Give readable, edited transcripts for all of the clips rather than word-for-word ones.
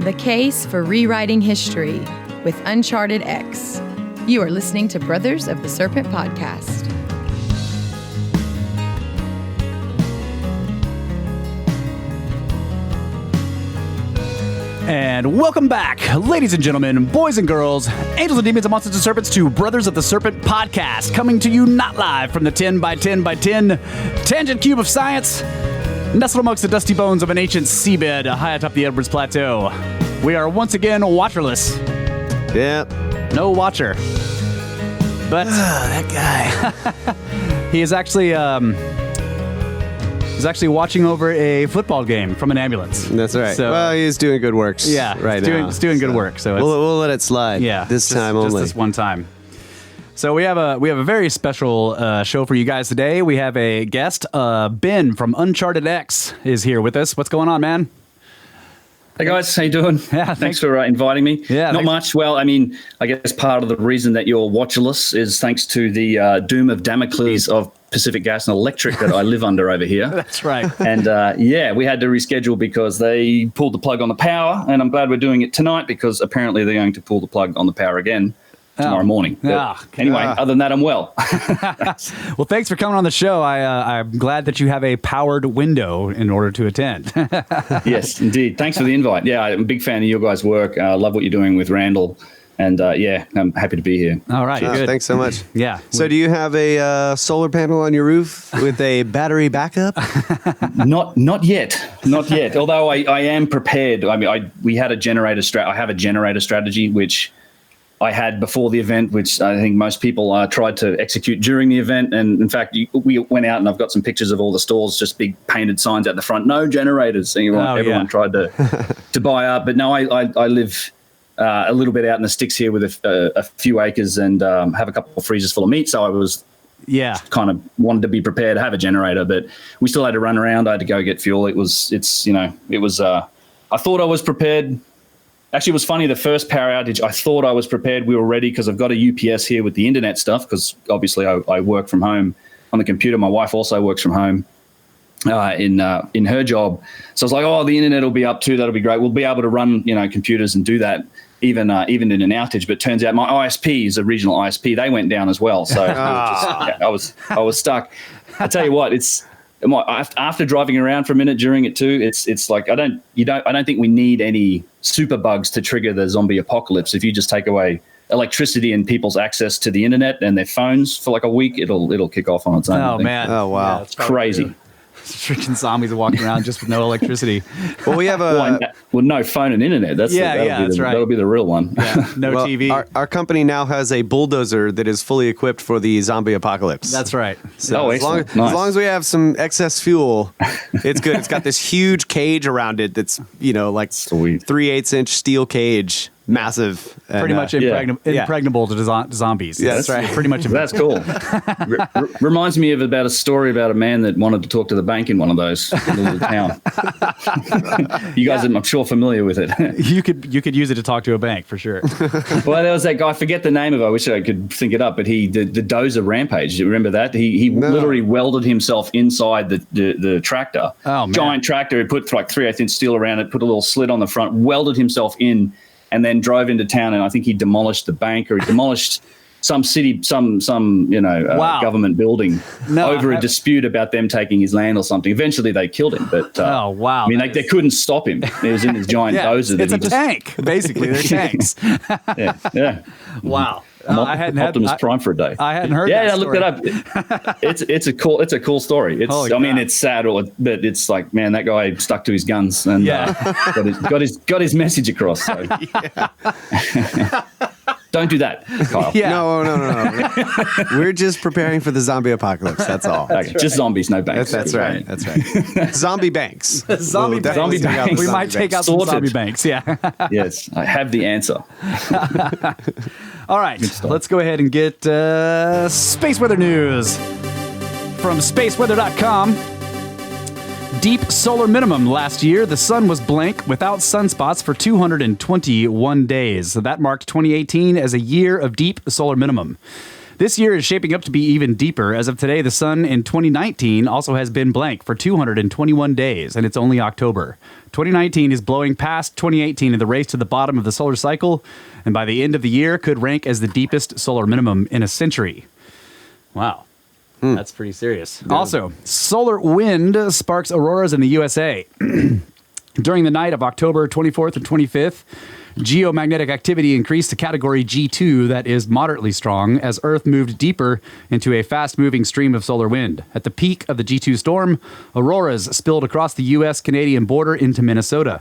The Case for Rewriting History with Uncharted X. You are listening to Brothers of the Serpent podcast. And welcome back, ladies and gentlemen, boys and girls, angels and demons and monsters and serpents, to Brothers of the Serpent podcast, coming to you not live from the 10 by 10 by 10 tangent cube of science, nestled amongst the dusty bones of an ancient seabed high atop the Edwards Plateau. We are once again watcherless. Yeah. No watcher. But that guy. he is actually watching over a football game from an ambulance. That's right. So, well, he's doing good works. Yeah, right now. He's doing good work. So we'll let it slide. Yeah, this time only. Just this one time. So we have a very special show for you guys today. We have a guest, Ben from Uncharted X, is here with us. What's going on, man? Hey guys, how you doing? Yeah, thanks for inviting me. Yeah, not much. Well, I mean, I guess part of the reason that you're watcherless is thanks to the doom of Damocles of Pacific Gas and Electric that I live under over here. That's right. And we had to reschedule because they pulled the plug on the power, and I'm glad we're doing it tonight because apparently they're going to pull the plug on the power again tomorrow morning. Anyway, other than that, I'm well. Well, thanks for coming on the show. I'm glad that you have a powered window in order to attend. Yes, indeed. Thanks for the invite. Yeah, I'm a big fan of your guys' work. I love what you're doing with Randall. And I'm happy to be here. All right, good. Thanks so much. Yeah. So do you have a solar panel on your roof with a battery backup? Not yet. Although I am prepared. I mean, I have a generator strategy, which I had before the event, which I think most people tried to execute during the event. And in fact, we went out and I've got some pictures of all the stores, just big painted signs out the front, no generators. Everyone tried to buy up. But no, I live a little bit out in the sticks here with a few acres and have a couple of freezers full of meat. So I was kind of wanted to be prepared to have a generator, but we still had to run around. I had to go get fuel. I thought I was prepared. Actually, it was funny. The first power outage, I thought I was prepared. We were ready because I've got a UPS here with the internet stuff because obviously I work from home on the computer. My wife also works from home in her job. So I was like, oh, the internet will be up too. That'll be great. We'll be able to run computers and do that even in an outage. But turns out my ISP is a regional ISP. They went down as well. So I was stuck. I tell you what, after driving around for a minute during it too, it's like I don't think we need any super bugs to trigger the zombie apocalypse. If you just take away electricity and people's access to the internet and their phones for like a week, it'll kick off on its own. Oh man! Oh wow! Yeah, crazy. True. Freaking zombies are walking around just with no electricity. Well, we have no phone and internet. That's right. That'll be the real one. Yeah, no TV. Our company now has a bulldozer that is fully equipped for the zombie apocalypse. That's right. So as long as we have some excess fuel, it's good. It's got this huge cage around it that's like 3/8 inch steel cage. Massive. Pretty much impregnable to zombies. Yeah, that's right. Pretty much. That's cool. Reminds me of about a story about a man that wanted to talk to the bank in one of those in a little town. You guys are, I'm sure, familiar with it. You could use it to talk to a bank for sure. Well, there was that guy, I forget the name of it. I wish I could think it up, but the dozer rampage. Do you remember that? He literally welded himself inside the tractor. Oh, man. Giant tractor. He put like 3/8 inch steel around it, put a little slit on the front, welded himself in, and then drove into town, and I think he demolished the bank or he demolished some city, some government building over a dispute about them taking his land or something. Eventually, they killed him. But oh wow! I mean, they couldn't stop him. He was in his giant dozer. It's a tank, basically. They're tanks. Yeah. Wow. I hadn't Optimus Prime for a day. I hadn't heard. Yeah, that I looked it up. It's a cool story. It's sad, but it's like, man, that guy stuck to his guns and got his message across. So. Don't do that, Kyle. Yeah. No. We're just preparing for the zombie apocalypse. That's all. Okay, just zombies, no banks. That's right. Zombie banks. Zombie banks. We might take out some zombie banks. Yeah. Yes, I have the answer. All right, let's go ahead and get space weather news from spaceweather.com. Deep solar minimum last year. The sun was blank without sunspots for 221 days. So that marked 2018 as a year of deep solar minimum. This year is shaping up to be even deeper. As of today, the sun in 2019 also has been blank for 221 days, and it's only October. 2019 is blowing past 2018 in the race to the bottom of the solar cycle, and by the end of the year could rank as the deepest solar minimum in a century. Wow. That's pretty serious. Yeah. Also, solar wind sparks auroras in the USA. During the night of October 24th and 25th, geomagnetic activity increased to category G2, that is moderately strong, as Earth moved deeper into a fast-moving stream of solar wind. At the peak of the G2 storm, auroras spilled across the U.S.-Canadian border into Minnesota.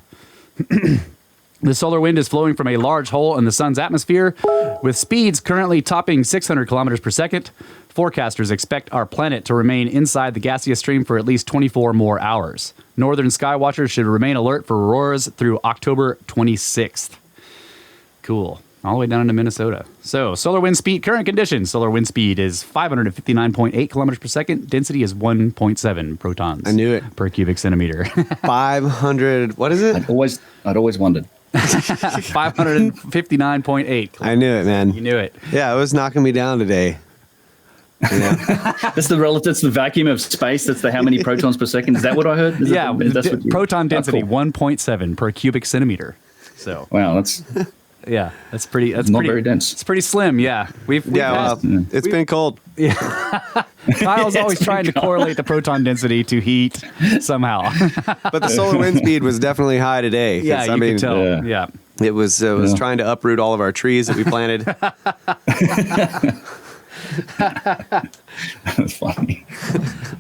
The solar wind is flowing from a large hole in the sun's atmosphere, with speeds currently topping 600 kilometers per second. Forecasters expect our planet to remain inside the gaseous stream for at least 24 more hours. Northern sky watchers should remain alert for auroras through October 26th. Cool. All the way down into Minnesota. So, solar wind speed, current conditions. Solar wind speed is 559.8 kilometers per second. Density is 1.7 protons. I knew it. Per cubic centimeter. 500, what is it? I'd always wondered. 559.8. I knew it, man. You knew it. Yeah, it was knocking me down today. Yeah. That's the vacuum of space. That's the how many protons per second. Is that what I heard? Proton density, cool. 1.7 per cubic centimeter. So wow, that's pretty. That's not pretty, very dense. It's pretty slim. Yeah, it's been cold. Yeah, Kyle's always trying to correlate the proton density to heat somehow. But the solar wind speed was definitely high today. Yeah, you could tell. Yeah. It was trying to uproot all of our trees that we planted. That's funny.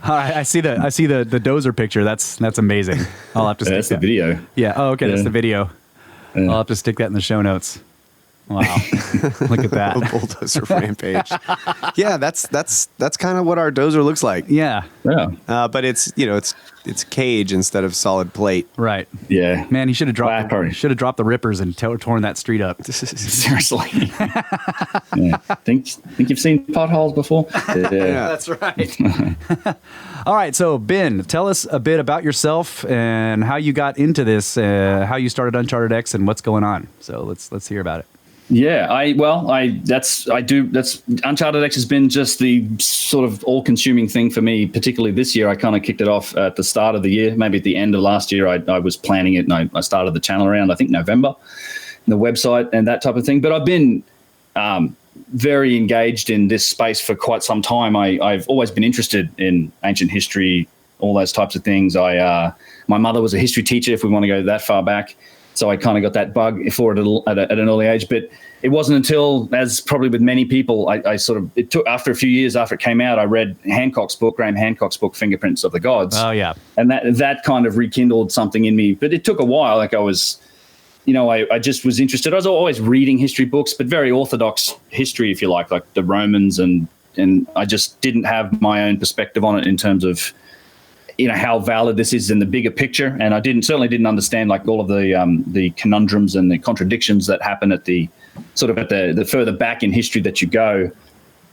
I see the dozer picture. That's amazing. I'll have to stick that's the video. Yeah. Oh, okay. Yeah. That's the video. Yeah. I'll have to stick that in the show notes. Wow. Look at that. A bulldozer rampage. Yeah, that's kind of what our dozer looks like. Yeah. Yeah. But it's cage instead of solid plate. Right. Yeah. Man, he should have dropped the rippers and torn that street up. Seriously. Yeah. Think you've seen potholes before? Yeah. That's right. All right, so Ben, tell us a bit about yourself and how you got into this, how you started Uncharted X, and what's going on. So let's hear about it. Yeah, Uncharted X has been just the sort of all-consuming thing for me, particularly this year. I kind of kicked it off at the start of the year, maybe at the end of last year. I was planning it, and I started the channel around, I think, November, the website and that type of thing. But I've been very engaged in this space for quite some time. I've always been interested in ancient history, all those types of things. My mother was a history teacher, if we want to go that far back. So I kind of got that bug for it at an early age. But it wasn't until, as probably with many people, it took after a few years after it came out, I read Graham Hancock's book, Fingerprints of the Gods. Oh, yeah. And that kind of rekindled something in me. But it took a while. Like I just was interested. I was always reading history books, but very orthodox history, if you like the Romans. And I just didn't have my own perspective on it in terms of, how valid this is in the bigger picture. And I certainly didn't understand like all of the conundrums and the contradictions that happen at the sort of at the further back in history that you go.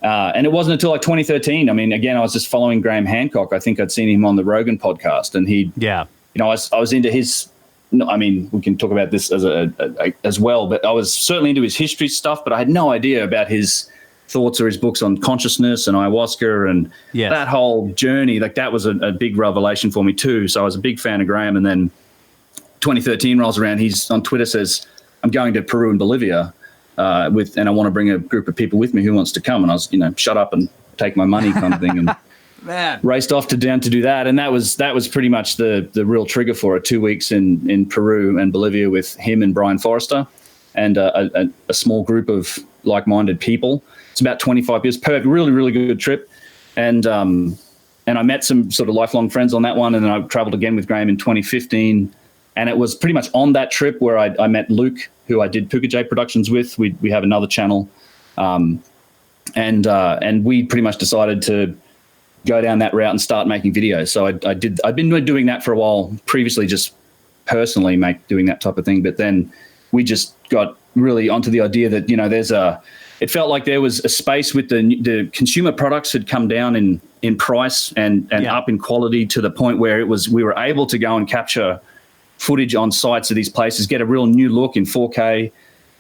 And it wasn't until like 2013. I mean, again, I was just following Graham Hancock. I think I'd seen him on the Rogan podcast, and I was into his, I mean, we can talk about this as well, but I was certainly into his history stuff, but I had no idea about his thoughts or his books on consciousness and ayahuasca and that whole journey. Like that was a big revelation for me too. So I was a big fan of Graham. And then 2013 rolls around. He's on Twitter says, I'm going to Peru and Bolivia and I want to bring a group of people with me. Who wants to come? And I was, shut up and take my money kind of thing. And raced off down to do that. And that was pretty much the real trigger for it. 2 weeks in Peru and Bolivia with him and Brien and a small group of like-minded people. It's about 25 years. Perfect, really, really good trip. And I met some sort of lifelong friends on that one. And then I traveled again with Graham in 2015. And it was pretty much on that trip where I met Luke, who I did Puka J Productions with. We have another channel. And we pretty much decided to go down that route and start making videos. So I'd been doing that for a while previously, just personally doing that type of thing. But then we just got really onto the idea that, it felt like there was a space with the consumer products had come down in price and up in quality to the point where we were able to go and capture footage on sites of these places, get a real new look in 4K,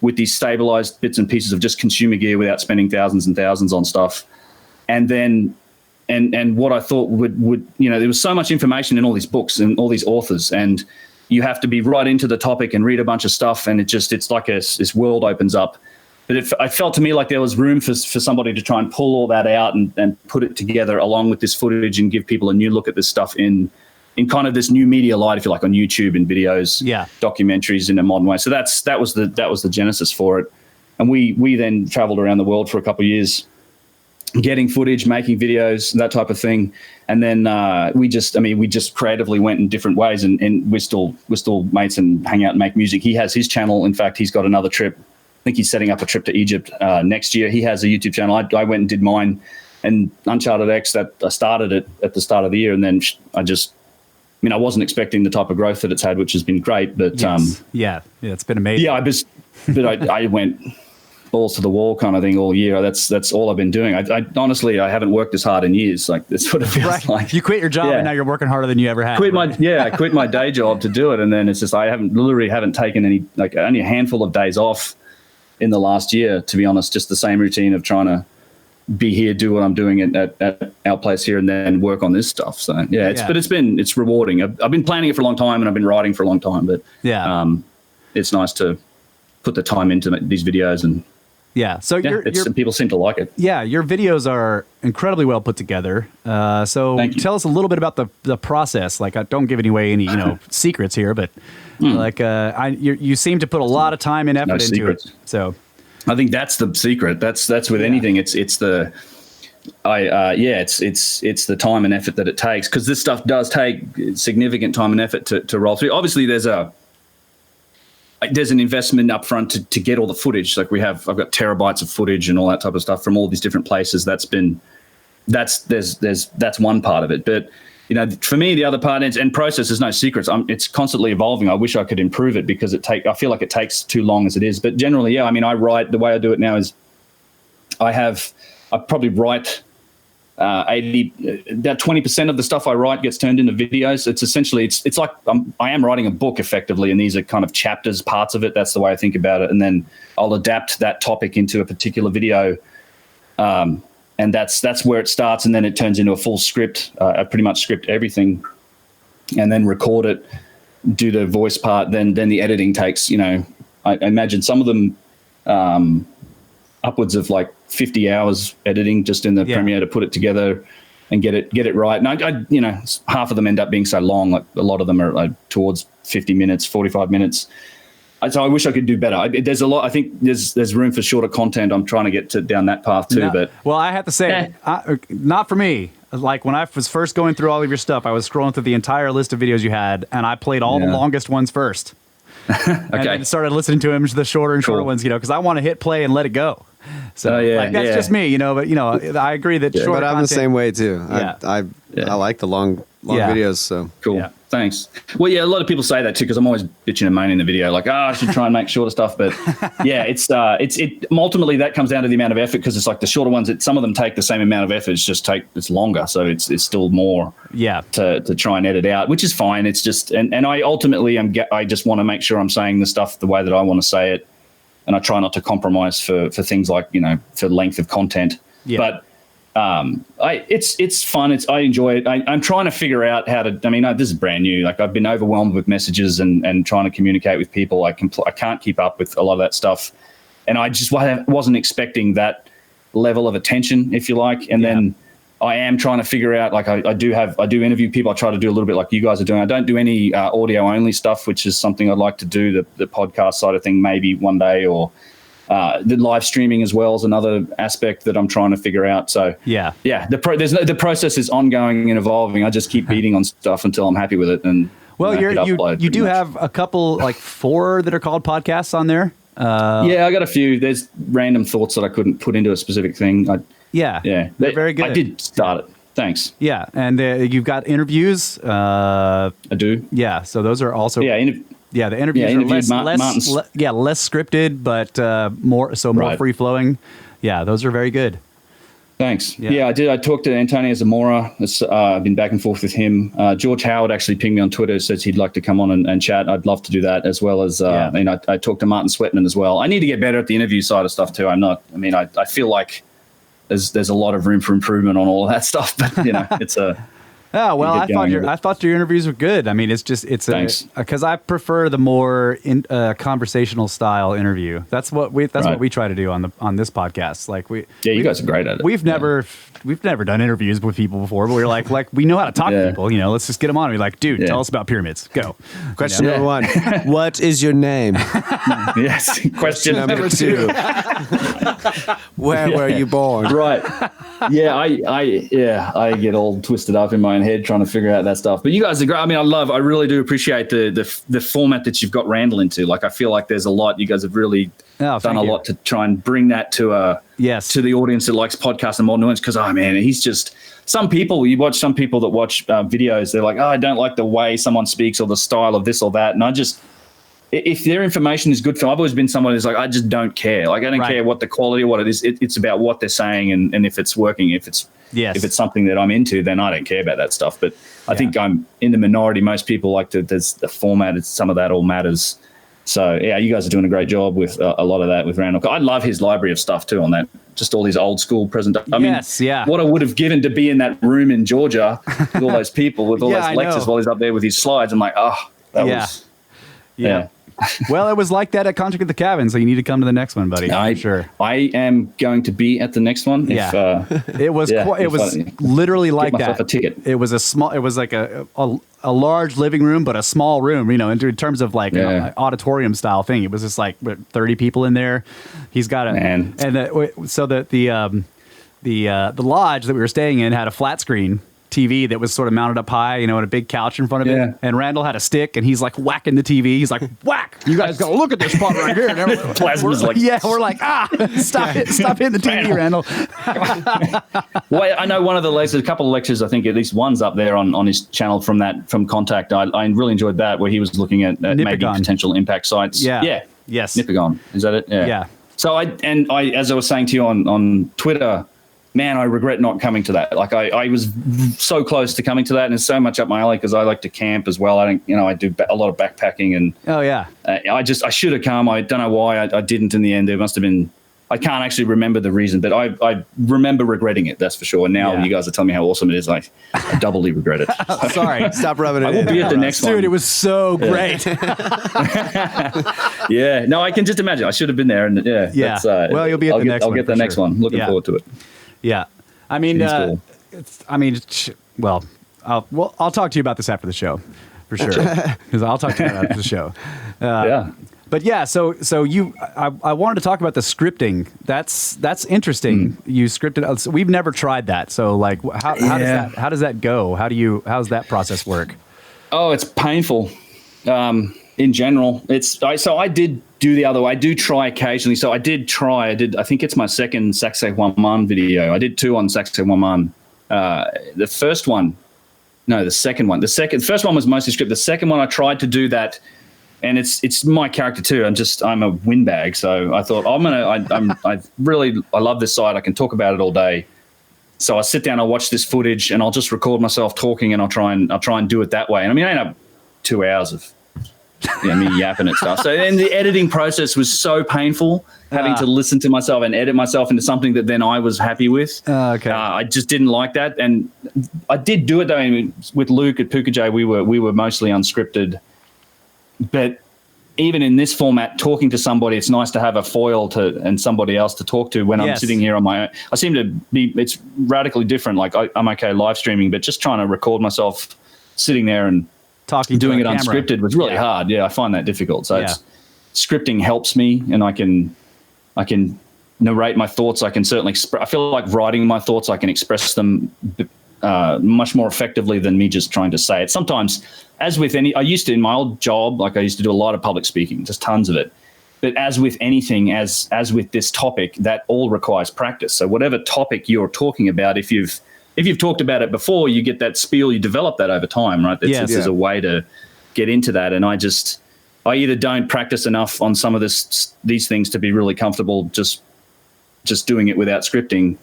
with these stabilized bits and pieces of just consumer gear without spending thousands and thousands on stuff. And then, and what I thought would there was so much information in all these books and all these authors, and you have to be right into the topic and read a bunch of stuff, and it's like this world opens up. But I felt to me like there was room for somebody to try and pull all that out and put it together along with this footage and give people a new look at this stuff in kind of this new media light, if you like, on YouTube and videos, documentaries in a modern way. So that was the genesis for it. And we then traveled around the world for a couple of years, getting footage, making videos, that type of thing. And then we just creatively went in different ways, and we're still mates and hang out and make music. He has his channel. In fact, he's got another trip. I think he's setting up a trip to Egypt next year. He has a YouTube channel. I went and did mine, and Uncharted X, that I started it at the start of the year, and then I wasn't expecting the type of growth that it's had, which has been great. But it's been amazing. Yeah, I went balls to the wall kind of thing all year. That's all I've been doing. I honestly, I haven't worked this hard in years. Like, that's what it feels like. You quit your job and now you're working harder than you ever had. I quit my day job to do it, and then it's just I haven't taken any, like, only a handful of days off in the last year, to be honest. Just the same routine of trying to be here, do what I'm doing at our place here, and then work on this stuff. So it's rewarding. I've been planning it for a long time, and I've been writing for a long time, but it's nice to put the time into these videos, and so people seem to like it. Yeah, your videos are incredibly well put together. So tell us a little bit about the process. Like, I don't give any secrets here, but you seem to put a lot of time and effort into it. So I think that's the secret. That's with anything. It's the time and effort that it takes, because this stuff does take significant time and effort to roll through. Obviously, there's an investment up front to get all the footage. Like, I've got terabytes of footage and all that type of stuff from all these different places. That's one part of it. But for me, the other part and process is no secrets. It's constantly evolving. I wish I could improve it, because I feel like it takes too long as it is. But generally, I write. The way I do it now is I probably write about 20% of the stuff I write gets turned into videos. It's essentially, it's like I am writing a book effectively, and these are kind of chapters, parts of it. That's the way I think about it. And then I'll adapt that topic into a particular video. And that's where it starts, and then it turns into a full script. I pretty much script everything, and then record it, do the voice part. Then the editing takes, I imagine some of them upwards of like 50 hours editing just in the Premiere to put it together and get it right. And half of them end up being so long. Like, a lot of them are towards 50 minutes, 45 minutes. So I wish I could do better. There's a lot. I think there's room for shorter content. I'm trying to get down that path too. But I have to say, not for me. Like, when I was first going through all of your stuff, I was scrolling through the entire list of videos you had, and I played all the longest ones first. And then started listening to the shorter and shorter ones, because I want to hit play and let it go. So that's just me, but I agree that short. But I'm the same way too. I like the long videos. So cool. Yeah. Thanks. Well, a lot of people say that too, because I'm always bitching and moaning in the video, like, I should try and make shorter stuff. But it's ultimately that comes down to the amount of effort, because it's like the shorter ones. Some of them take the same amount of effort. It's longer, so it's still more. To try and edit out, which is fine. It's just and I ultimately I just want to make sure I'm saying the stuff the way that I want to say it, and I try not to compromise for things like for length of content. But it's fun. I enjoy it. I'm trying to figure out how to. This is brand new. Like, I've been overwhelmed with messages and trying to communicate with people. I can't keep up with a lot of that stuff, and I just wasn't expecting that level of attention, if you like. And then I am trying to figure out. Like, I do interview people. I try to do a little bit like you guys are doing. I don't do any audio only stuff, which is something I'd like to do. The podcast side of thing maybe one day, or. The live streaming as well is another aspect that I'm trying to figure out. So the process is ongoing and evolving. I just keep beating on stuff until I'm happy with it. And you do have a couple, like 4 that are called podcasts on there. I got a few. There's random thoughts that I couldn't put into a specific thing. They're very good. I did start it. Thanks. Yeah, and you've got interviews. I do. Yeah, so those are also the interviews are less scripted, but more free flowing. Yeah, those are very good. Thanks. Yeah, I did. I talked to Antonio Zamora. I've been back and forth with him. George Howard actually pinged me on Twitter, says he'd like to come on and chat. I'd love to do that, as well as, I talked to Martin Sweatman as well. I need to get better at the interview side of stuff too. I feel like there's a lot of room for improvement on all of that stuff, but it's a... Oh, well, I thought your interviews were good. I mean, it's because I prefer the more conversational style interview. That's what we try to do on this podcast. Like you guys are great at it. We've never done interviews with people before, but we're like we know how to talk to people. Let's just get them on and be like, dude, tell us about pyramids. Go. Question number 1: what is your name? Yes. Question number 2: where were you born? Right. Yeah, I get all twisted up in my own head trying to figure out that stuff. But you guys are great. I mean, I really do appreciate the format that you've got Randall into. Like, I feel like there's a lot. You guys have really done a lot to try and bring that to the audience that likes podcasts and modern nuance. Because he's just you watch some people that watch videos. They're like, oh, I don't like the way someone speaks or the style of this or that, and if their information is good for them, I've always been someone who's like, I just don't care. Like, I don't care what the quality or what it is. It's about what they're saying and if it's working. If it's something that I'm into, then I don't care about that stuff. But I think I'm in the minority. Most people like there's the format. Some of that all matters. So, you guys are doing a great job with a lot of that with Randall. I love his library of stuff too on that. Just all these old school presentations. What I would have given to be in that room in Georgia with all those people, with all those lectures while he's up there with his slides. I'm like, that was... Yeah. Well, it was like that at Contract at the Cabin, so you need to come to the next one, buddy. Sure. I am going to be at the next one. It was literally like that. Myself a ticket. It was like a large living room, but a small room. In terms of like auditorium style thing. It was just like 30 people in there. He's got so the lodge that we were staying in had a flat screen TV that was sort of mounted up high, and a big couch in front of it. And Randall had a stick, and he's like whacking the TV. He's like, whack! You guys gotta look at this spot right here. And Plasma's like, we're like, stop hitting the TV, Randall. Well, I know one of the lectures, a couple of lectures, I think at least one's up there on his channel from Contact. I really enjoyed that, where he was looking at maybe potential impact sites. Yes. Nipigon. Is that it? Yeah. So I, as I was saying to you on Twitter, man, I regret not coming to that. Like I was so close to coming to that, and it's so much up my alley because I like to camp as well. I do a lot of backpacking, and I should have come. I don't know why I didn't in the end. There must have been. I can't actually remember the reason, but I remember regretting it. That's for sure. And now you guys are telling me how awesome it is. I doubly regret it. Sorry, stop rubbing it. I will be at the next one. Dude, it was so great. No, I can just imagine. I should have been there, and well, you'll be at the next one. I'll get the next one. Looking forward to it. Yeah, I mean, cool. I'll talk to you about this after the show, for sure, because I'll talk to you about it after the show. But so I wanted to talk about the scripting. That's interesting. You scripted. We've never tried that. So like, how does that go? How's that process work? Oh, it's painful. In general, I did do the other way. I do try occasionally. So I think it's my second Saxe One video. I did 2 on Saxe One. The first one, no, the second one. The first one was mostly script. The second one, I tried to do that, and it's my character too. I'm a windbag. So I thought I love this site. I can talk about it all day. So I sit down, I'll watch this footage, and I'll just record myself talking, and I'll try and do it that way. And I end up 2 hours of me yapping and stuff. So then the editing process was so painful, having to listen to myself and edit myself into something that then I was happy with. I just didn't like that, and I did do it though. I mean, with Luke at Puka we were mostly unscripted, but even in this format, talking to somebody, it's nice to have a foil and somebody else to talk to when I'm sitting here on my own. I seem to be. It's radically different. Like I'm okay live streaming, but just trying to record myself sitting there and doing it unscripted was really hard. I find that difficult. So scripting helps me, and I can narrate my thoughts. I can certainly I feel like writing my thoughts. I can express them much more effectively than me just trying to say it. Sometimes, as with I used to in my old job, like I used to do a lot of public speaking, just tons of it. But as with anything, as with this topic, that all requires practice. So whatever topic you're talking about, if you've talked about it before, you get that spiel, you develop that over time, right? There's a way to get into that. And I either don't practice enough on some of these things to be really comfortable just doing it without scripting.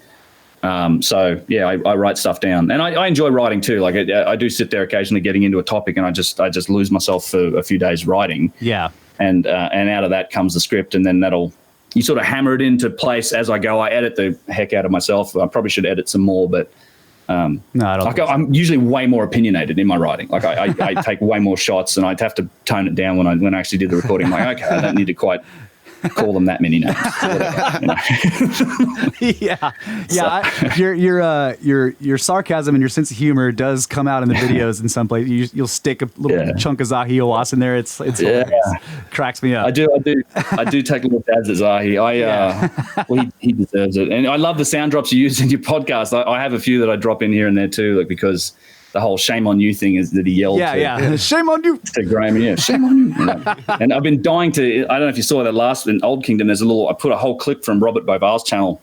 So yeah, I write stuff down, and I enjoy writing too. Like I do sit there occasionally getting into a topic, and I just lose myself for a few days writing. Yeah. And out of that comes the script, and then you sort of hammer it into place as I go. I edit the heck out of myself. I probably should edit some more, but no, I don't. I'm usually way more opinionated in my writing. Like I take way more shots, and I'd have to tone it down when I actually did the recording. I'm like, okay, I don't need to quite call them that many names. Your sarcasm and your sense of humor does come out in the videos in some places. You'll stick a little chunk of Zahi Hawass in there. It's cracks me up. I do take little dabs at Zahi. Well, he deserves it, and I love the sound drops you use in your podcast. I have a few that I drop in here and there too, like because the whole "shame on you" thing is that he yelled. Shame on you to Graham. Yeah, shame on you. And I've been dying to. I don't know if you saw that last in Old Kingdom. I put a whole clip from Robert Bauval's channel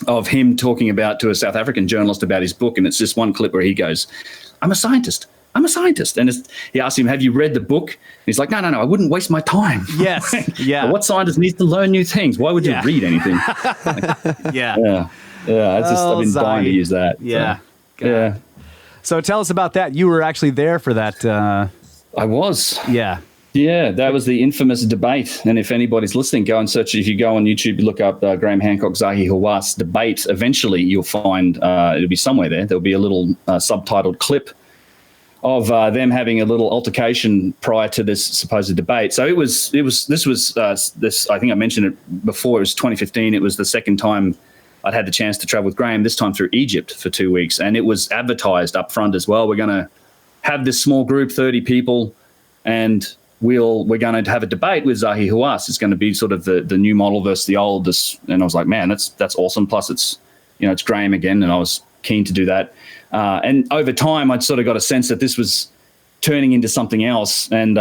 of him talking to a South African journalist about his book, and it's just one clip where he goes, "I'm a scientist. I'm a scientist," and he asked him, "Have you read the book?" And he's like, "No, I wouldn't waste my time." Yes, yeah. What scientist needs to learn new things? Why would you read anything? Yeah. I've been dying to use that. Yeah, so. Yeah. So tell us about that. You were actually there for that. I was. Yeah. Yeah, that was the infamous debate. And if anybody's listening, go and search. If you go on YouTube, you look up Graham Hancock, Zahi Hawass debate. Eventually, you'll find it'll be somewhere there. There'll be a little subtitled clip of them having a little altercation prior to this supposed debate. So this was I think I mentioned it before. It was 2015. It was the second time I'd had the chance to travel with Graham, this time through Egypt for 2 weeks. And it was advertised up front as well. We're going to have this small group, 30 people, and we're going to have a debate with Zahi Hawass. It's going to be sort of the new model versus the old. And I was like, man, that's awesome. Plus it's Graham again, and I was keen to do that. And over time, I'd sort of got a sense that this was turning into something else. And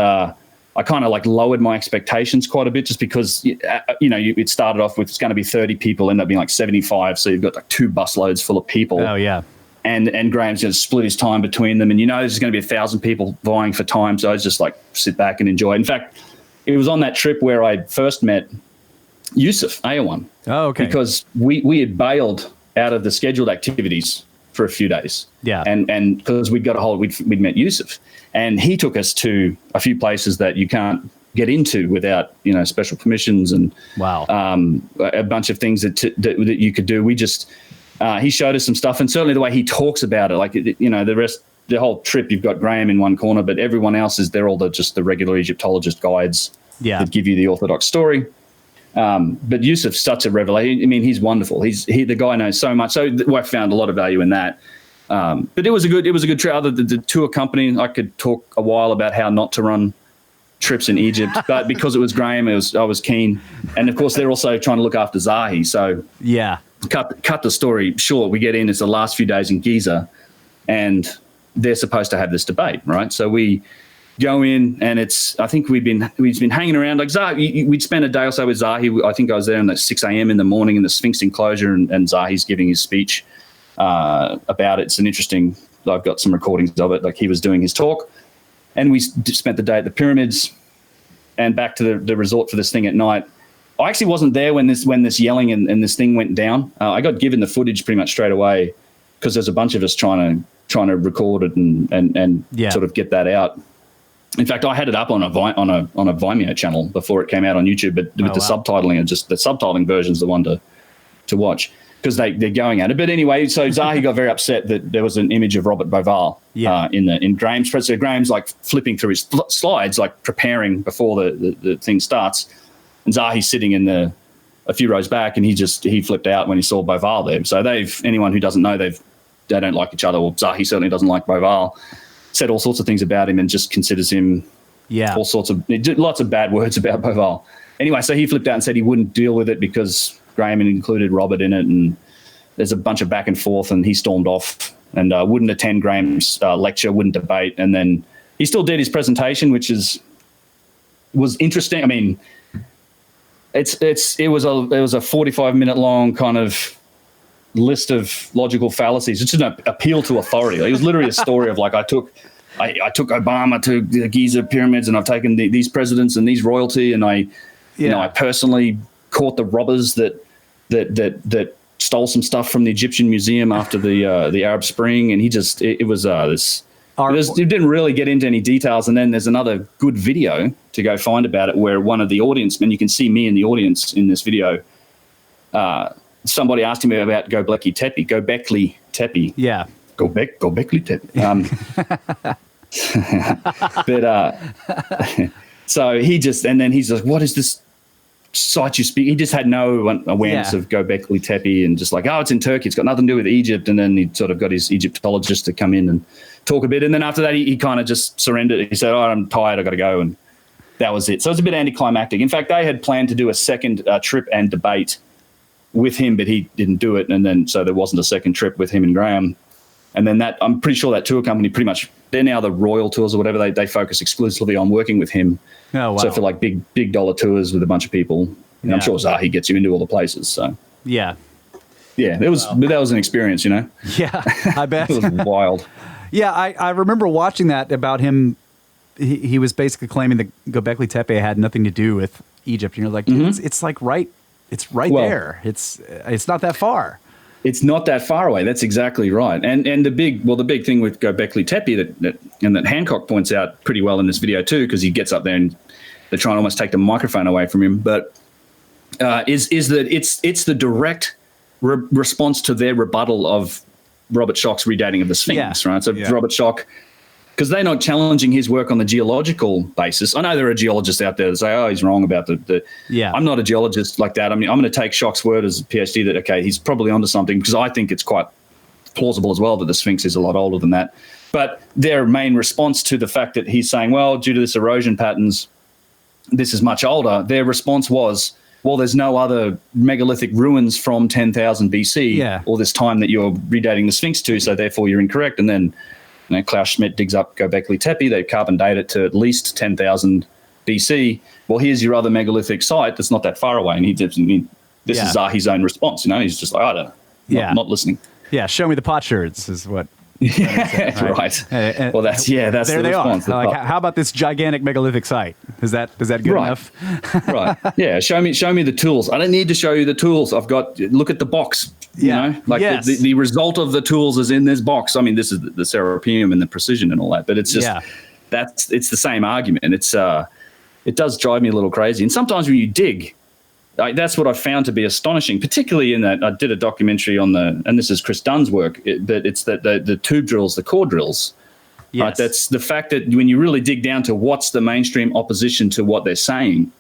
I kind of lowered my expectations quite a bit, just because, it started off with it's going to be 30 people, ended up being 75. So you've got 2 busloads full of people. Oh, yeah. And Graham's going to split his time between them. And, there's going to be 1,000 people vying for time. So I was just sit back and enjoy it. In fact, it was on that trip where I first met Yusuf Ayawan. Oh, okay. Because we had bailed out of the scheduled activities for a few days. Yeah. And because we'd met Yusuf. And he took us to a few places that you can't get into without, special permissions and a bunch of things that you could do. He showed us some stuff, and certainly the way he talks about it, the whole trip, you've got Graham in one corner, but everyone else they're all just the regular Egyptologist guides that give you the orthodox story. But Yusuf's such a revelation. I mean, he's wonderful. The guy knows so much. So I found a lot of value in that. But it was a good trip. The tour company, I could talk a while about how not to run trips in Egypt, but because it was Graham, I was keen. And of course, they're also trying to look after Zahi. So cut the story short. We get in. It's the last few days in Giza, and they're supposed to have this debate, right? So we go in, and I think we've been hanging around Zahi. We'd spent a day or so with Zahi. I think I was there at 6 a.m. in the morning in the Sphinx enclosure, and Zahi's giving his speech about it. It's an interesting. I've got some recordings of it. He was doing his talk, and we spent the day at the pyramids, and back to the resort for this thing at night. I actually wasn't there when this yelling and this thing went down. I got given the footage pretty much straight away, because there's a bunch of us trying to record it and sort of get that out. In fact, I had it up on a Vimeo channel before it came out on YouTube, but with the subtitling, and just the subtitling version's the one to watch, because they're going at it. But anyway, so Zahi got very upset that there was an image of Robert Bauval in Graham's press. So Graham's flipping through his slides, preparing before the thing starts. And Zahi's sitting in a few rows back, and he flipped out when he saw Bauval there. So anyone who doesn't know, they don't like each other. Well, Zahi certainly doesn't like Bauval. Said all sorts of things about him and just considers him all sorts of lots of bad words about Bauval. Anyway, so he flipped out and said he wouldn't deal with it because Graham had included Robert in it, and there's a bunch of back and forth, and he stormed off and wouldn't attend Graham's lecture, wouldn't debate, and then he still did his presentation, which was interesting. I mean, it was a 45-minute long kind of list of logical fallacies. It's just an appeal to authority. It was literally a story of I took Obama to the Giza pyramids, and I've taken these presidents and these royalty, and I personally caught the robbers that stole some stuff from the Egyptian museum after the Arab Spring, and he just it didn't really get into any details. And then there's another good video to go find about it where one of the audience, and you can see me in the audience in this video. Somebody asked him about Gobekli Tepe. Yeah. Gobekli Tepe. But so he's like, what is this site you speak? He just had no awareness of Gobekli Tepe, and just like, oh, it's in Turkey. It's got nothing to do with Egypt. And then he sort of got his Egyptologist to come in and talk a bit. And then after that, he kind of just surrendered. He said, oh, I'm tired. I got to go. And that was it. So it's a bit anticlimactic. In fact, they had planned to do a second trip and debate with him, but he didn't do it. And then so there wasn't a second trip with him and Graham. And then I'm pretty sure that tour company pretty much, they're now the Royal Tours or whatever, they focus exclusively on working with him. Oh, wow. So for like big dollar tours with a bunch of people, and I'm sure Zahi gets you into all the places. So yeah, that was an experience, you know. Yeah, I bet. It was wild. Yeah, I remember watching that about him. He was basically claiming that Gobekli Tepe had nothing to do with Egypt, and you're like, it's like it's right there. It's not that far. It's not that far away. That's exactly right. And the big thing with Gobekli Tepe that Hancock points out pretty well in this video too, because he gets up there and they're trying to almost take the microphone away from him. But is that it's the direct response to their rebuttal of Robert Schoch's redating of the Sphinx, right? So Robert Schoch, because they're not challenging his work on the geological basis. I know there are geologists out there that say, oh, he's wrong about the I'm not a geologist like that. I mean, I'm going to take Schoch's word as a PhD that, okay, he's probably onto something, because I think it's quite plausible as well that the Sphinx is a lot older than that. But their main response to the fact that he's saying, well, due to this erosion patterns, this is much older, their response was, well, there's no other megalithic ruins from 10,000 BC or this time that you're redating the Sphinx to, so therefore you're incorrect. And then Klaus Schmidt digs up Gobekli Tepe. They carbon date it to at least 10,000 BC. Well, here's your other megalithic site that's not that far away. And this is Zahi's own response. You know, he's just like, I don't know, not listening. Yeah, show me the potsherds is what. Yeah, right. Well, that's there the response. Like, how about this gigantic megalithic site? Is that good enough? Right. Yeah. Show me the tools. I don't need to show you the tools. Look at the box. You know, like the result of the tools is in this box. I mean, this is the Serapeum and the precision and all that, but it's just it's the same argument. It does drive me a little crazy. And sometimes when you dig, that's what I found to be astonishing, particularly in that I did a documentary on and this is Chris Dunn's work, but it's that the tube drills, the core drills. Yes. Right? That's the fact that when you really dig down to what's the mainstream opposition to what they're saying,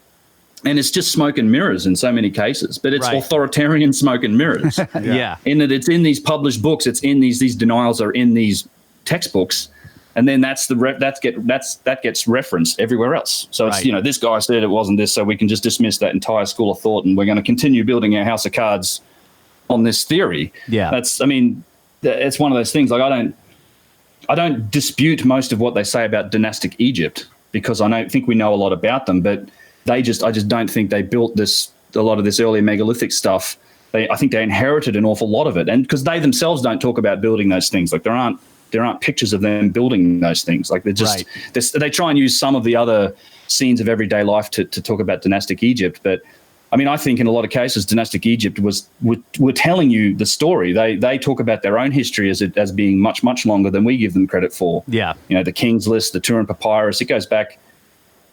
and it's just smoke and mirrors in so many cases, but it's authoritarian smoke and mirrors. In that it's in these published books, it's in these denials are in these textbooks, and then that gets referenced everywhere else. So it's this guy said it wasn't this, so we can just dismiss that entire school of thought, and we're going to continue building our house of cards on this theory. Yeah, it's one of those things. Like I don't dispute most of what they say about dynastic Egypt, because I don't think we know a lot about them, but I just don't think they built a lot of this early megalithic stuff. I think they inherited an awful lot of it, and because they themselves don't talk about building those things, like there aren't pictures of them building those things. Like they're just they try and use some of the other scenes of everyday life to talk about dynastic Egypt. But I mean, I think in a lot of cases, dynastic Egypt were telling you the story. They talk about their own history as being much, much longer than we give them credit for. Yeah, the King's List, the Turin Papyrus, it goes back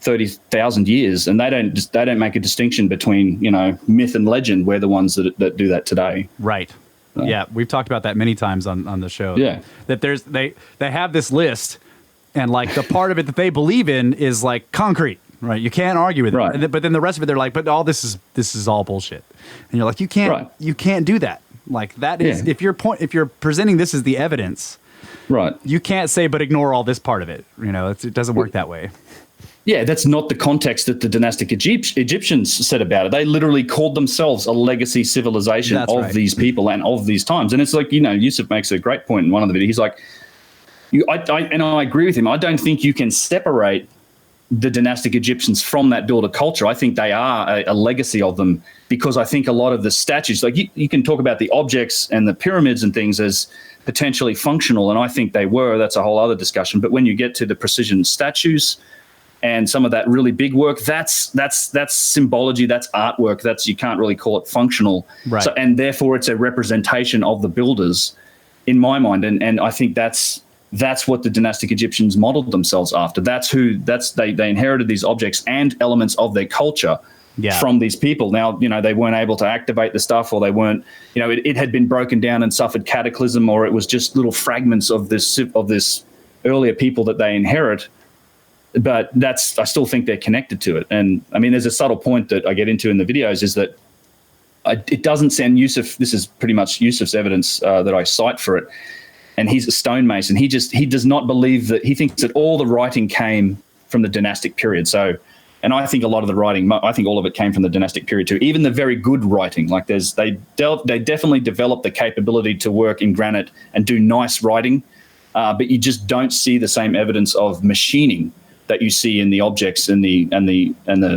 30,000 years, and they don't make a distinction between myth and legend. We're the ones that do that today. Right. Yeah, we've talked about that many times on the show. Yeah, that they have this list, and like the part of it that they believe in is like concrete, right? You can't argue with it. But then the rest of it, they're like, but all this is all bullshit, and you're like, you can't do that. Like that is if you're presenting this as the evidence, right? You can't say but ignore all this part of it. It doesn't work that way. Yeah, that's not the context that the dynastic Egyptians said about it. They literally called themselves a legacy civilization these people and of these times. And it's like, Yusuf makes a great point in one of the videos. He's like, I agree with him. I don't think you can separate the dynastic Egyptians from that builder culture. I think they are a legacy of them, because I think a lot of the statues, like you can talk about the objects and the pyramids and things as potentially functional, and I think they were. That's a whole other discussion. But when you get to the precision statues, and some of that really big work, that's symbology, that's artwork, you can't really call it functional. Right. So, and therefore it's a representation of the builders in my mind. And I think that's what the dynastic Egyptians modeled themselves after. They inherited these objects and elements of their culture from these people. Now, they weren't able to activate the stuff, or they weren't, it had been broken down and suffered cataclysm, or it was just little fragments of this earlier people that they inherit. But I still think they're connected to it. And I mean, there's a subtle point that I get into in the videos is that it doesn't sound Yusuf. This is pretty much Yusuf's evidence that I cite for it. And he's a stonemason. He does not believe that. He thinks that all the writing came from the dynastic period. So, and I think a lot of the writing, I think all of it came from the dynastic period too. Even the very good writing, like they definitely developed the capability to work in granite and do nice writing, but you just don't see the same evidence of machining that you see in the objects and the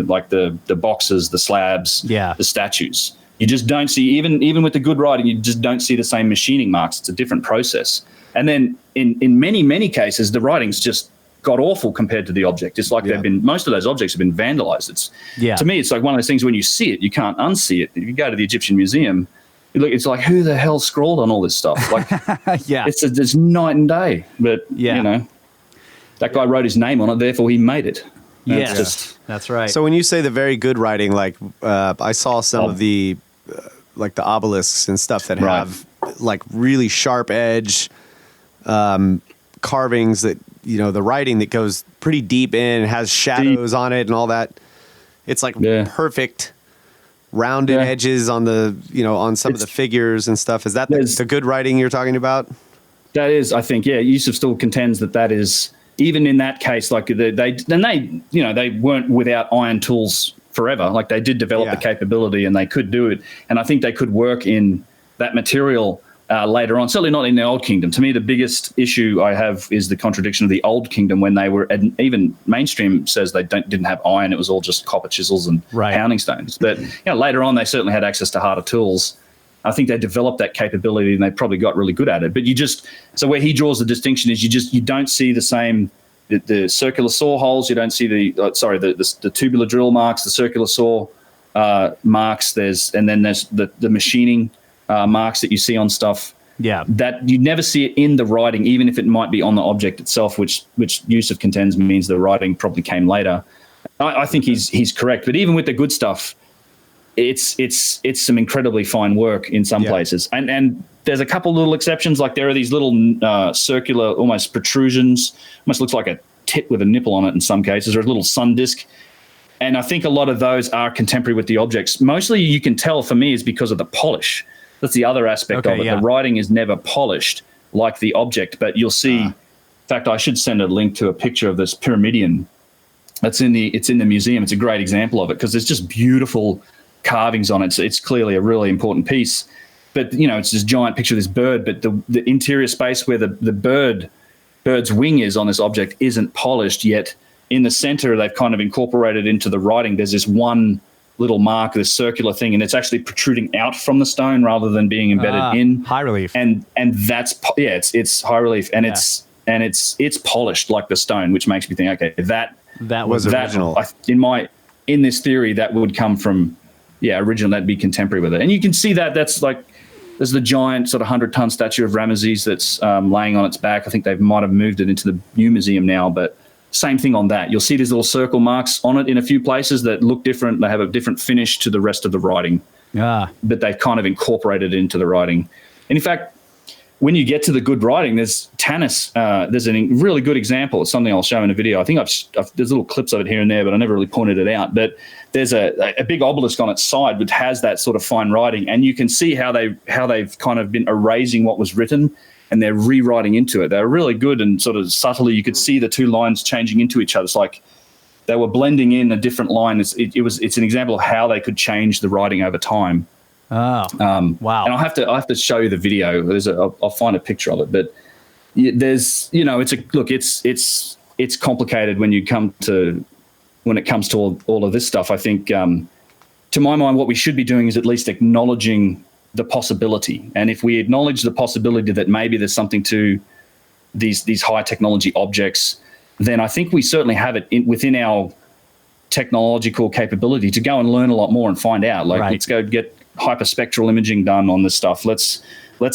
like the boxes, the slabs, the statues. You just don't see, even with the good writing, you just don't see the same machining marks. It's a different process. And then in many cases, the writing's just got awful compared to the object. It's like most of those objects have been vandalized. To me, it's like one of those things when you see it, you can't unsee it. If you go to the Egyptian Museum, it's like, who the hell scrawled on all this stuff? Like, it's night and day. But that guy wrote his name on it, therefore he made it. That's right. So when you say the very good writing, like I saw some of the like the obelisks and stuff that have like really sharp edge carvings that, the writing that goes pretty deep in, has shadows on it and all that. It's like perfect rounded edges on the, on some of the figures and stuff. Is that the good writing you're talking about? That is, I think, Yusuf still contends that is, even in that case, like they weren't without iron tools forever. Like they did develop the capability and they could do it. And I think they could work in that material later on. Certainly not in the Old Kingdom. To me, the biggest issue I have is the contradiction of the Old Kingdom when they were, even mainstream says they didn't have iron. It was all just copper chisels and pounding stones. But later on, they certainly had access to harder tools. I think they developed that capability and they probably got really good at it. But so where he draws the distinction is you don't see the same, the circular saw holes. You don't see the tubular drill marks, the circular saw marks. And then there's the machining marks that you see on stuff. Yeah. That you never see it in the writing, even if it might be on the object itself, which Yusuf contends means the writing probably came later. I think he's correct. But even with the good stuff, it's some incredibly fine work in some places, and there's a couple little exceptions. Like there are these little circular, almost protrusions, almost looks like a tit with a nipple on it in some cases, or a little sun disk. And I think a lot of those are contemporary with the objects. Mostly, you can tell for me is because of the polish. That's the other aspect of it. The writing is never polished like the object, but you'll see. In fact, I should send a link to a picture of this pyramidion. It's in the museum. It's a great example of it because there's just beautiful carvings on it. So it's clearly a really important piece. But, it's this giant picture of this bird, but the interior space where the bird's wing is on this object isn't polished yet. In the center, they've kind of incorporated into the writing. There's this one little mark, this circular thing, and it's actually protruding out from the stone rather than being embedded in. High relief. And that's, it's high relief and it's polished like the stone, which makes me think, okay, that was original. In this theory, that would come from, original, that'd be contemporary with it. And you can see that's like, there's the giant sort of 100-ton statue of Ramesses that's laying on its back. I think they might have moved it into the new museum now, but same thing on that. You'll see these little circle marks on it in a few places that look different. They have a different finish to the rest of the writing, but they've kind of incorporated it into the writing. And in fact, when you get to the good writing, there's Tanis. There's a really good example. It's something I'll show in a video. I think there's little clips of it here and there, but I never really pointed it out. But there's a big obelisk on its side which has that sort of fine writing, and you can see how they've kind of been erasing what was written and they're rewriting into it. They're really good and sort of subtly. You could see the two lines changing into each other. It's like they were blending in a different line. It's an example of how they could change the writing over time. Oh, wow! And I'll have to show you the video. I'll find a picture of it, but there's it's complicated when it comes to all of this stuff. I think to my mind, what we should be doing is at least acknowledging the possibility. And if we acknowledge the possibility that maybe there's something to these high technology objects, then I think we certainly have it within our technological capability to go and learn a lot more and find out. Like, let's go get hyperspectral imaging done on this stuff. Let's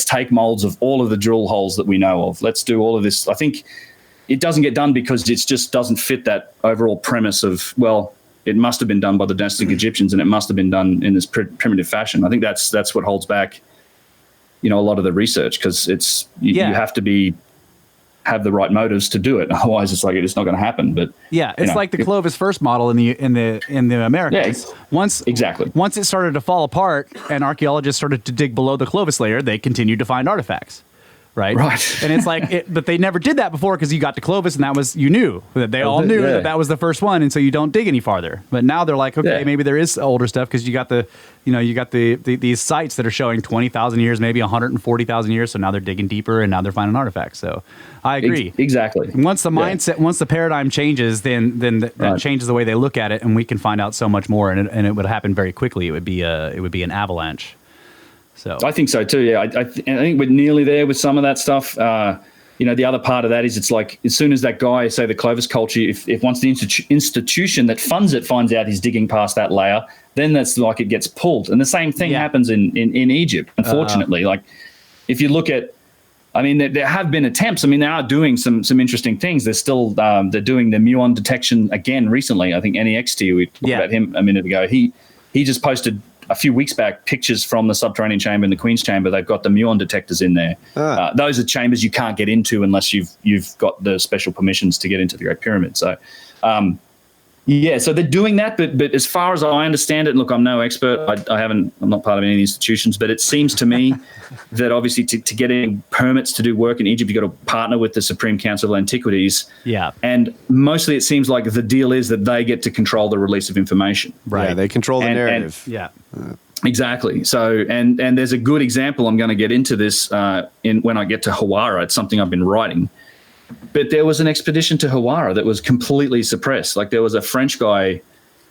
take molds of all of the drill holes that we know of. Let's do all of this. I think it doesn't get done because it just doesn't fit that overall premise of, well, it must have been done by the dynastic Egyptians and it must have been done in this primitive fashion. I think that's what holds back, a lot of the research, because you have to have the right motives to do it. Otherwise, it's not going to happen. But it's like the Clovis first model in the Americas. Once it started to fall apart and archaeologists started to dig below the Clovis layer, they continued to find artifacts. Right. And it's like, but they never did that before because you got to Clovis and you knew that they all knew that was the first one. And so you don't dig any farther. But now they're like, okay, maybe there is older stuff because you got these sites that are showing 20,000 years, maybe 140,000 years. So now they're digging deeper and now they're finding artifacts. So I agree. Exactly. Once the mindset, once the paradigm changes, then that changes the way they look at it, and we can find out so much more, and it would happen very quickly. It would be an avalanche. So I think so too. Yeah, I think we're nearly there with some of that stuff. The other part of that is it's like, as soon as that guy, say the Clovis culture, if once the institution that funds it finds out he's digging past that layer, then that's like it gets pulled. And the same thing happens in Egypt, unfortunately. Like, if you look at, there have been attempts. They are doing some interesting things. They're still they're doing the muon detection again recently. I think NEXT, we talked about him a minute ago. He just posted a few weeks back pictures from the subterranean chamber and the Queen's chamber. They've got the muon detectors in there. Those are chambers you can't get into unless you've got the special permissions to get into the Great Pyramid. So so they're doing that, but as far as I understand it, and look, I'm no expert. I'm not part of any of the institutions, but it seems to me that obviously to get any permits to do work in Egypt, you've got to partner with the Supreme Council of Antiquities. Yeah. And mostly it seems like the deal is that they get to control the release of information. Right. Yeah, they control the narrative. Exactly. So, and there's a good example. I'm going to get into this when I get to Hawara. It's something I've been writing. But there was an expedition to Hawara that was completely suppressed. Like, there was a French guy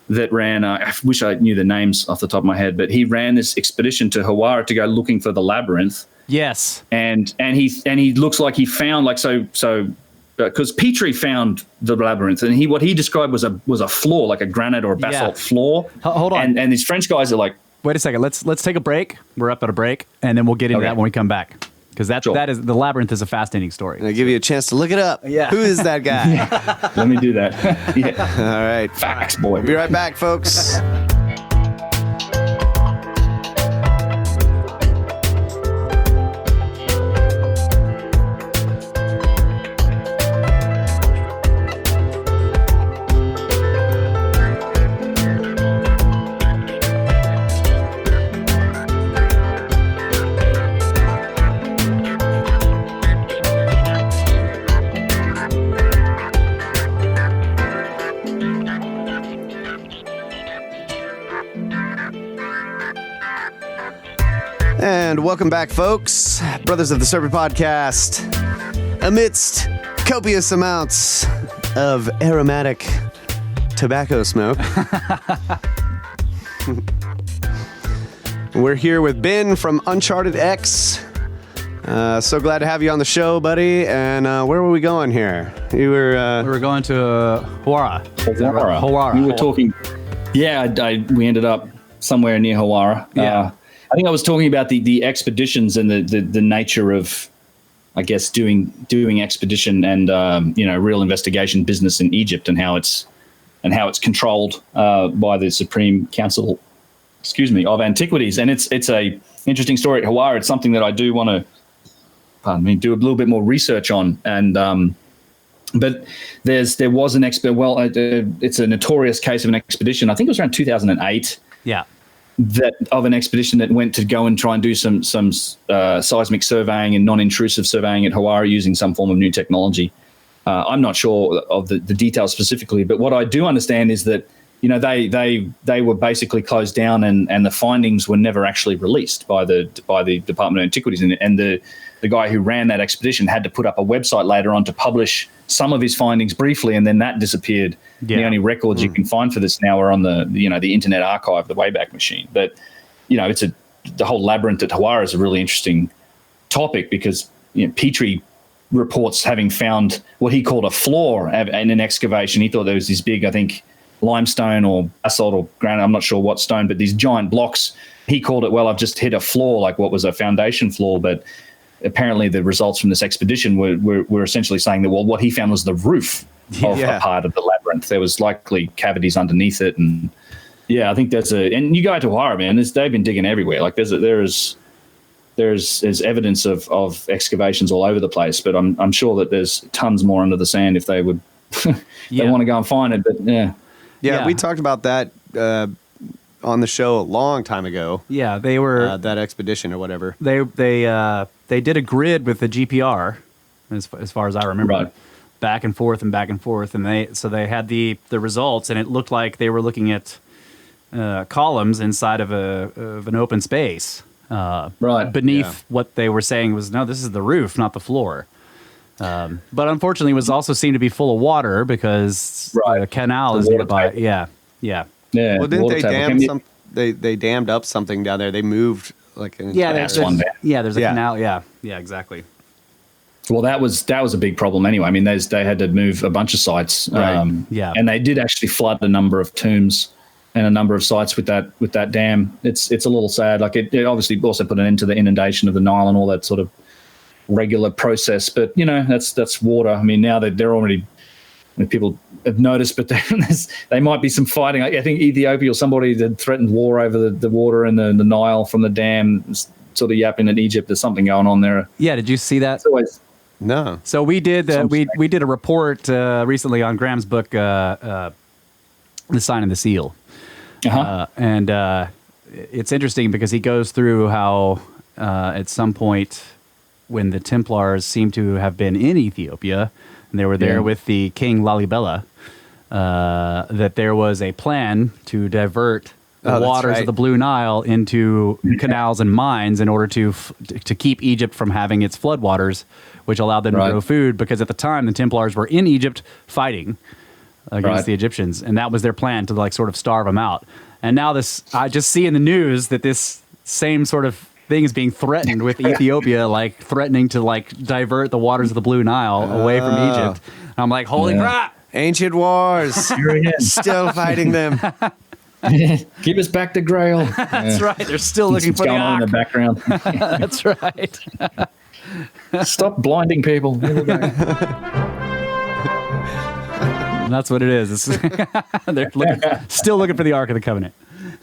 that ran, I wish I knew the names off the top of my head, but he ran this expedition to Hawara to go looking for the labyrinth. Yes. And he looks like he found, like, because Petrie found the labyrinth, and what he described was a floor, like a granite or a basalt floor. Hold on. And these French guys are like, wait a second, let's take a break. We're up at a break, and then we'll get into that when we come back. Because that is the labyrinth is a fascinating story. And I give you a chance to look it up. Yeah. Who is that guy? Let me do that. All right. Facts, boy. Be right back, folks. And welcome back, folks. Brothers of the Serpent podcast. Amidst copious amounts of aromatic tobacco smoke, we're here with Ben from Uncharted X. So glad to have you on the show, buddy. And where were we going here? We were going to Hawara. Hawara. We were talking. Yeah, we ended up somewhere near Hawara. Yeah. I think I was talking about the expeditions and the nature of, I guess, doing expedition and real investigation business in Egypt, and how it's controlled by the Supreme Council, of Antiquities. And it's a interesting story at Hawara. It's something that I do want to, do a little bit more research on. And but there was an it's a notorious case of an expedition. I think it was around 2008. Yeah. Of an expedition that went to go and try and do some seismic surveying and non-intrusive surveying at Hawara using some form of new technology. I'm not sure of the details specifically, but what I do understand is that they were basically closed down and the findings were never actually released by the Department of Antiquities, and the guy who ran that expedition had to put up a website later on to publish some of his findings briefly, and then that disappeared. Yeah. The only records you can find for this now are on the Internet Archive, the Wayback Machine. But the whole labyrinth at Hawara is a really interesting topic because Petrie reports having found what he called a floor in an excavation. He thought there was this big, I think, limestone or basalt or granite, I'm not sure what stone, but these giant blocks. He called it, well, I've just hit a floor, like what was a foundation floor. But apparently the results from this expedition were essentially saying that, well, what he found was the roof of a part of the labyrinth. There was likely cavities underneath it. And yeah, I think and you go to Hawara, man, they've been digging everywhere. Like there's evidence of excavations all over the place, but I'm sure that there's tons more under the sand if they would they want to go and find it. But yeah, we talked about that on the show a long time ago. Yeah, they were that expedition or whatever. They did a grid with the GPR, as far as I remember, right. back and forth, and they had the results, and it looked like they were looking at columns inside of an open space. Beneath what they were saying was, no, this is the roof, not the floor. But unfortunately, it was also seen to be full of water because the canal is nearby. Yeah. Well, didn't they dam they dammed up something down there? They moved like an there's a canal. Yeah, exactly. Well, that was a big problem anyway. I mean, they had to move a bunch of sites. And they did actually flood a number of tombs and a number of sites with that dam. It's a little sad. Like it obviously also put an end to the inundation of the Nile and all that sort of regular process. But that's water. I mean, now that they're already, people have noticed, but they might be some fighting. I think Ethiopia or somebody had threatened war over the water in the Nile from the dam, sort of yapping at Egypt. There's something going on there. Yeah, did you see that? No. So we did we did a report recently on Graham's book, The Sign and the Seal. And it's interesting because he goes through how at some point when the Templars seem to have been in Ethiopia, and they were there with the King Lalibela, that there was a plan to divert the waters of the Blue Nile into canals and mines in order to keep Egypt from having its floodwaters, which allowed them to grow food, because at the time the Templars were in Egypt fighting against the Egyptians, and that was their plan, to like sort of starve them out. And now I just see in the news that this same sort of thing is being threatened with Ethiopia, like threatening to like divert the waters of the Blue Nile away from Egypt. And I'm like, holy crap! Ancient wars, still fighting them. Give us back the Grail. That's right. They're still looking for the going Ark on in the background. That's right. Stop blinding people. That's what it is. They're still looking for the Ark of the Covenant.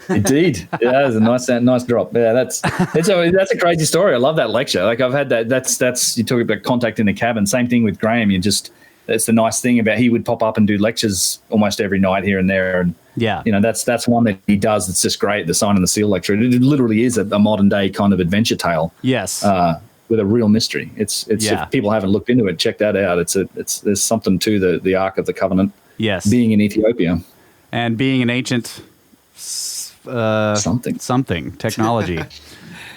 Indeed, yeah, that was a nice drop. Yeah, that's a crazy story. I love that lecture. Like I've had that. That's you talk about contact in the cabin. Same thing with Graham. That's the nice thing about, he would pop up and do lectures almost every night here and there. And that's one that he does. That's just great. The Sign and the Seal lecture. It literally is a modern day kind of adventure tale. Yes. With a real mystery. It's if people haven't looked into it, check that out. There's something to the Ark of the Covenant. Yes. Being in Ethiopia and being an ancient something technology.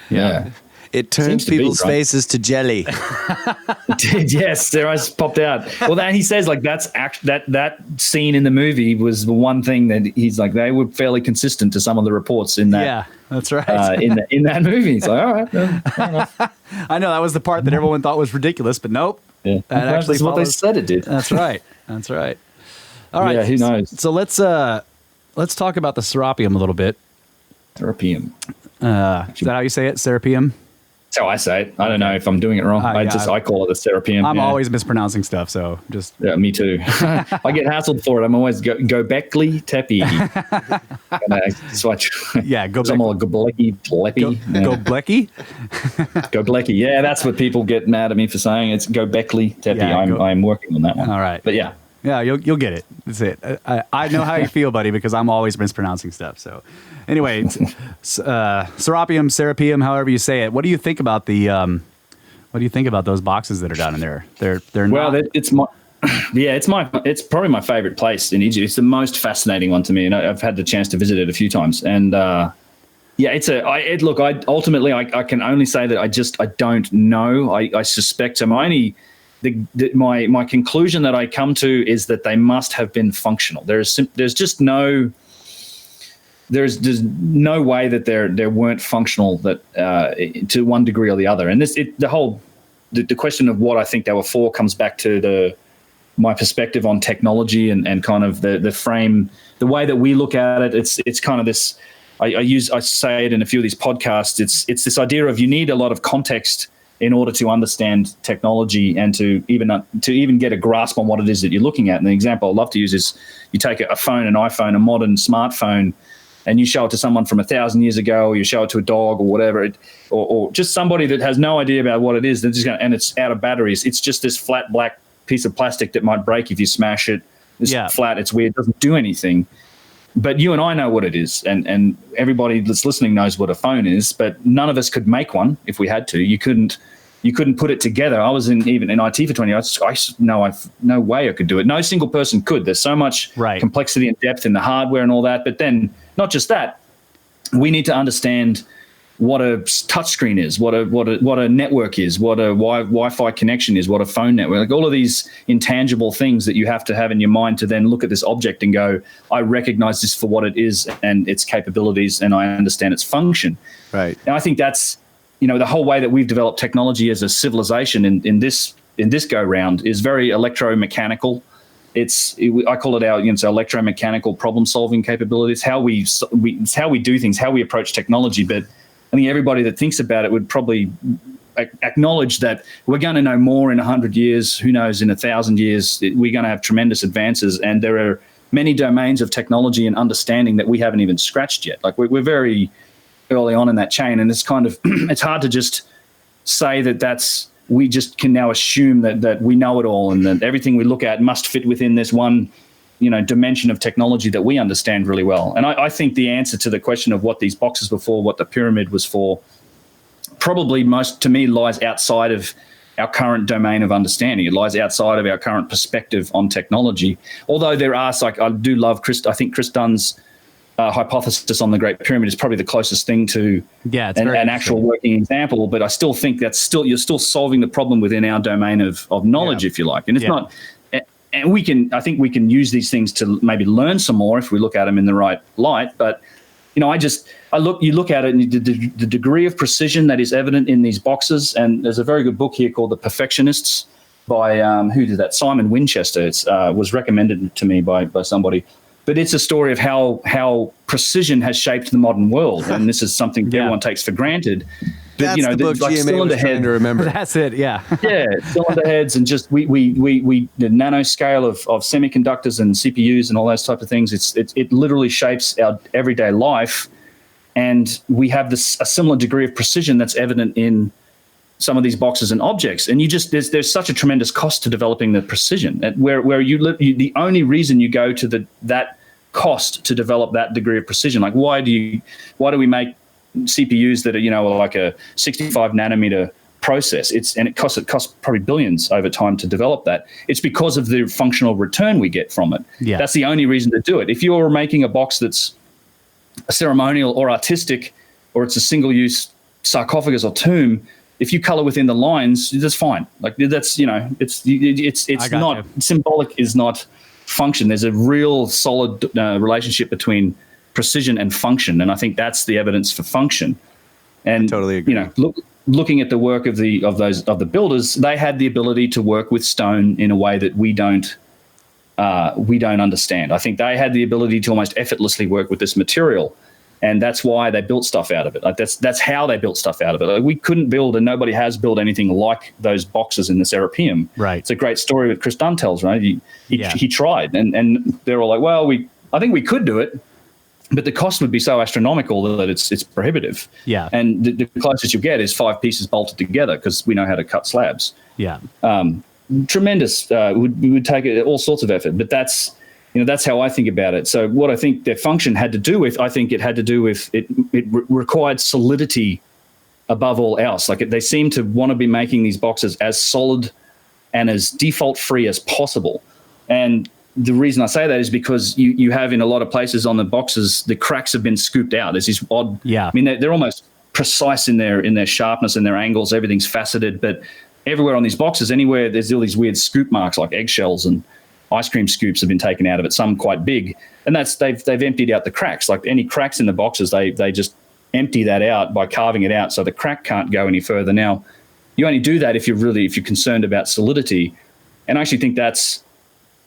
Yeah. It turns people's faces to jelly. It did, yes. Their eyes popped out. Well, then he says like that scene in the movie was the one thing that he's like, they were fairly consistent to some of the reports in that. Yeah, that's right. In that movie, it's like, all right, fair enough. I know that was the part that everyone thought was ridiculous, but nope. Yeah, that actually is what they said it did. That's right. That's right. All right. Yeah, who knows? So let's talk about the Serapeum a little bit. Serapeum. Is that how you say it? Serapeum? That's how I say it. I don't know if I'm doing it wrong. I call it the Serapeum. I'm always mispronouncing stuff, so just... Yeah, me too. I get hassled for it. I'm always Gobekli Tepe. Gobekli Tepe. Gobekli? Gobekli. Yeah, that's what people get mad at me for saying. It's Gobekli Tepe. Yeah, I'm working on that one. All right. But yeah. Yeah, you'll get it. That's it. I know how you feel, buddy, because I'm always mispronouncing stuff. So, anyway, Serapeum, however you say it. What do you think about those boxes that are down in there? They're well, not... it's probably my favorite place in Egypt. It's the most fascinating one to me, and I've had the chance to visit it a few times. And I can only say that I don't know. I suspect my conclusion that I come to is that they must have been functional. There's no way that they weren't functional, that to one degree or the other. And the whole the question of what I think they were for comes back to my perspective on technology and kind of the frame, the way that we look at it. It's kind of this. I say it in a few of these podcasts. It's this idea of you need a lot of context in order to understand technology and to even get a grasp on what it is that you're looking at. And the example I love to use is you take an iPhone, a modern smartphone, and you show it to someone from 1,000 years ago, or you show it to a dog or whatever, or just somebody that has no idea about what it is, and it's out of batteries. It's just this flat black piece of plastic that might break if you smash it. It's flat, it's weird, it doesn't do anything. But you and I know what it is, and everybody that's listening knows what a phone is, but none of us could make one if we had to. You couldn't put it together. I was even in IT for 20 years. No way I could do it. No single person could. There's so much complexity and depth in the hardware and all that. But then not just that, we need to understand what a touchscreen is, what a network is, what a Wi-Fi connection is, what a phone network, like all of these intangible things that you have to have in your mind to then look at this object and go, I recognize this for what it is and its capabilities, and I understand its function. Right. And I think that's, the whole way that we've developed technology as a civilization in this go round is very electromechanical. I call it our electromechanical problem solving capabilities. It's how we do things, how we approach technology. But I think everybody that thinks about it would probably acknowledge that we're going to know more in 100 years. Who knows, in 1,000 years, we're going to have tremendous advances. And there are many domains of technology and understanding that we haven't even scratched yet. Like we're very early on in that chain. And it's kind of, it's hard to just say we just can now assume that we know it all and that everything we look at must fit within this one dimension of technology that we understand really well. And I think the answer to the question of what these boxes were for, what the pyramid was for, probably most to me lies outside of our current domain of understanding. It lies outside of our current perspective on technology. Although there are, I do love I think Chris Dunn's hypothesis on the Great Pyramid is probably the closest thing to an actual working example. But I still think you're still solving the problem within our domain of knowledge, if you like. And it's not. And I think we can use these things to maybe learn some more if we look at them in the right light. But, you look at it and the degree of precision that is evident in these boxes. And there's a very good book here called The Perfectionists by, who did that? Simon Winchester. It was recommended to me by somebody. But it's a story of how precision has shaped the modern world. And this is something everyone takes for granted. That's the book like GMA was trying to remember. That's it, yeah. Cylinder heads and just we the nanoscale of semiconductors and CPUs and all those type of things. It literally shapes our everyday life, and we have a similar degree of precision that's evident in some of these boxes and objects. And there's such a tremendous cost to developing the precision. Where the only reason you go to that cost to develop that degree of precision, like why do we make CPUs that are like a 65 nanometer process? It costs probably billions over time to develop that. It's because of the functional return we get from it. Yeah. That's the only reason to do it. If you're making a box that's a ceremonial or artistic, or it's a single-use sarcophagus or tomb, if you color within the lines, that's fine. Like that's it's not symbolic. Is not function. There's a real solid relationship between precision and function, and I think that's the evidence for function. And I totally agree. Looking at the work of the builders, they had the ability to work with stone in a way that we don't understand. I think they had the ability to almost effortlessly work with this material, and that's why they built stuff out of it. Like that's how they built stuff out of it. Like we couldn't build, and nobody has built anything like those boxes in the Serapeum. Right. It's a great story that Chris Dunn tells. Right. He tried, and they're all like, well, I think we could do it, but the cost would be so astronomical that it's prohibitive. Yeah. And the closest you get is 5 pieces bolted together because we know how to cut slabs. Yeah. Tremendous. Would take all sorts of effort, but that's how I think about it. So what I think their function had to do with, it required solidity above all else. Like they seem to want to be making these boxes as solid and as default free as possible. And the reason I say that is because you have in a lot of places on the boxes, the cracks have been scooped out. There's this odd, I mean, they're almost precise in their sharpness and their angles. Everything's faceted, but everywhere on these boxes, anywhere there's all these weird scoop marks like eggshells and ice cream scoops have been taken out of it, some quite big. And they've emptied out the cracks. Like any cracks in the boxes, they just empty that out by carving it out so the crack can't go any further. Now, you only do that if you're concerned about solidity. And I actually think that's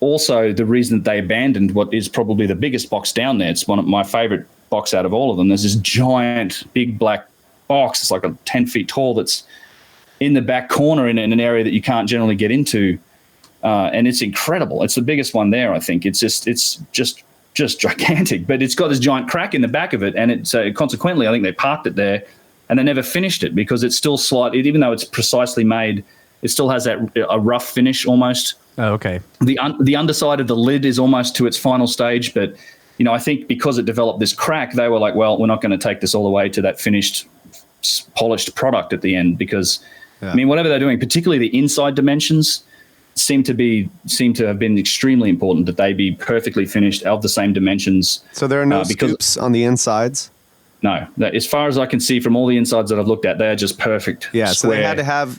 also the reason that they abandoned what is probably the biggest box down there. It's one of my favorite box out of all of them. There's this giant big black box. It's like 10 feet tall that's in the back corner in an area that you can't generally get into. And it's incredible. It's the biggest one there, I think. It's just gigantic, but it's got this giant crack in the back of it. And consequently, I think they parked it there and they never finished it because it's still slightly, even though it's precisely made, it still has a rough finish almost. Oh, okay. The underside of the lid is almost to its final stage, but I think because it developed this crack, they were like, well, we're not going to take this all the way to that finished, polished product at the end because, I mean, whatever they're doing, particularly the inside dimensions, seem to have been extremely important that they be perfectly finished of the same dimensions. So there are no scoops on the insides? No, as far as I can see from all the insides that I've looked at, they are just perfect. Yeah, square. So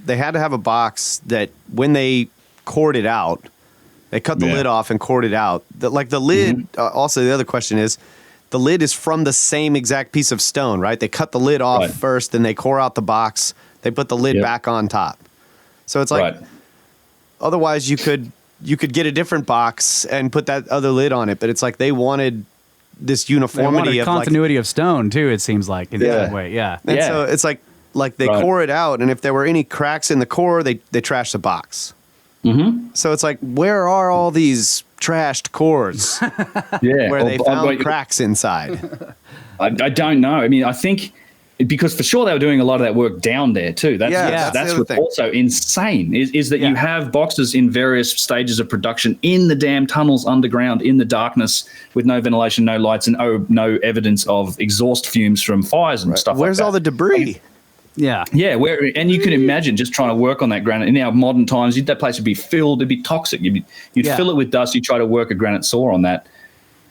they had to have a box that when they cored it out, they cut the lid off and cored it out. The lid. Also, the other question is, the lid is from the same exact piece of stone, right? They cut the lid off first, then they core out the box. They put the lid back on top. So it's like, otherwise you could get a different box and put that other lid on it, but it's like they wanted this uniformity of continuity of stone too. It seems like in that way, And so it's like they core it out, and if there were any cracks in the core, they trash the box. So it's like, where are all these trashed cores? Where they found cracks inside. I don't know. I mean, I think because for sure they were doing a lot of that work down there too. That's what's also insane is that you have boxes in various stages of production in the damn tunnels underground in the darkness with no ventilation, no lights, and no evidence of exhaust fumes from fires and stuff. Where's like that. all the debris? And you can imagine just trying to work on that granite in our modern times. That place would be filled. It'd be toxic. You'd fill it with dust. You try to work a granite saw on that.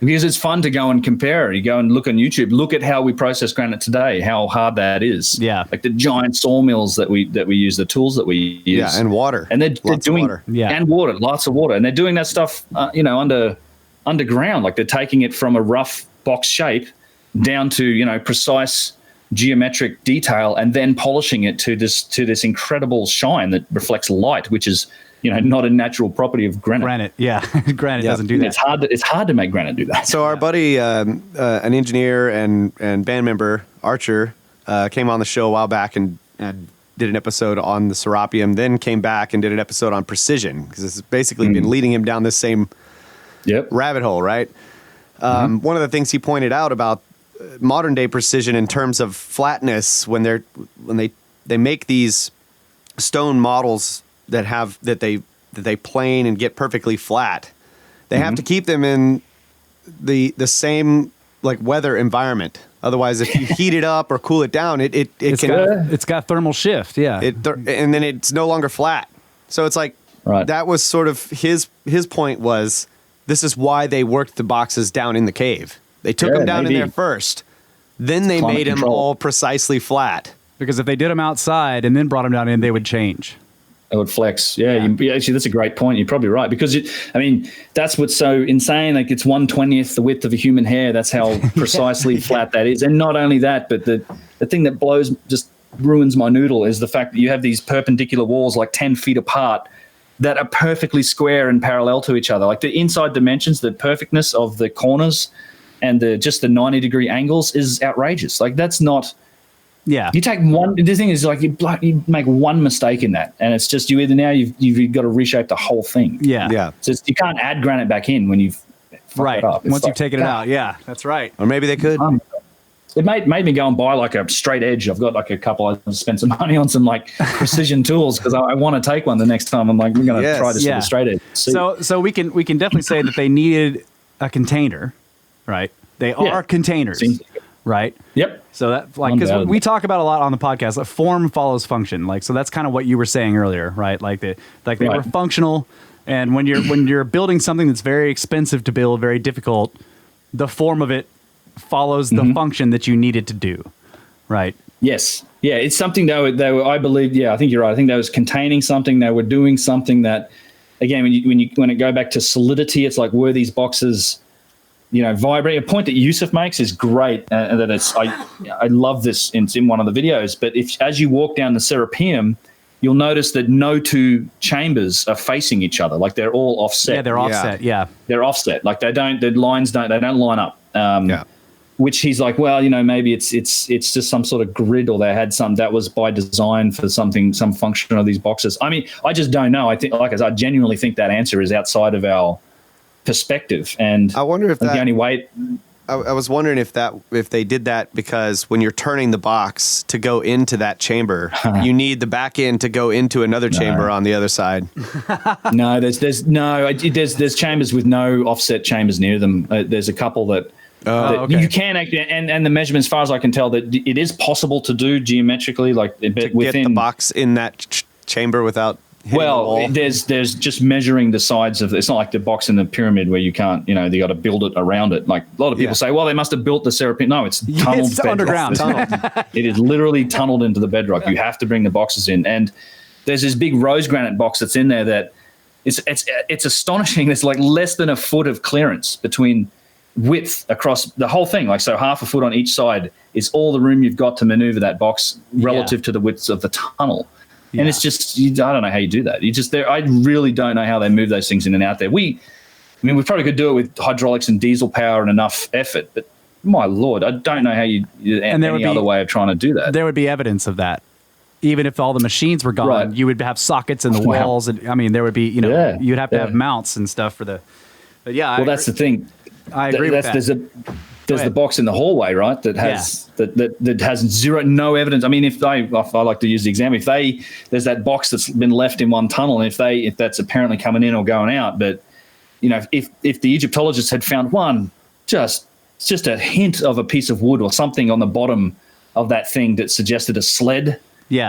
Because it's fun to go and compare it. You go and look on YouTube. Look at how we process granite today. How hard that is. Yeah, like the giant sawmills that we use, the tools that we use. Yeah, and water. And they're doing water. And water, lots of water. And they're doing that stuff, underground. Like they're taking it from a rough box shape down to precise geometric detail, and then polishing it to this incredible shine that reflects light, which is not a natural property of granite. Granite doesn't do that. It's hard to make granite do that. So our buddy, an engineer and band member, Archer, came on the show a while back and did an episode on the Serapeum, then came back and did an episode on precision, because it's basically been leading him down this same rabbit hole, right? One of the things he pointed out about modern day precision in terms of flatness, when they make these stone models that they plane and get perfectly flat, they have to keep them in the same weather environment. Otherwise, if you heat it up or cool it down, it's got thermal shift. And then it's no longer flat. So it's like that was sort of his point was, this is why they worked the boxes down in the cave. They took them down in there first, then they made them all precisely flat. Because if they did them outside and then brought them down in, they would change. It would flex. Actually, that's a great point. You're probably right, because that's what's so insane. Like, it's 1/20th the width of a human hair. That's how precisely flat that is. And not only that, but the thing that just ruins my noodle is the fact that you have these perpendicular walls 10 feet apart that are perfectly square and parallel to each other. Like the inside dimensions, the perfectness of the corners and the 90-degree angles is outrageous. Like, that's not. Yeah, you take one. The thing is, you make one mistake in that, and it's just you've got to reshape the whole thing. Yeah. So you can't add granite back in when you've it up. Once you've taken it out. Yeah, that's right. Or maybe they could. It made me go and buy a straight edge. I've got a couple. I spent some money on some precision tools because I want to take one the next time. I'm we're going to try this with a straight edge. So we can definitely say that they needed a container, right? They are containers. Right. Yep. So that because we talk about a lot on the podcast, that form follows function. So that's kind of what you were saying earlier, right? They were functional, and when you're building something that's very expensive to build, very difficult, the form of it follows the function that you needed to do, right? Yes. Yeah. It's something they were. I believe. Yeah. I think you're right. I think they was containing something. They were doing something that, again, when it go back to solidity, it's were these boxes vibrate. A point that Yusuf makes is great, and that I love this in one of the videos. But as you walk down the Serapeum, you'll notice that no two chambers are facing each other. Like they're all offset. Yeah, they're offset. Yeah. They're offset. Like the lines don't line up. Which he's like, well, maybe it's just some sort of grid, or they had some that was by design for some function of these boxes. I mean, I just don't know. I think, I genuinely think that answer is outside of our perspective. And I wonder if the only way. I was wondering if they did that because when you're turning the box to go into that chamber, you need the back end to go into another chamber on the other side. No, there's chambers with no offset chambers near them. There's a couple that you can actually, and the measurement, as far as I can tell, that it is possible to do geometrically, like to get the box in that chamber without. Well, there's just measuring the sides of. It's not like the box in the pyramid where you can't, they got to build it around it. Like a lot of people say, well, they must have built the Serapeum. No, it's tunneled. It's underground. It is literally tunneled into the bedrock. You have to bring the boxes in, and there's this big rose granite box that's in there that it's astonishing. There's like less than a foot of clearance between width across the whole thing. Like, so half a foot on each side is all the room you've got to maneuver that box relative to the width of the tunnel. And it's just, I don't know how you do that. I really don't know how they move those things in and out there. We probably could do it with hydraulics and diesel power and enough effort, but my Lord, I don't know how any other way of trying to do that. There would be evidence of that. Even if all the machines were gone, you would have sockets in the walls. And there would be, you'd have to have mounts and stuff for the, but yeah. Well, that's the thing. I agree with that. There's the box in the hallway, right? That has that has no evidence. I mean, I like to use the example. There's that box that's been left in one tunnel, and if that's apparently coming in or going out, but if the Egyptologists had found one, just a hint of a piece of wood or something on the bottom of that thing that suggested a sled,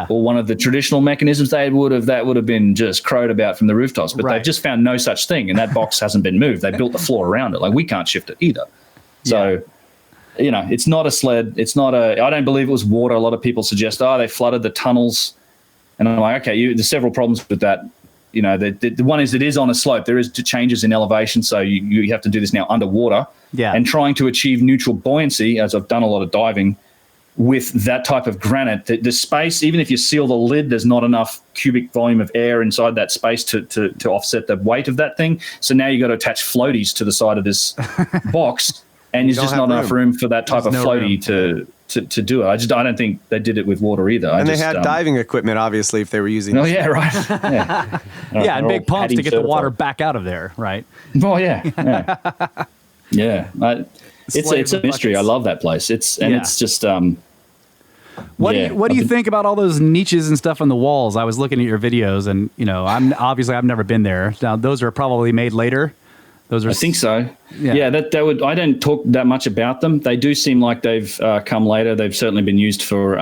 or one of the traditional mechanisms, that would have been just crowed about from the rooftops. But they've just found no such thing, and that box hasn't been moved. They built the floor around it. Like, we can't shift it either. So, it's not a sled. It's not I don't believe it was water. A lot of people suggest, they flooded the tunnels. And I'm like, okay, there's several problems with that. The one is it is on a slope. There is changes in elevation. So you have to do this now underwater. Yeah. And trying to achieve neutral buoyancy, as I've done a lot of diving, with that type of granite, the space, even if you seal the lid, there's not enough cubic volume of air inside that space to offset the weight of that thing. So now you've got to attach floaties to the side of this box. And there's just not enough room for that type of floaty to do it. I don't think they did it with water either. And they had diving equipment, obviously, if they were using. Oh yeah, right. Yeah, and big pumps to get the water back out of there, right? Oh yeah. It's a mystery. I love that place. It's just. What do you think about all those niches and stuff on the walls? I was looking at your videos, and I've never been there. Now those are probably made later. I think so. Yeah, that would. I don't talk that much about them. They do seem like they've come later. They've certainly been used for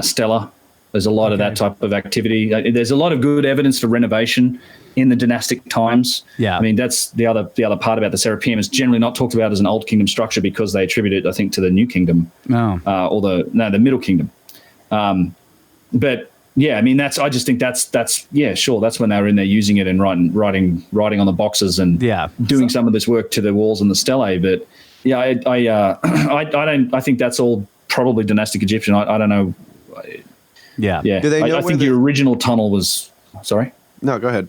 Stella. There's a lot of that type of activity. There's a lot of good evidence for renovation in the dynastic times. Yeah, I mean that's the other part about the Serapeum is generally not talked about as an Old Kingdom structure because they attribute it, I think, to the New Kingdom. Or the Middle Kingdom. But yeah, I mean I just think that's sure, that's when they were in there using it and writing on the boxes and doing some of this work to the walls and the stelae. But yeah, I think that's all probably dynastic Egyptian. I don't know. Yeah. Do they know I think your original tunnel was. Sorry. No, go ahead.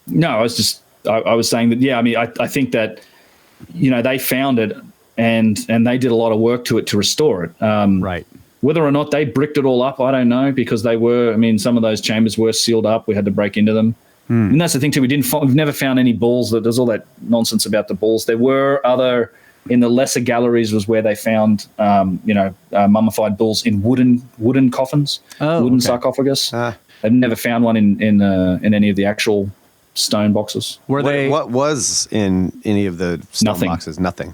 No, I was just I was saying that. Yeah, I mean I think that they found it and they did a lot of work to it to restore it. Right. Whether or not they bricked it all up, I don't know, because some of those chambers were sealed up. We had to break into them. And that's the thing too. We've never found any balls. There's all that nonsense about the balls. There were in the lesser galleries was where they found, mummified bulls in wooden coffins, sarcophagus. They've never found one in any of the actual stone boxes. What was in any of the stone boxes? Nothing.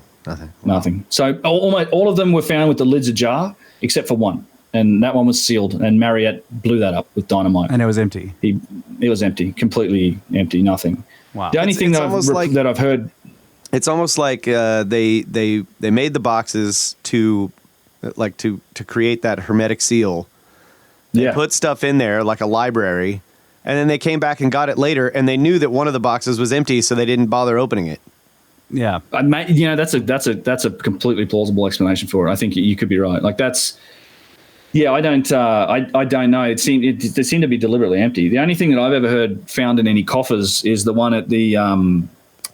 So all of them were found with the lids ajar, except for one, and that one was sealed. And Mariette blew that up with dynamite, and it was empty. It was empty, completely empty, nothing. Wow. The only thing that I've heard, it's almost like they made the boxes to create that hermetic seal. They put stuff in there like a library, and then they came back and got it later, and they knew that one of the boxes was empty, so they didn't bother opening it. Yeah, that's a completely plausible explanation for it. I think you could be right. Like Yeah, I don't know. They seem to be deliberately empty. The only thing that I've ever heard found in any coffers is the one at the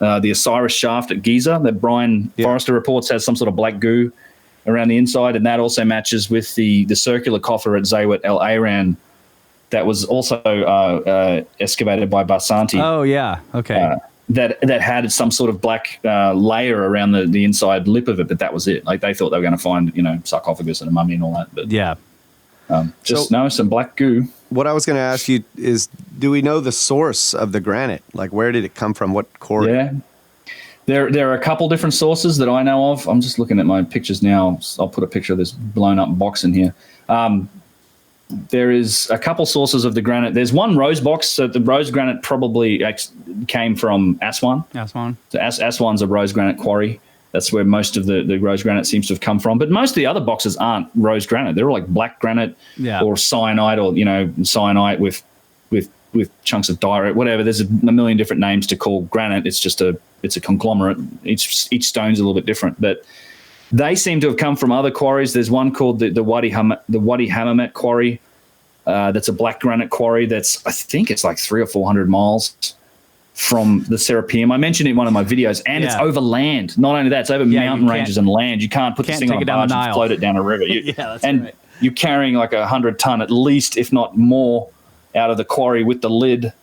Osiris shaft at Giza that Brien Forrester reports has some sort of black goo around the inside, and that also matches with the circular coffer at Zawiat El Aran that was also excavated by Barsanti. Oh yeah, okay. That had some sort of black layer around the inside lip of it, but that was it. Like they thought they were going to find, sarcophagus and a mummy and all that. But yeah, some black goo. What I was going to ask you is, do we know the source of the granite? Like, where did it come from? What quarry? Yeah, there are a couple different sources that I know of. I'm just looking at my pictures now. I'll put a picture of this blown up box in here. There is a couple sources of the granite. There's one rose box. So the rose granite probably came from Aswan. So Aswan's a rose granite quarry. That's where most of the rose granite seems to have come from. But most of the other boxes aren't rose granite. They're all like black granite or cyanide or, cyanite with chunks of diorite, whatever. There's a million different names to call granite. It's just it's a conglomerate. Each stone's a little bit different. But they seem to have come from other quarries. There's one called the Wadi Hammamet quarry. That's a black granite quarry. I think it's like 300 or 400 miles from the Serapeum. I mentioned it in one of my videos, and it's over land. Not only that, it's over mountain ranges and land. You can't put this thing on a barge and float it down a river. That's and right. You're carrying like 100 ton at least, if not more, out of the quarry with the lid.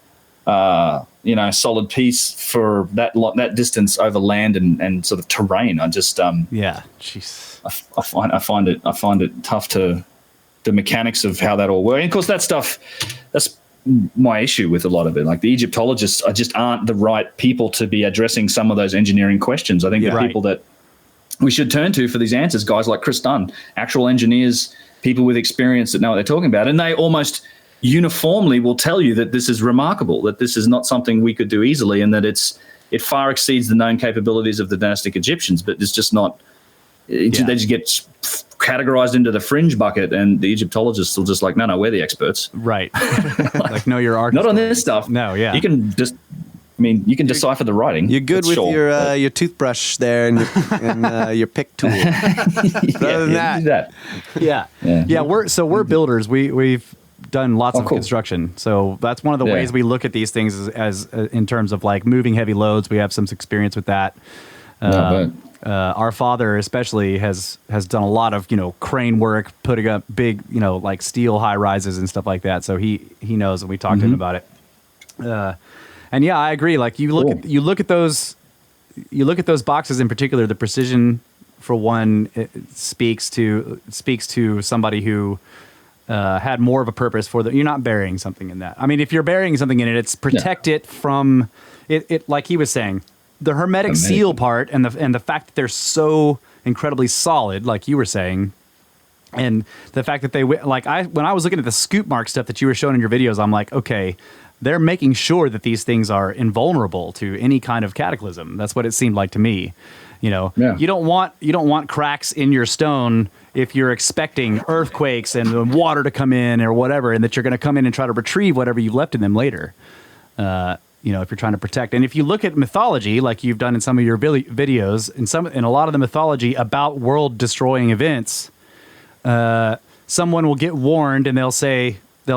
Solid piece for that distance over land and sort of terrain. I just jeez. I find it tough to the mechanics of how that all works. And of course, that's my issue with a lot of it. Like the Egyptologists aren't the right people to be addressing some of those engineering questions. I think the people that we should turn to for these answers, guys like Chris Dunn, actual engineers, people with experience that know what they're talking about, and they almost uniformly will tell you that this is remarkable, that this is not something we could do easily, and that it far exceeds the known capabilities of the dynastic Egyptians, but it's just not. They just get categorized into the fringe bucket, and the Egyptologists will just like, no, we're the experts. Right. Like, no, you're not on this stuff. No, yeah. You can just, you can decipher the writing. You're good with your toothbrush there and your pick tool. Other than that. Yeah. We're builders. We've done lots of construction. So that's one of the ways we look at these things as in terms of like moving heavy loads. We have some experience with that. Our father especially has done a lot of, crane work, putting up big, like steel high rises and stuff like that. So he knows, and we talked to him about it. And yeah, I agree. Like you look at those boxes in particular, the precision for one, it speaks to somebody who had more of a purpose for you're not burying something in that. I mean, if you're burying something in it, it's protect it from it, like he was saying. The hermetic seal part and the fact that they're so incredibly solid, like you were saying, and the fact that when I was looking at the scoop mark stuff that you were showing in your videos, I'm like, okay, they're making sure that these things are invulnerable to any kind of cataclysm. That's what it seemed like to me. You don't want cracks in your stone if you're expecting earthquakes and water to come in or whatever, and that you're going to come in and try to retrieve whatever you've left in them later. If you're trying to protect. And if you look at mythology, like you've done in some of your videos, in a lot of the mythology about world-destroying events, someone will get warned and they'll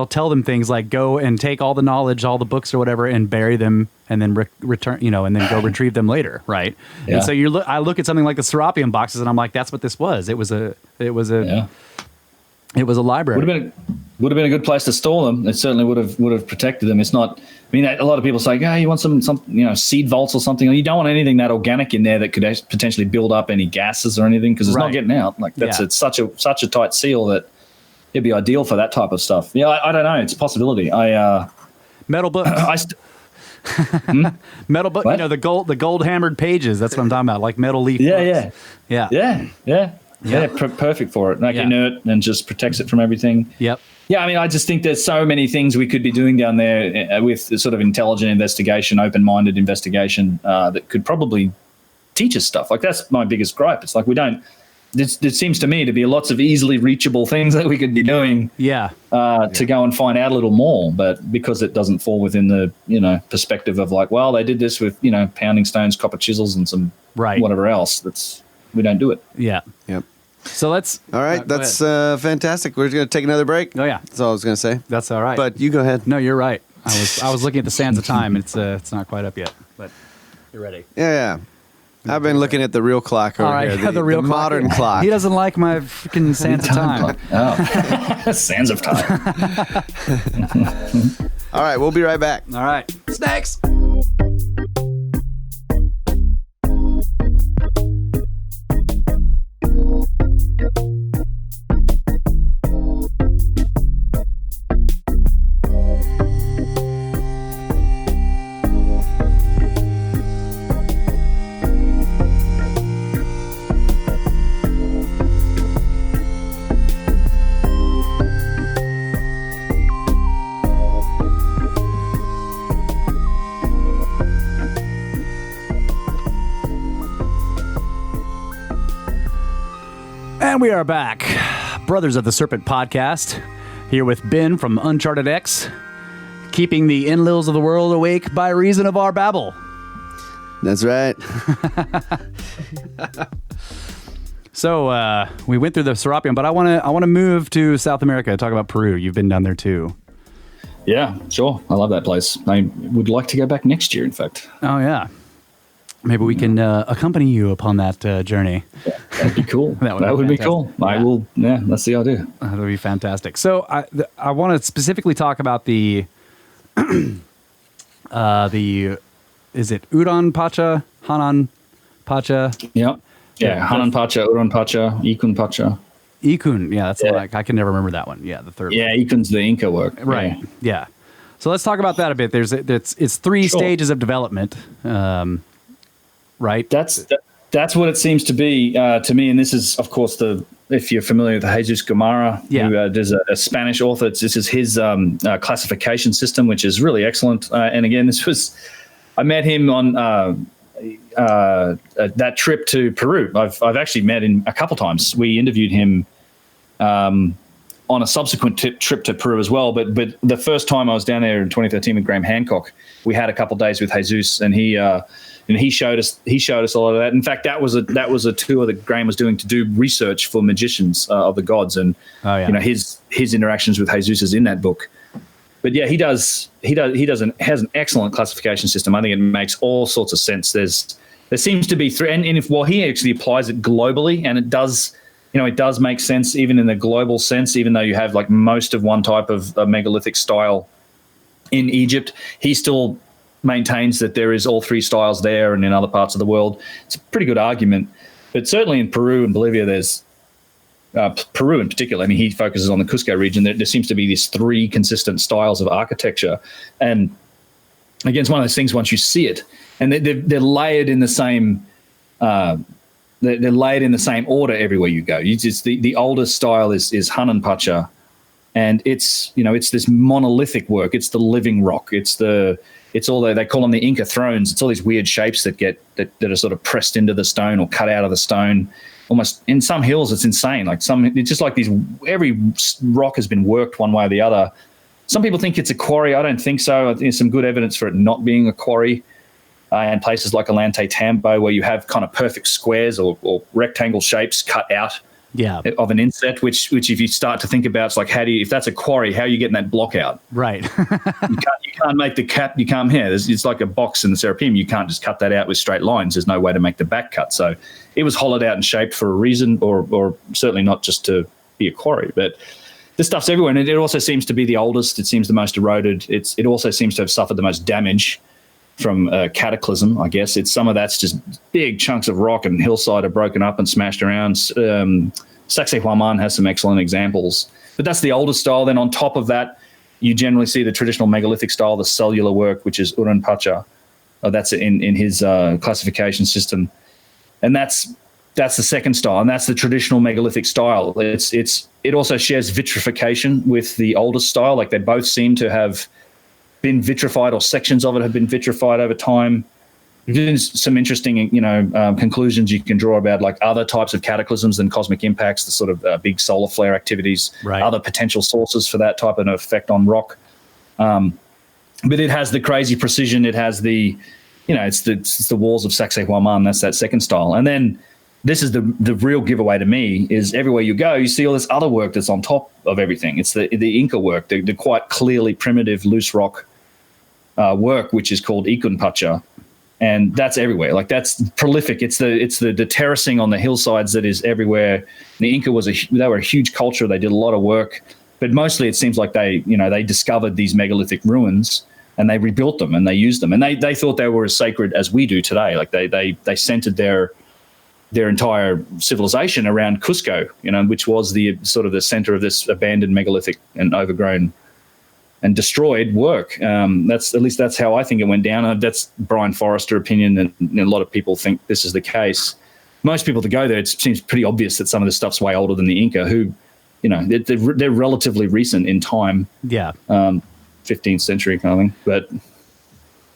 tell them things like, go and take all the knowledge, all the books or whatever, and bury them, and then return, and then go retrieve them later, right? Yeah. And so I look at something like the Serapeum boxes, and I'm like, that's what this was. It was a library. Would have been a good place to store them. It certainly would have protected them. It's not. I mean, a lot of people say, you want some seed vaults or something. You don't want anything that organic in there that could potentially build up any gases or anything, because it's not getting out. Like it's such a tight seal that it'd be ideal for that type of stuff. Yeah, I don't know. It's a possibility. Metal books. Metal book. What? The gold hammered pages. That's what I'm talking about. Like metal leaf. Yeah, perfect for it. Like inert and just protects it from everything. Yep. Yeah, I mean, I just think there's so many things we could be doing down there with sort of intelligent investigation, open-minded investigation that could probably teach us stuff. Like that's my biggest gripe. It's like there seems to me to be lots of easily reachable things that we could be doing to go and find out a little more. But because it doesn't fall within the, perspective of like, well, they did this with, pounding stones, copper chisels and some whatever else, we don't do it. Yeah. Yep. So let's. All right, that's fantastic. We're going to take another break. Oh yeah, that's all I was going to say. That's all right. But you go ahead. No, you're right. I was looking at the sands of time. It's not quite up yet, but you're ready. Yeah. I've been looking at the real clock over here. The real modern clock. He doesn't like my freaking sands of time. Oh, sands of time. All right, we'll be right back. All right, snakes. And we are back. Brothers of the Serpent podcast, here with Ben from Uncharted X, keeping the Enlils of the world awake by reason of our babble. That's right. So we went through the Serapeum, but I want to move to South America, talk about Peru. You've been down there too. Yeah, sure. I love that place. I would like to go back next year, in fact. Oh, yeah. Maybe we can accompany you upon that journey. Yeah, that'd be cool. that would be cool. Yeah. I will. Yeah, that's the idea. That would be fantastic. So I want to specifically talk about the is it Udan Pacha, Hanan Pacha? Yeah. Hanan Pacha, Udan Pacha, Ikun Pacha. Ikun, yeah, that's the one. I can never remember that one. Yeah, the third. Yeah, one. Ikun's the Inca work. Right. Yeah. So let's talk about that a bit. It's three stages of development. Right. That's what it seems to be to me. And this is, of course, if you're familiar with Jesus Gomara, who there's a Spanish author. This is his classification system, which is really excellent. And again, I met him on that trip to Peru. I've actually met him a couple times. We interviewed him on a subsequent trip to Peru as well. But the first time I was down there in 2013 with Graham Hancock, we had a couple of days with Jesus, and he showed us a lot of that. In fact, that was a tour that Graham was doing to do research for magicians of the gods, and his interactions with Jesus is in that book. But yeah, he has an excellent classification system. I think it makes all sorts of sense. There seems to be three, and he actually applies it globally, and it does make sense even in the global sense. Even though you have like most of one type of megalithic style in Egypt, he still maintains that there is all three styles there, and in other parts of the world. It's a pretty good argument. But certainly in Peru and Bolivia, there's Peru in particular. I mean, he focuses on the Cusco region. There seems to be these three consistent styles of architecture. And again, it's one of those things once you see it, and they're layered in the same they're layered in the same order everywhere you go. The oldest style is Hanan Pacha, and it's this monolithic work. It's the living rock. It's all they call them the Inca thrones. It's all these weird shapes that are sort of pressed into the stone or cut out of the stone. Almost in some hills, it's insane. It's just like these. Every rock has been worked one way or the other. Some people think it's a quarry. I don't think so. I think there's some good evidence for it not being a quarry. And places like Elongated Tambo, where you have kind of perfect squares or rectangle shapes cut out of an inset, which if you start to think about, it's like, if that's a quarry, how are you getting that block out? Right. you can't make the cap. You can't here. It's like a box in the Serapeum. You can't just cut that out with straight lines. There's no way to make the back cut. So it was hollowed out and shaped for a reason, or certainly not just to be a quarry. But this stuff's everywhere, and it also seems to be the oldest. It seems the most eroded. It also seems to have suffered the most damage from cataclysm, I guess. Some of that's just big chunks of rock and hillside are broken up and smashed around. Sacsayhuaman has some excellent examples. But that's the oldest style. Then on top of that, you generally see the traditional megalithic style, the cellular work, which is Udan Pacha. That's in his classification system. And that's the second style, and that's the traditional megalithic style. It also shares vitrification with the oldest style. Like they both seem to have been vitrified, or sections of it have been vitrified over time. There's some interesting, conclusions you can draw about like other types of cataclysms than cosmic impacts, the sort of big solar flare activities, other potential sources for that type of an effect on rock. But it has the crazy precision. It has the, it's the walls of Sacsayhuaman. That's that second style. And then this is the real giveaway to me, is everywhere you go, you see all this other work that's on top of everything. It's the Inca work, the quite clearly primitive loose rock work, which is called Ikunpacha. And that's everywhere. Like, that's prolific. It's the terracing on the hillsides that is everywhere. The Inca they were a huge culture. They did a lot of work, but mostly it seems like they discovered these megalithic ruins and they rebuilt them and they used them. And they thought they were as sacred as we do today. Like they centered their entire civilization around Cusco, which was the sort of the center of this abandoned megalithic and overgrown and destroyed work. That's how I think it went down. That's Brian Forrester opinion, and a lot of people think this is the case. Most people that go there, it seems pretty obvious that some of this stuff's way older than the Inca, who, they're relatively recent in time. Yeah. 15th century kind of thing. But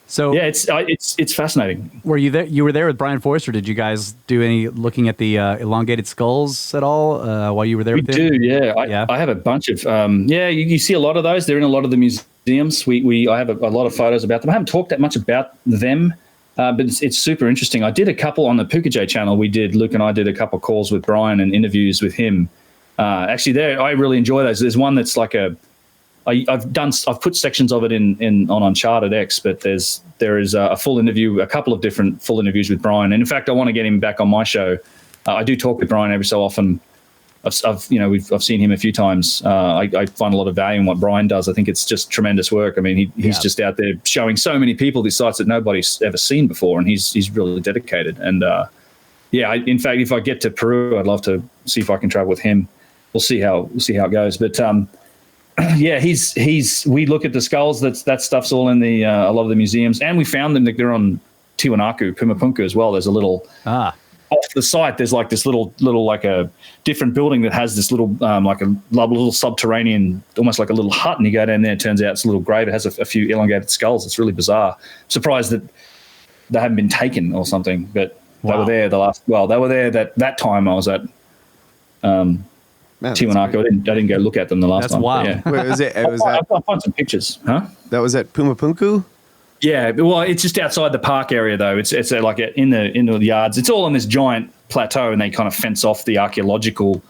so yeah, it's fascinating. Were you there? You were there with Brian Forrester. Did you guys do any looking at the elongated skulls at all while you were there? We do, yeah. I have a bunch of you see a lot of those. They're in a lot of the museums. I have a lot of photos about them. I haven't talked that much about them, but it's super interesting. I did a couple on the Pukajay channel. Luke and I did a couple of calls with Brian and interviews with him. Actually, I really enjoy those. There's one that's like I've put sections of it on UnchartedX, but there is a full interview, a couple of different full interviews with Brian. And in fact, I want to get him back on my show. I do talk with Brian every so often. I've seen him a few times. I find a lot of value in what Brian does. I think it's just tremendous work. I mean, he's just out there showing so many people these sites that nobody's ever seen before, and he's really dedicated. And in fact, if I get to Peru, I'd love to see if I can travel with him. We'll see how it goes. But we look at the skulls. That stuff's all in a lot of the museums, and we found them. They're on Tiwanaku, Pumapunku as well. There's a little off the site. There's like this little like a different building that has this little like a little subterranean, almost like a little hut. And you go down there, it turns out it's a little grave. It has a few elongated skulls. It's really bizarre. Surprised that they haven't been taken or something, but they were there they were there that time I was at. Tiwanaku. I didn't go look at them the last time. That's wild. Yeah. Wait, was it? I'll find some pictures. Huh? That was at Pumapunku? Yeah. Well, it's just outside the park area, though. It's like in the yards. It's all on this giant plateau, and they kind of fence off the archaeological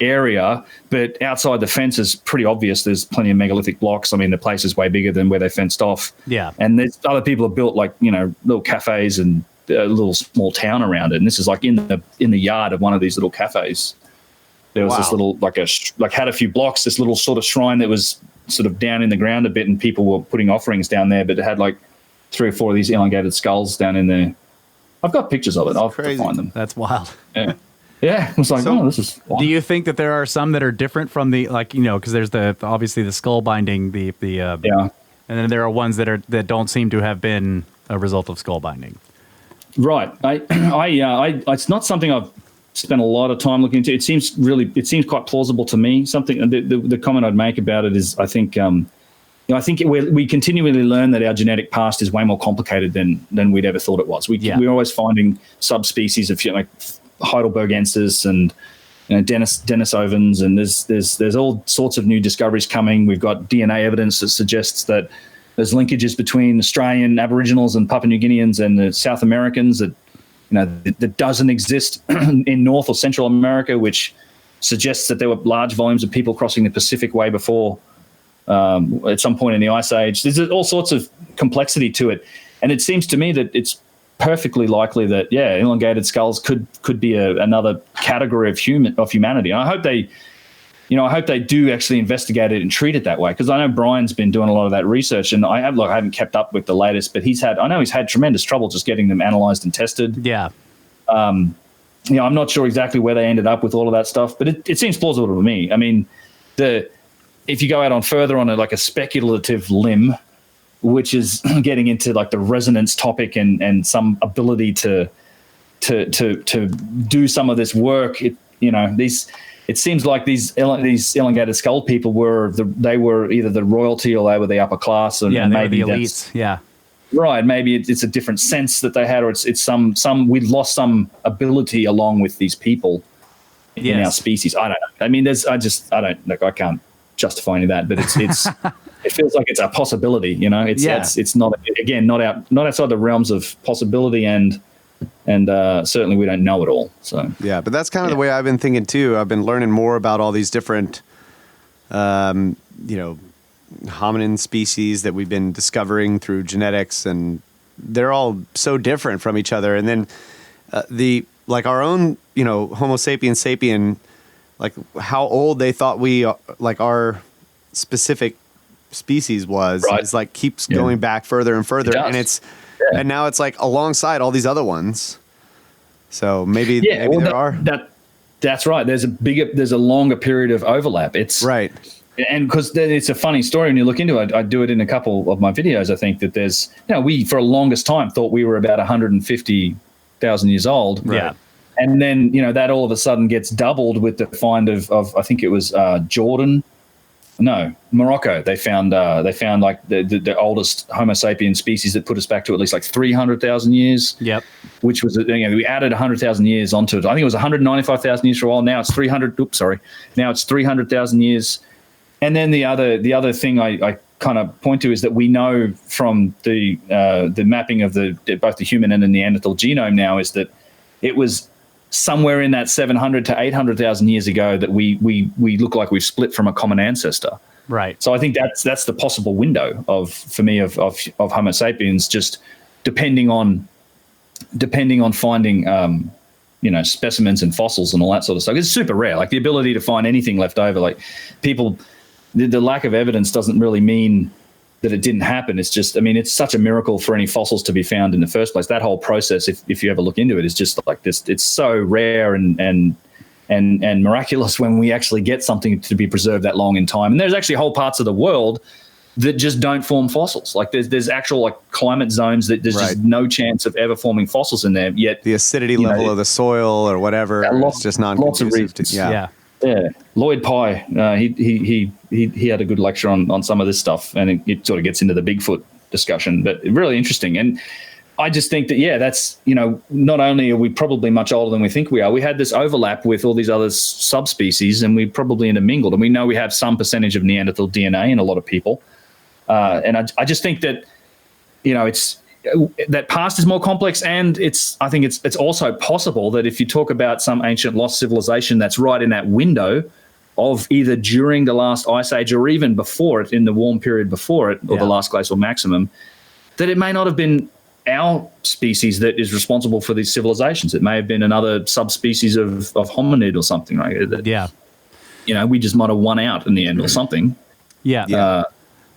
area. But outside the fence is pretty obvious. There's plenty of megalithic blocks. I mean, the place is way bigger than where they fenced off. Yeah. And there's other people have built like little cafes and a little small town around it. And this is like in the yard of one of these little cafes. There was this little, had a few blocks, this little sort of shrine that was sort of down in the ground a bit, and people were putting offerings down there, but it had like 3 or 4 of these elongated skulls down in there. I've got pictures of it. I'll have to find them. That's wild. Yeah. Yeah. It was like, this is wild. Do you think that there are some that are different from the, because there's obviously the skull binding, and then there are ones that don't seem to have been a result of skull binding. Right. It's not something I've spent a lot of time looking into. It seems quite plausible to me. Something the comment I'd make about it is I think we continually learn that our genetic past is way more complicated than we'd ever thought it was. We're always finding subspecies of like Heidelbergensis and Denisovans, and there's all sorts of new discoveries coming. We've got DNA evidence that suggests that there's linkages between Australian Aboriginals and Papua New Guineans and the South Americans that doesn't exist in North or Central America, which suggests that there were large volumes of people crossing the Pacific way before at some point in the Ice Age. There's all sorts of complexity to it. And it seems to me that it's perfectly likely that, elongated skulls could be another category of humanity. And I hope they do actually investigate it and treat it that way, because I know Brian's been doing a lot of that research, and I haven't kept up with the latest, but he's had tremendous trouble just getting them analyzed and tested. Yeah. I'm not sure exactly where they ended up with all of that stuff, but it seems plausible to me. I mean, if you go out further on a speculative limb, which is getting into like the resonance topic and some ability to do some of this work, it seems like these elongated skull people were either the royalty or they were the upper class, and maybe the elites. Yeah, right. Maybe it's a different sense that they had, or it's some we'd lost some ability along with these people in our species. I don't know. I mean, I can't justify any of that, but it's it feels like it's a possibility. It's not outside the realms of possibility, and And certainly we don't know it all. So yeah, but that's kind of the way I've been thinking too. I've been learning more about all these different, hominin species that we've been discovering through genetics, and they're all so different from each other. And then our own, Homo sapiens sapien, like how old they thought our specific species was, is like keeps going back further and further, and and now it's like alongside all these other ones. So maybe that's right. There's a longer period of overlap. It's right. And because it's a funny story when you look into it. I do it in a couple of my videos. I think that there's, we for a longest time thought we were about 150,000 years old. Right. Yeah. And then, that all of a sudden gets doubled with the find of I think it was Morocco. They found like the oldest Homo sapiens species that put us back to at least like 300,000 years. Yep. Which was, we added 100,000 years onto it. I think it was 195,000 years for a while. Now it's 300,000 years. And then the other thing I kind of point to is that we know from the mapping of both the human and the Neanderthal genome now is that it was somewhere in that 700 to 800,000 years ago that we look like we've split from a common ancestor. Right. So I think that's the possible window of Homo sapiens, just depending on finding specimens and fossils and all that sort of stuff. It's super rare. Like the ability to find anything left over, like people. The lack of evidence doesn't really mean that it didn't happen. It's just, it's such a miracle for any fossils to be found in the first place. That whole process, if you ever look into it, is just like this. It's so rare and miraculous when we actually get something to be preserved that long in time. And there's actually whole parts of the world that just don't form fossils. Like there's actual like climate zones that there's just no chance of ever forming fossils in there. Yet the acidity level of the soil or whatever, it's just not lots of reasons. Yeah. Lloyd Pye, he had a good lecture on some of this stuff, and it sort of gets into the Bigfoot discussion, but really interesting. And I just think that, that's, not only are we probably much older than we think we are, we had this overlap with all these other subspecies, and we probably intermingled. And we know we have some percentage of Neanderthal DNA in a lot of people. And I just think that, it's that past is more complex, and I think it's also possible that if you talk about some ancient lost civilization that's right in that window of either during the last ice age or even before it, in the warm period before it, or the last glacial maximum, that it may not have been our species that is responsible for these civilizations. It may have been another subspecies of hominid or something, right? We just might have won out in the end or something.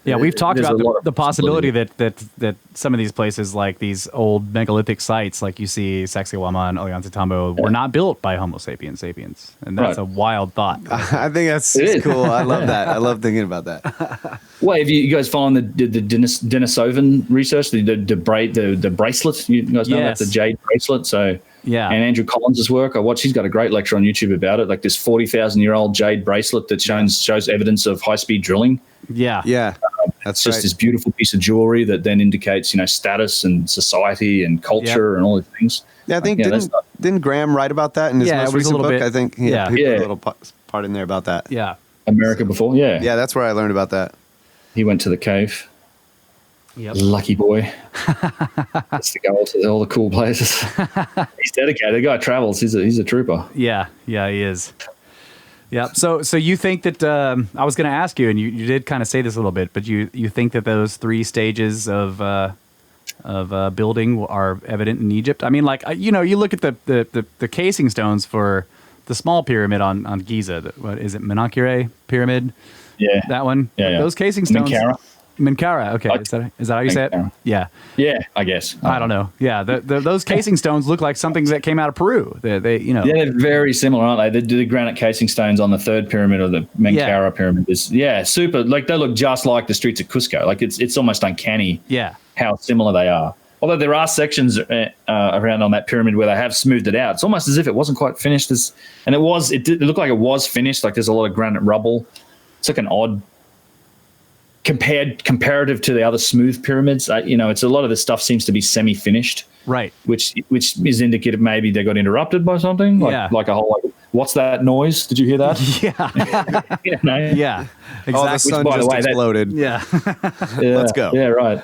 Yeah, we've talked about the possibility that some of these places, like these old megalithic sites, like you see Sacsayhuaman and Ollantaytambo, were not built by Homo sapiens, and that's a wild thought. I think that's cool. I love that. I love thinking about that. Well, have you guys following the Denisovan research, the bracelet? You guys know about the jade bracelet? So and Andrew Collins' work. He's got a great lecture on YouTube about it, like this 40,000-year-old jade bracelet that shows evidence of high-speed drilling. That's just this beautiful piece of jewelry that then indicates, status and society and culture and all these things. Yeah, I think didn't Graham write about that in his most recent book? I think he put a little part in there about that. Yeah, America Before. Yeah, that's where I learned about that. He went to the cave. Yep. Lucky boy. Gets to go to all the cool places. He's dedicated. The guy travels. He's a trooper. Yeah, he is. Yeah. So you think that I was going to ask you, and you did kind of say this a little bit, but you think that those three stages of building are evident in Egypt? I mean, like you look at the casing stones for the small pyramid on Giza. What is it, Menkaure pyramid? Yeah, that one. Yeah. Those casing stones. Menkaure. Okay, is that how you say it? Yeah. Yeah, I guess. I don't know. Yeah, those casing stones look like something that came out of Peru. They they're very similar, aren't they? The granite casing stones on the third pyramid or the Menkaure pyramid is super. Like they look just like the streets of Cusco. Like it's almost uncanny. Yeah. How similar they are. Although there are sections around on that pyramid where they have smoothed it out. It's almost as if it wasn't quite finished. It looked like it was finished. Like there's a lot of granite rubble. It's like an odd. Comparative to the other smooth pyramids, it's a lot of the stuff seems to be semi-finished, right? Which is indicative maybe they got interrupted by something, like a whole what's that noise? Did you hear that? Yeah. No? Yeah. Exactly. Oh, the sun by the just way, exploded. Yeah. Let's go. Yeah, right.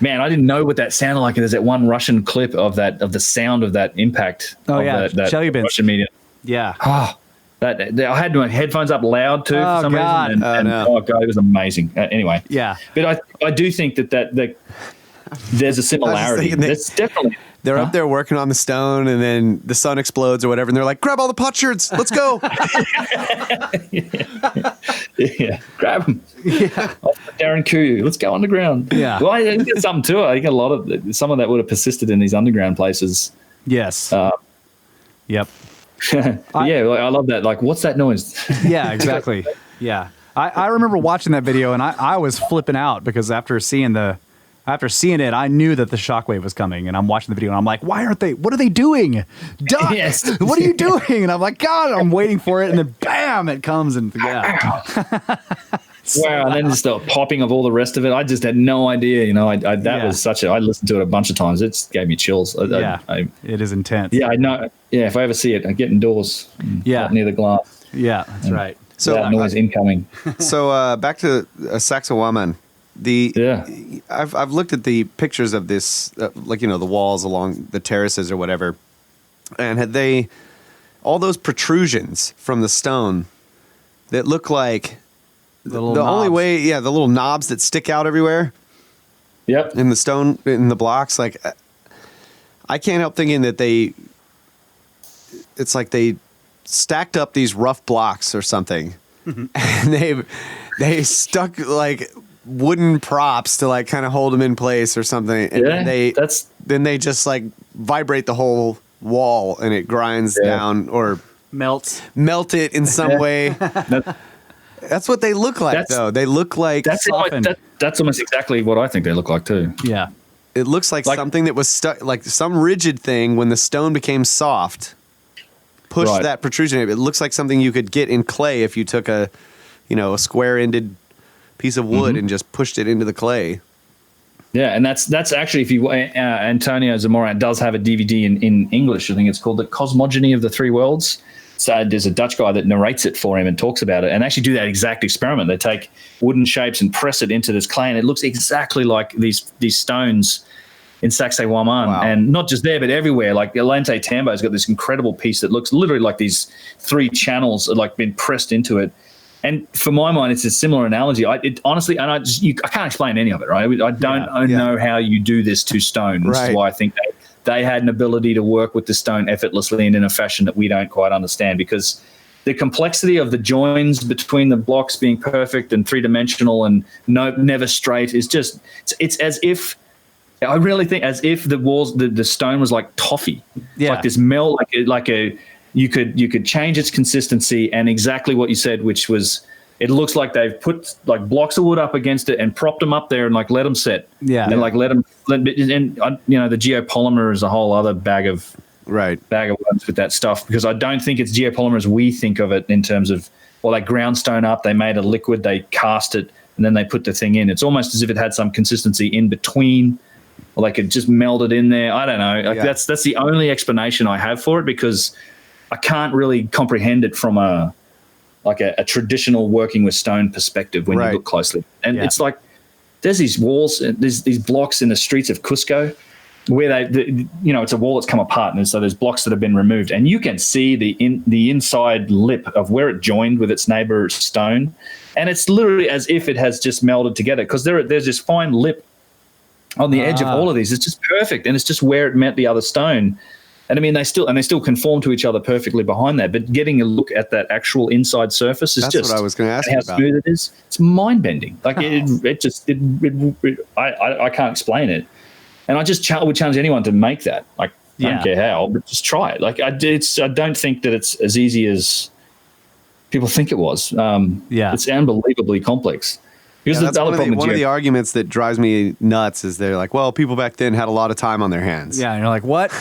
Man, I didn't know what that sounded like. There's that one Russian clip of the sound of that impact. Oh, of yeah. that Chelyabinsk. Russian media. Yeah. I had my headphones up loud too for some God. reason, and no. oh god, it was amazing. Anyway, Yeah. but I do think that there's a similarity. thinking That's definitely They're up there working on the stone, and then the sun explodes or whatever, and they're like, "Grab all the potsherds, let's go!" yeah, grab them. Yeah. Darren Kuyu, let's go underground. Yeah. Well, I think there's something to it. I think some of that would have persisted in these underground places. Yes. Yep. I love that. Like, what's that noise? Yeah, exactly. Yeah. I remember watching that video and I was flipping out because after seeing it, I knew that the shockwave was coming, and I'm watching the video and I'm like, what are they doing? Duck! Yes. What are you doing? And I'm like, God, I'm waiting for it, and then bam, it comes, and yeah. Wow, and then just the popping of all the rest of it. I just had no idea. Was such a. I listened to it a bunch of times. It gave me chills. It is intense. Yeah, I know. Yeah, if I ever see it, I get indoors. Yeah, near the glass. Yeah, that's right. So that noise incoming. So back to Sacsayhuaman. I've looked at the pictures of this, the walls along the terraces or whatever, and had they all those protrusions from the stone that look like the only way, the little knobs that stick out everywhere. Yep. In the stone, in the blocks, like I can't help thinking that it's like they stacked up these rough blocks or something, and they stuck like wooden props to like kind of hold them in place or something, and then they just like vibrate the whole wall and it grinds down or melt it in some way. That's what they look like, though. They look like that's almost exactly what I think they look like too. Yeah, it looks like something that was stuck, like some rigid thing. When the stone became soft, pushed that protrusion. It looks like something you could get in clay if you took a square-ended piece of wood and just pushed it into the clay. Yeah, and that's actually, if you Antonio Zamora does have a DVD in English. I think it's called The Cosmogony of the Three Worlds. So there's a Dutch guy that narrates it for him and talks about it, and actually do that exact experiment. They take wooden shapes and press it into this clay, and it looks exactly like these stones in Sacsayhuaman. Wow. And not just there, but everywhere. Like Elongated Tambo's got this incredible piece that looks literally like these three channels are like been pressed into it. And for my mind, it's a similar analogy. Honestly, and I can't explain any of it, right? I don't know how you do this to stone. This is why I think they had an ability to work with the stone effortlessly and in a fashion that we don't quite understand, because the complexity of the joins between the blocks being perfect and three-dimensional and never straight is just, it's as if, I really think as if the walls, the stone was like toffee, like this melt, you could change its consistency, and exactly what you said, which was, it looks like they've put like blocks of wood up against it and propped them up there and like let them set. Yeah. And like the geopolymer is a whole other bag of worms with that stuff, because I don't think it's geopolymer as we think of it in terms of, well, they ground stone up, they made a liquid, they cast it, and then they put the thing in. It's almost as if it had some consistency in between, or like it just melded in there. I don't know. That's the only explanation I have for it, because I can't really comprehend it from a traditional working with stone perspective when you look closely. And it's like there's these walls, there's these blocks in the streets of Cusco where it's a wall that's come apart, and so there's blocks that have been removed, and you can see the inside lip of where it joined with its neighbor stone, and it's literally as if it has just melded together, because there's this fine lip on the edge of all of these. It's just perfect, and it's just where it met the other stone. And I mean, they still conform to each other perfectly behind that. But getting a look at that actual inside surface is That's what I was going to ask how about. Smooth it is. It's mind bending. Like I can't explain it. And I just would challenge anyone to make that. Like I don't care how, but just try it. Like I don't think that it's as easy as people think it was. It's unbelievably complex. That's one of the arguments that drives me nuts is they're like, well, people back then had a lot of time on their hands. Yeah, and you're like, what?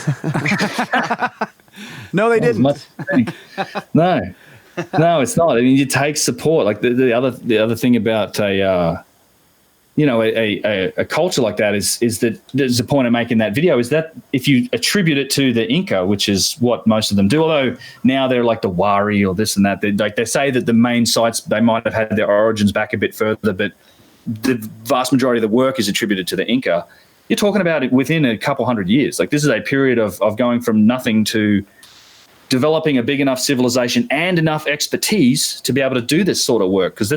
No, they didn't. No, it's not. I mean, you take support. Like the other thing about a culture like that is that there's a point of making that video is that if you attribute it to the Inca, which is what most of them do, although now they're like the Wari or this and that, they say that the main sites, they might have had their origins back a bit further, but the vast majority of the work is attributed to the Inca. You're talking about it within a couple hundred years. Like this is a period of going from nothing to developing a big enough civilization and enough expertise to be able to do this sort of work. Because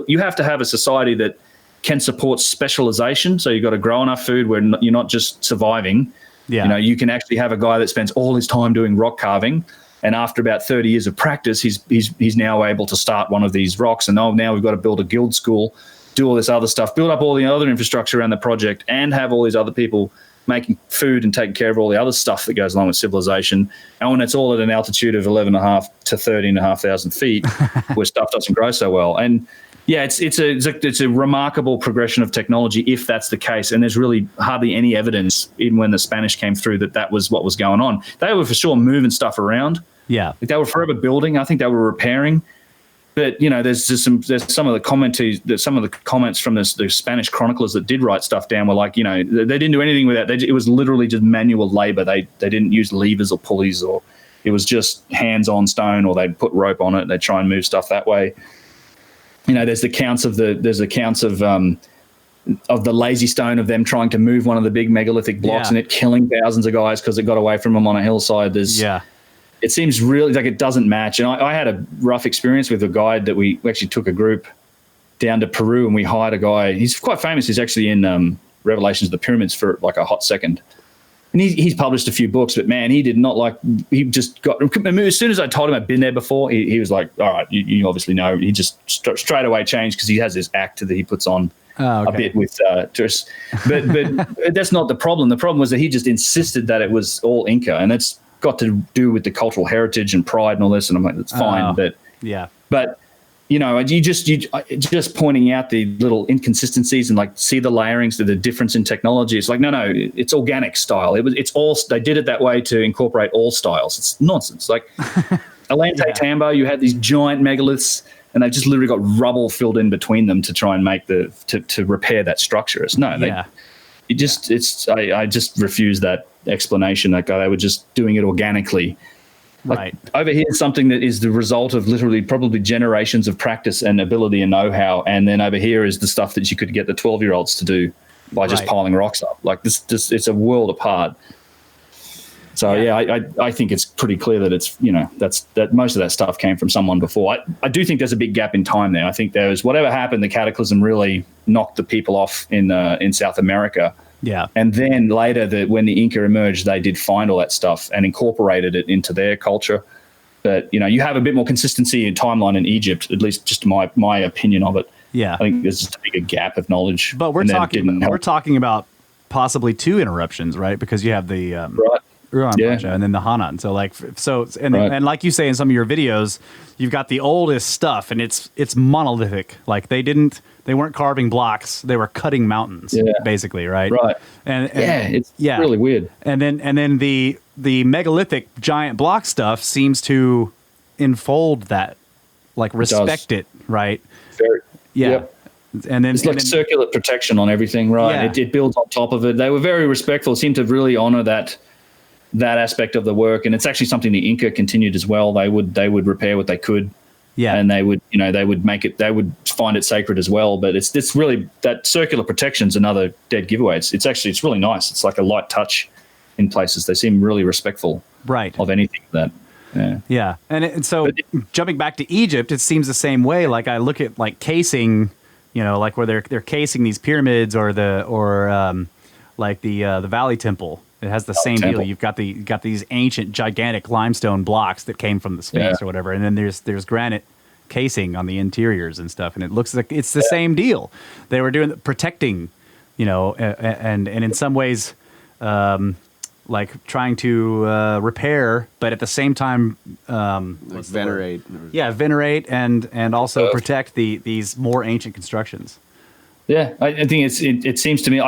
you have to have a society that can support specialization. So you've got to grow enough food where you're not just surviving. Yeah. You can actually have a guy that spends all his time doing rock carving, and after about 30 years of practice, he's now able to start one of these rocks. And now we've got to build a guild school, do all this other stuff, build up all the other infrastructure around the project, and have all these other people making food and taking care of all the other stuff that goes along with civilization. And when it's all at an altitude of 11.5 to 13,500 feet, where stuff doesn't grow so well. And yeah, it's a remarkable progression of technology if that's the case. And there's really hardly any evidence, even when the Spanish came through, that was what was going on. They were for sure moving stuff around. Yeah, like they were forever building. I think they were repairing. But there's some of the comments from the Spanish chroniclers that did write stuff down were like, they didn't do anything with that. It was literally just manual labor. They didn't use levers or pulleys, or it was just hands on stone, or they'd put rope on it. They'd try and move stuff that way. There's accounts of the lazy stone of them trying to move one of the big megalithic blocks and it killing thousands of guys because it got away from them on a hillside. It seems really like it doesn't match. And I had a rough experience with a guide that we actually took a group down to Peru, and we hired a guy. He's quite famous. He's actually in Revelations of the Pyramids for like a hot second. And he's published a few books, but man, he did not like, he just got, as soon as I told him I'd been there before, he was like, all right, you obviously know. He just straight away changed because he has this act that he puts on a bit with tourists. But that's not the problem. The problem was that he just insisted that it was all Inca, and it's got to do with the cultural heritage and pride and all this. And I'm like, that's fine. But you just pointing out the little inconsistencies and like see the layerings, the difference in technology. It's like, no, it's organic style. They did it that way to incorporate all styles. It's nonsense. Like Elongated Tambo, you had these giant megaliths, and they've just literally got rubble filled in between them to try and make to repair that structure. I just refuse that explanation that they were just doing it organically. Like, over here is something that is the result of literally probably generations of practice and ability and know-how, and then over here is the stuff that you could get the 12-year-olds to do by just piling rocks up. Like this it's a world apart. So I think it's pretty clear that it's that most of that stuff came from someone before. I do think there's a big gap in time there. I think there's whatever happened, the cataclysm really knocked the people off in South America. Yeah. And then later, when the Inca emerged, they did find all that stuff and incorporated it into their culture. But, you have a bit more consistency in timeline in Egypt, at least just my opinion of it. Yeah. I think there's just a bigger gap of knowledge. But we're talking about possibly 2 interruptions, right? Because you have the and then the Hanan. So and like you say in some of your videos, you've got the oldest stuff, and it's monolithic. Like they weren't carving blocks; they were cutting mountains, basically, right? Right. And it's really weird. And then the megalithic giant block stuff seems to enfold that, like respect it, right? Very. Yeah. Yep. And then it's like circular protection on everything, right? Yeah. It builds on top of it. They were very respectful, seemed to really honor that aspect of the work, and it's actually something the Inca continued as well. They would repair what they could, and they would make it. They would find it sacred as well. But it's really that circular protection's another dead giveaway. It's really nice. It's like a light touch in places. They seem really respectful, of anything that. Yeah, and so jumping back to Egypt, it seems the same way. Like I look at like casing, like where they're casing these pyramids or the Valley Temple. It has the same deal. You've got these ancient, gigantic limestone blocks that came from the Sphinx or whatever, and then there's granite casing on the interiors and stuff, and it looks like it's the same deal. They were doing protecting, and in some ways, like trying to repair, but at the same time, venerate. Venerate and also protect these more ancient constructions. Yeah, I think it seems to me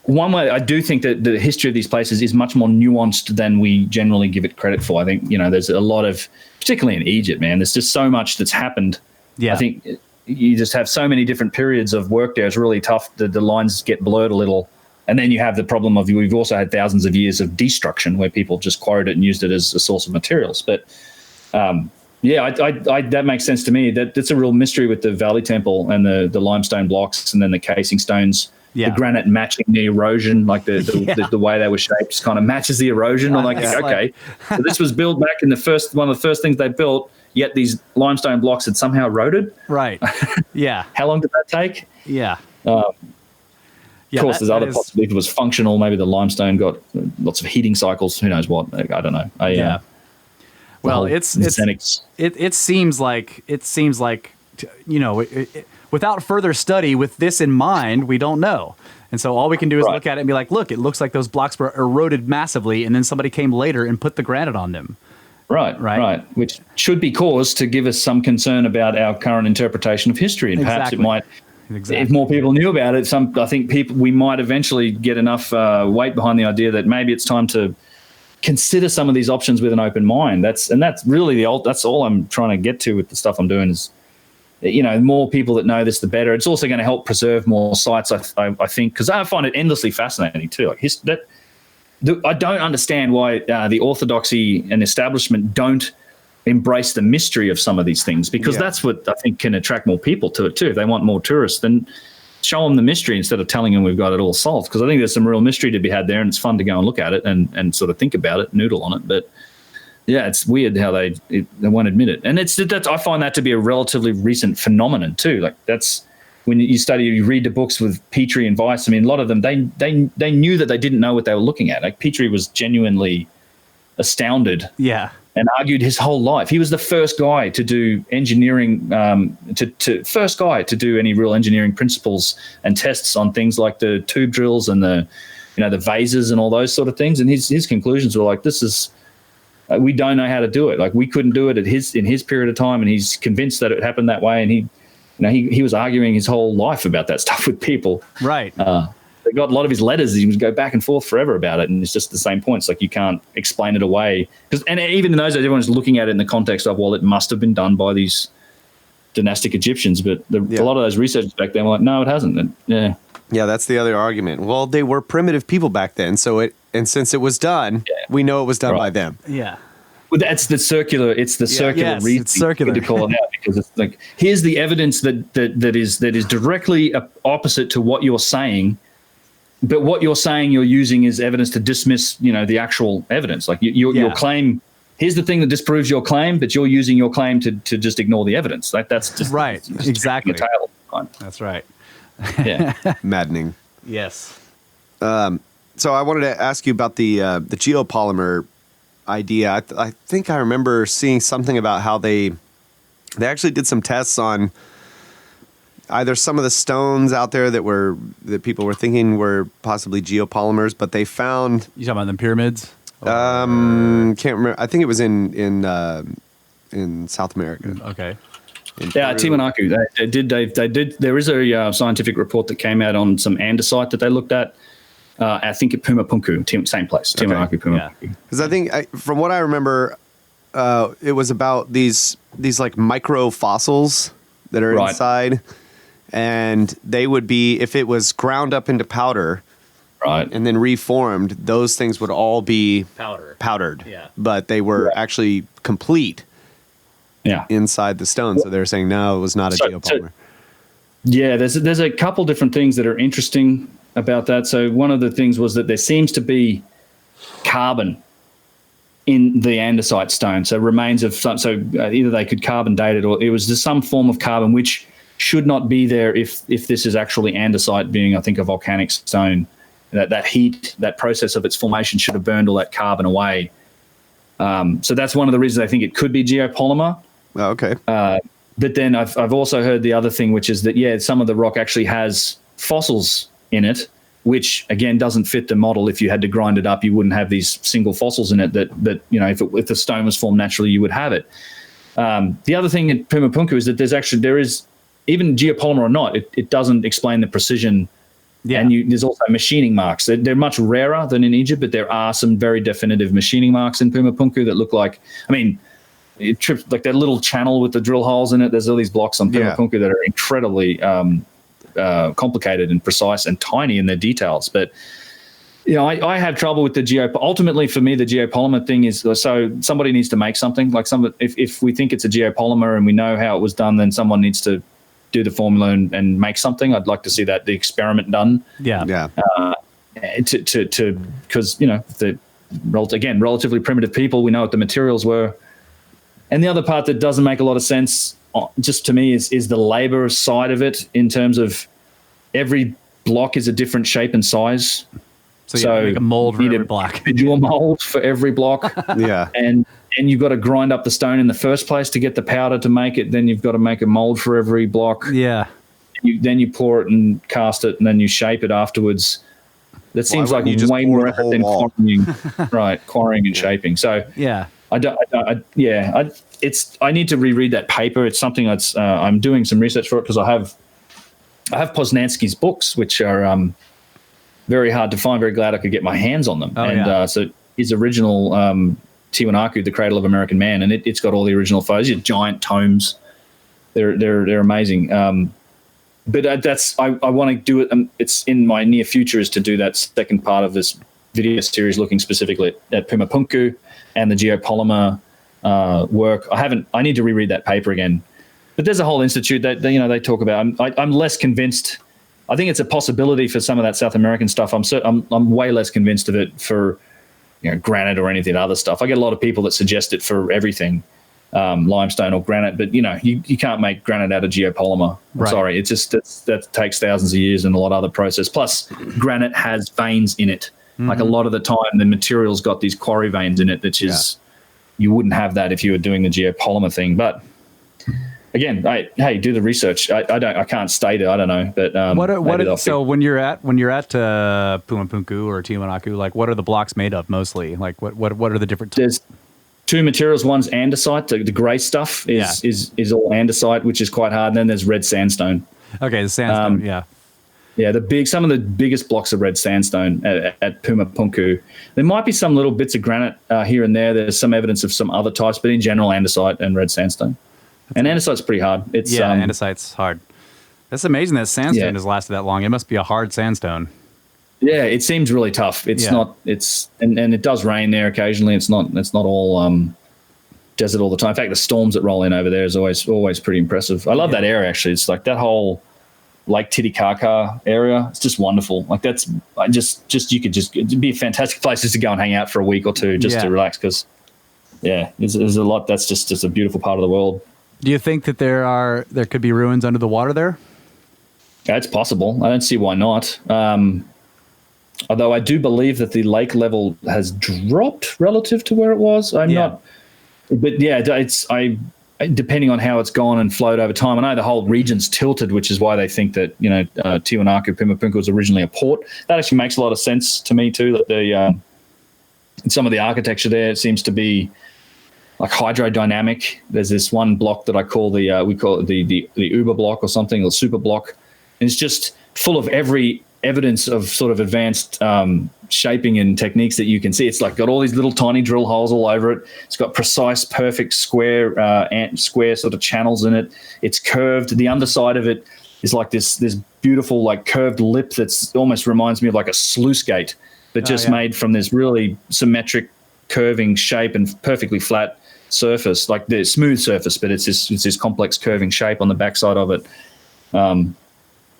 one way I do think that the history of these places is much more nuanced than we generally give it credit for. I think, there's a lot of, particularly in Egypt, man, there's just so much that's happened. Yeah. I think you just have so many different periods of work there. It's really tough. The lines get blurred a little. And then you have the problem of we've also had thousands of years of destruction where people just quarried it and used it as a source of materials. But that makes sense to me. That's a real mystery with the Valley Temple and the limestone blocks and then the casing stones. Yeah. The granite matching the erosion, like the way they were shaped kind of matches the erosion. I'm like, okay. So this was built back in one of the first things they built, yet these limestone blocks had somehow eroded. Right. Yeah. How long did that take? Yeah. Of course, there's other possibilities. If it was functional, maybe the limestone got lots of heating cycles. Who knows what? I don't know. Well, it seems like without further study, with this in mind, we don't know. And so all we can do is look at it and be like, look, it looks like those blocks were eroded massively, and then somebody came later and put the granite on them. Right. Which should be cause to give us some concern about our current interpretation of history. And perhaps it might, if more people knew about it, I think we might eventually get enough weight behind the idea that maybe it's time to consider some of these options with an open mind. That's really that's all I'm trying to get to with the stuff I'm doing is, more people that know this, the better. It's also going to help preserve more sites, I think, because I find it endlessly fascinating too. I don't understand why the orthodoxy and establishment don't embrace the mystery of some of these things, because that's what I think can attract more people to it too. If they want more tourists, then show them the mystery instead of telling them we've got it all solved, because I think there's some real mystery to be had there, and it's fun to go and look at it and sort of think about it, noodle on it. But yeah, it's weird how they won't admit it. And I find that to be a relatively recent phenomenon too. Like that's when you read the books with Petrie and Weiss. I mean, a lot of them, they knew that they didn't know what they were looking at. Like Petrie was genuinely astounded. Yeah. And argued his whole life. He was the first guy to do engineering, first guy to do any real engineering principles and tests on things like the tube drills and the vases and all those sort of things. And his conclusions were like, this is, we don't know how to do it. Like we couldn't do it in his period of time, and he's convinced that it happened that way. And he was arguing his whole life about that stuff with people. Right. They got a lot of his letters. He would go back and forth forever about it, and it's just the same points. Like you can't explain it away, and even in those days, everyone's looking at it in the context of, well, it must have been done by these dynastic Egyptians. But a lot of those researchers back then were like, no, it hasn't. And, that's the other argument. Well, they were primitive people back then, since it was done, we know it was done by them. Yeah. Well, that's the circular. It's the circular reasoning. It's circular to call it out, because it's like, here's the evidence that is directly opposite to what you're saying. But what you're saying you're using is evidence to dismiss, the actual evidence. Like your claim, here's the thing that disproves your claim, but you're using your claim to just ignore the evidence. Like that's just right. Just exactly. That's right. Yeah. Maddening. Yes. So I wanted to ask you about the geopolymer idea. I think I remember seeing something about how they actually did some tests on either some of the stones out there that people were thinking were possibly geopolymers, but they found. You talking about the pyramids? Can't remember. I think it was in South America. Okay. Tiwanaku. They did. There is a scientific report that came out on some andesite that they looked at. I think at Pumapunku, same place, Tiwanaku, Pumapunku. Because I think from what I remember, it was about these like micro fossils that are inside. And they would be, if it was ground up into powder, and then reformed, those things would all be powdered. Yeah. But they were actually complete. Yeah. Inside the stone, so they're saying no, it was not a geopolymer. There's a couple different things that are interesting about that. So one of the things was that there seems to be carbon in the andesite stone, so remains of some. So either they could carbon date it, or it was just some form of carbon which should not be there if this is actually andesite, being, I think, a volcanic stone. That heat, that process of its formation should have burned all that carbon away. So that's one of the reasons I think it could be geopolymer. Oh, okay. But then I've also heard the other thing, which is that, some of the rock actually has fossils in it, which, again, doesn't fit the model. If you had to grind it up, you wouldn't have these single fossils in it that if the stone was formed naturally, you would have it. The other thing in Pumapunku is that there is, even geopolymer or not, it doesn't explain the precision. Yeah. And there's also machining marks. They're much rarer than in Egypt, but there are some very definitive machining marks in Pumapunku that look like, it trips like that little channel with the drill holes in it. There's all these blocks on Pumapunku that are incredibly complicated and precise and tiny in their details. But I have trouble with the ultimately for me, the geopolymer thing is, so somebody needs to make something like if we think it's a geopolymer and we know how it was done, then someone needs to do the formula and make something. I'd like to see the experiment done. Yeah. Because the relatively primitive people, we know what the materials were. And the other part that doesn't make a lot of sense, just to me, is the labor side of it, in terms of every block is a different shape and size. So you make a mold for every block. Individual mold for every block. Yeah. And you've got to grind up the stone in the first place to get the powder to make it. Then you've got to make a mold for every block. Yeah. Then you pour it and cast it, and then you shape it afterwards. That seems like way more effort than quarrying, right? Quarrying and shaping. So yeah, I need to reread that paper. It's something that's I'm doing some research for it, because I have Poznansky's books, which are very hard to find. Very glad I could get my hands on them. So his original Tiwanaku, the Cradle of American Man, and it's got all the original photos, giant tomes. They're amazing. But I want to do it. It's in my near future is to do that second part of this video series, looking specifically at Pumapunku and the geopolymer work. I need to reread that paper again. But there's a whole institute that they talk about. I'm less convinced. I think it's a possibility for some of that South American stuff. I'm way less convinced of it for granite or anything other stuff. I get a lot of people that suggest it for everything. Limestone or granite, but you can't make granite out of geopolymer. I'm sorry, it's just that takes thousands of years and a lot of other process. Plus, granite has veins in it. Mm-hmm. Like a lot of the time, the material's got these quarry veins in it, which is you wouldn't have that if you were doing the geopolymer thing. But again, hey, do the research. I can't state it. I don't know, but so when you're at Pumapunku or Tiwanaku, like what are the blocks made of mostly? Like what are the different? There's two materials. One's andesite. The grey stuff is all andesite, which is quite hard. And then there's red sandstone. Okay, the sandstone. Some of the biggest blocks of red sandstone at Pumapunku. There might be some little bits of granite here and there. There's some evidence of some other types, but in general, andesite and red sandstone. And andesite's pretty hard. Andesite's hard. That's amazing that sandstone has lasted that long. It must be a hard sandstone. Yeah, it seems really tough. It's not. And it does rain there occasionally. It's not all desert all the time. In fact, the storms that roll in over there is always pretty impressive. I love that area actually. It's like that whole Lake Titicaca area. It's just wonderful. Like it'd be a fantastic place just to go and hang out for a week or two just to relax, because there's a lot. That's just a beautiful part of the world. Do you think that there could be ruins under the water there? Yeah, it's possible. I don't see why not. Although I do believe that the lake level has dropped relative to where it was. Not, but it's depending on how it's gone and flowed over time. I know the whole region's tilted, which is why they think that Tiwanaku, Pumapunku was originally a port. That actually makes a lot of sense to me too. That some of the architecture there seems to be like hydrodynamic. There's this one block that I call the Uber block or something, or super block, and it's just full of every evidence of sort of advanced shaping and techniques that you can see. It's like got all these little tiny drill holes all over it. It's got precise, perfect square sort of channels in it. It's curved. The underside of it is like this beautiful like curved lip that's almost reminds me of like a sluice gate, but made from this really symmetric curving shape and perfectly flat surface, like the smooth surface, but it's this complex curving shape on the backside of it.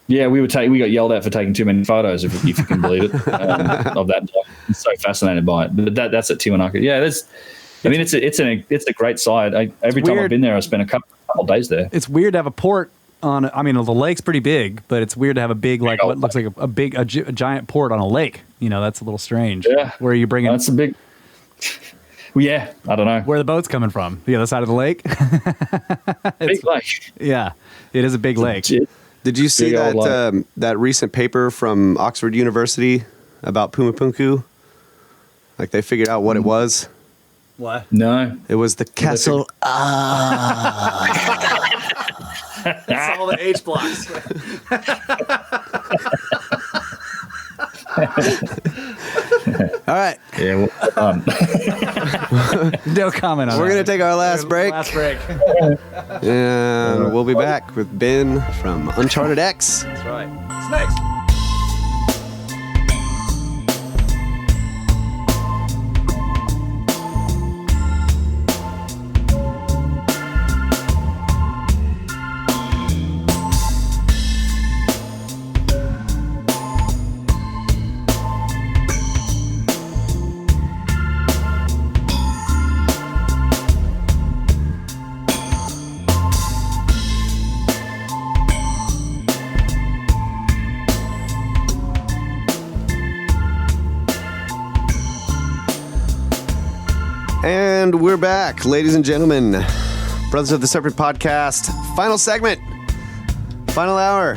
We got yelled at for taking too many photos, if you can believe it, of that. I'm so fascinated by it. But that's at Tiwanaku. Yeah, it's a great site. Every time I've been there, I spent a couple days there. It's weird to have a port on. I mean, the lake's pretty big, but it's weird to have a big what looks like a giant port on a lake. That's a little strange. Yeah, where are you bringing? That's a big. Well, I don't know. Where are the boats coming from? The other side of the lake? Big lake. Yeah, it is a big lake. Did you see that recent paper from Oxford University about Pumapunku? Like they figured out what it was? What? No. It was the castle. That's all the H blocks. All right. Yeah. No comment on We're that. going to take our last break. Last break. And we'll be back with Ben from Uncharted X. That's right. Snakes. And we're back, ladies and gentlemen. Brothers of the Serpent podcast, final segment, final hour.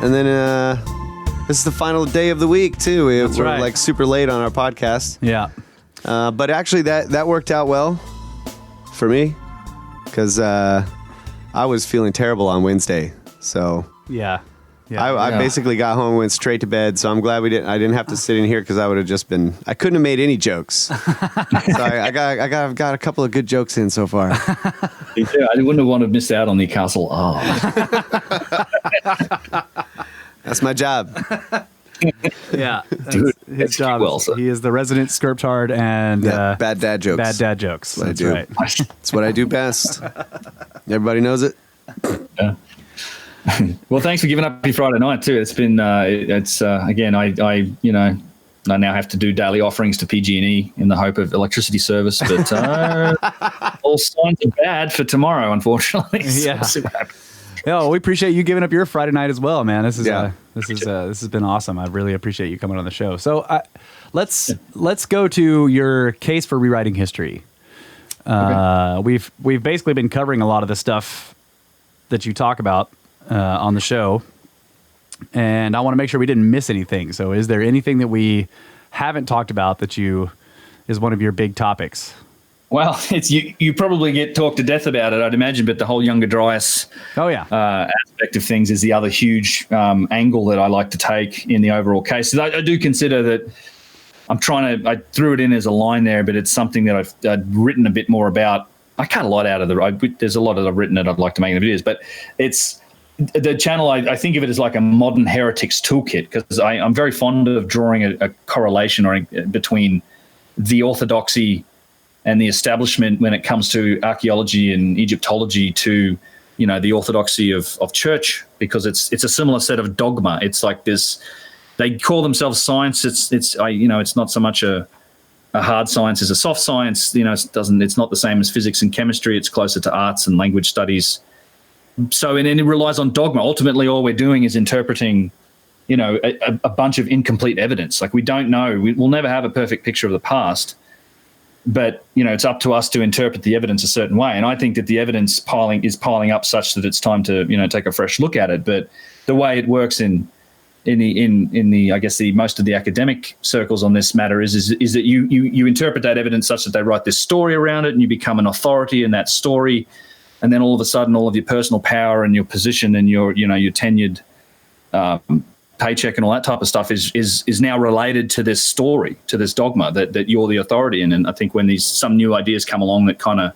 And then this is the final day of the week, too. We're right. like super late on our podcast. Yeah. But actually, that worked out well for me because I was feeling terrible on Wednesday. So Yeah. I basically got home and went straight to bed. So I'm glad I didn't have to sit in here because I would have just been. I couldn't have made any jokes. So I got a couple of good jokes in so far. Yeah, I wouldn't have wanted to miss out on the castle. Oh. That's my job. Yeah. Dude, His job. well, so. He is the resident scriptard and Bad dad jokes. bad dad jokes. That's what I That's do. right. It's what I do best. Everybody knows it. Yeah. Well, thanks for giving up your Friday night too. It's been again. I now have to do daily offerings to PG&E in the hope of electricity service, but all signs are bad for tomorrow, unfortunately. So Yeah. we'll see what happens. Yeah, well, we appreciate you giving up your Friday night as well, man. This is Yeah. this has been awesome. I really appreciate you coming on the show. So let's go to your case for rewriting history. We've basically been covering a lot of the stuff that you talk about on the show, and I want to make sure we didn't miss anything. So, is there anything that we haven't talked about that is one of your big topics? Well, it's you probably get talked to death about it, I'd imagine, but the whole Younger Dryas aspect of things is the other huge angle that I like to take in the overall case. I do consider that I threw it in as a line there, but it's something that I've written a bit more about. I cut a lot out of there's a lot that I've written that I'd like to make in the videos, but it's the channel. I think of it as like a modern heretics toolkit because I'm very fond of drawing a correlation between the orthodoxy and the establishment when it comes to archaeology and Egyptology to, the orthodoxy of church, because it's a similar set of dogma. It's like this, they call themselves science. It's not so much a hard science as a soft science. It's not the same as physics and chemistry. It's closer to arts and language studies. So, and it relies on dogma. Ultimately, all we're doing is interpreting, a bunch of incomplete evidence. Like we don't know. We'll never have a perfect picture of the past. But, it's up to us to interpret the evidence a certain way. And I think that the evidence is piling up such that it's time to, take a fresh look at it. But the way it works in the I guess the most of the academic circles on this matter is that you interpret that evidence such that they write this story around it and you become an authority in that story. And then all of a sudden, all of your personal power and your position and your tenured paycheck and all that type of stuff is now related to this story, to this dogma that you're the authority in. And I think when some new ideas come along that kind of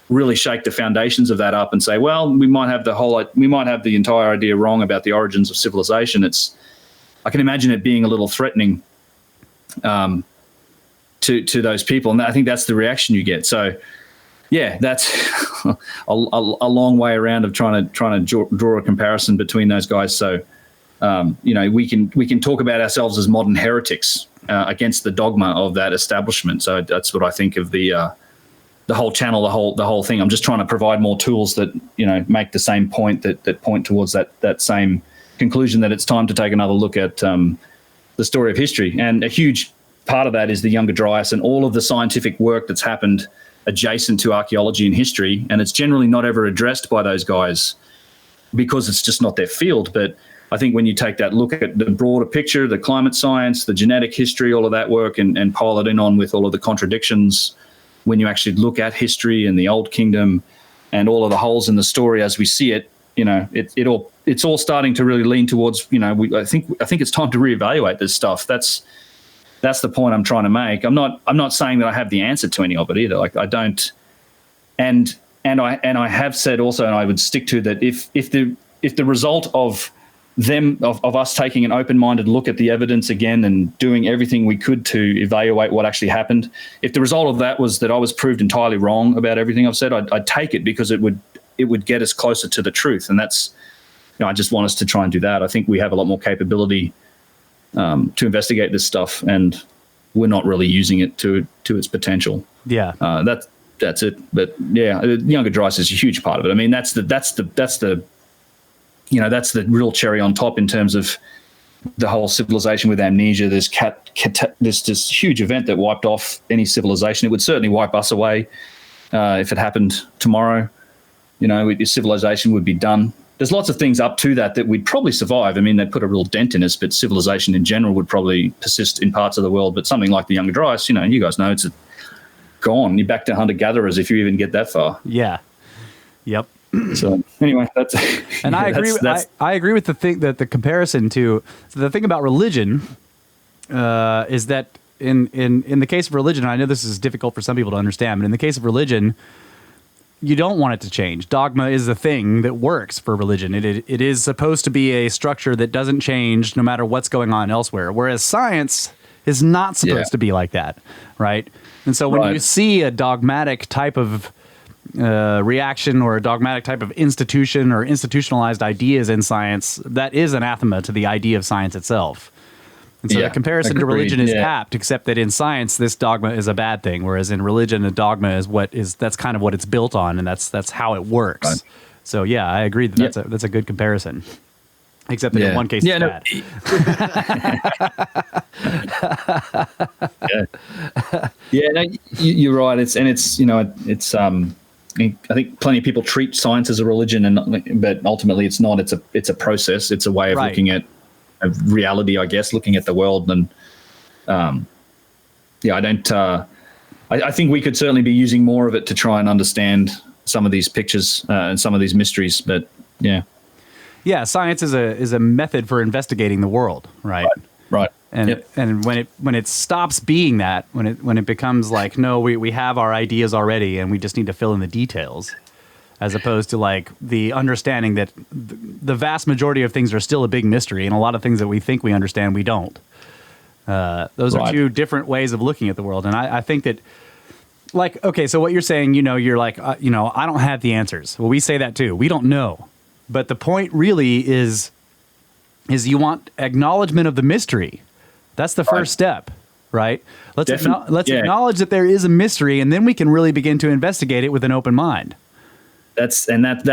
really shake the foundations of that up and say, well, we might have the entire idea wrong about the origins of civilization. I can imagine it being a little threatening to those people, and I think that's the reaction you get. So, yeah, that's a long way around of trying to draw a comparison between those guys. So, we can talk about ourselves as modern heretics against the dogma of that establishment. So that's what I think of the whole channel, the whole thing. I'm just trying to provide more tools that make the same point that point towards that same conclusion that it's time to take another look at the story of history. And a huge part of that is the Younger Dryas and all of the scientific work that's happened adjacent to archaeology and history, and it's generally not ever addressed by those guys because it's just not their field. But I think when you take that look at the broader picture, the climate science, the genetic history, all of that work, and pile it in on with all of the contradictions, when you actually look at history and the Old Kingdom and all of the holes in the story as we see it, it's all starting to really lean towards, I think it's time to reevaluate this stuff. That's that's the point I'm trying to make. I'm not saying that I have the answer to any of it either. Like I don't, and I have said also, and I would stick to that, if the result of us taking an open-minded look at the evidence again and doing everything we could to evaluate what actually happened, if the result of that was that I was proved entirely wrong about everything I've said, I'd take it, because it would get us closer to the truth. And that's, I just want us to try and do that. I think we have a lot more capability to investigate this stuff, and we're not really using it to its potential. Yeah. That's it. But yeah, the Younger Dryas is a huge part of it. I mean, that's the real cherry on top in terms of the whole civilization with amnesia. There's this huge event that wiped off any civilization. It would certainly wipe us away if it happened tomorrow. Civilization would be done. There's lots of things up to that we'd probably survive. I mean, they put a real dent in us, but civilization in general would probably persist in parts of the world. But something like the Younger Dryas, you guys know, it's gone. You're back to hunter-gatherers if you even get that far. Yeah. Yep. So anyway, that's and I agree. I agree with the comparison to the thing about religion is that in the case of religion, I know this is difficult for some people to understand, but in the case of religion, you don't want it to change. Dogma is the thing that works for religion. It is supposed to be a structure that doesn't change no matter what's going on elsewhere. Whereas science is not supposed to be like that, right? And so when you see a dogmatic type of reaction or a dogmatic type of institution or institutionalized ideas in science, that is anathema to the idea of science itself. And so the comparison to religion is apt, except that in science, this dogma is a bad thing, whereas in religion, a dogma is that's kind of what it's built on, and that's how it works. Right. So yeah, I agree that that's a good comparison. Except that in one case, it's bad. You're right. I think plenty of people treat science as a religion, but ultimately it's not. It's a process. It's a way of looking at reality, I guess, looking at the world. And I think we could certainly be using more of it to try and understand some of these pictures and some of these mysteries. But yeah, science is a method for investigating the world, right? Right. And when it stops being that, when it becomes like, no, we have our ideas already and we just need to fill in the details, as opposed to like the understanding that the vast majority of things are still a big mystery, and a lot of things that we think we understand, we don't. Those are two different ways of looking at the world. And I think that, like, okay, so what you're saying, you're like, I don't have the answers. Well, we say that too. We don't know. But the point really is you want acknowledgement of the mystery. That's the first step, right? Let's acknowledge that there is a mystery, and then we can really begin to investigate it with an open mind. That's exactly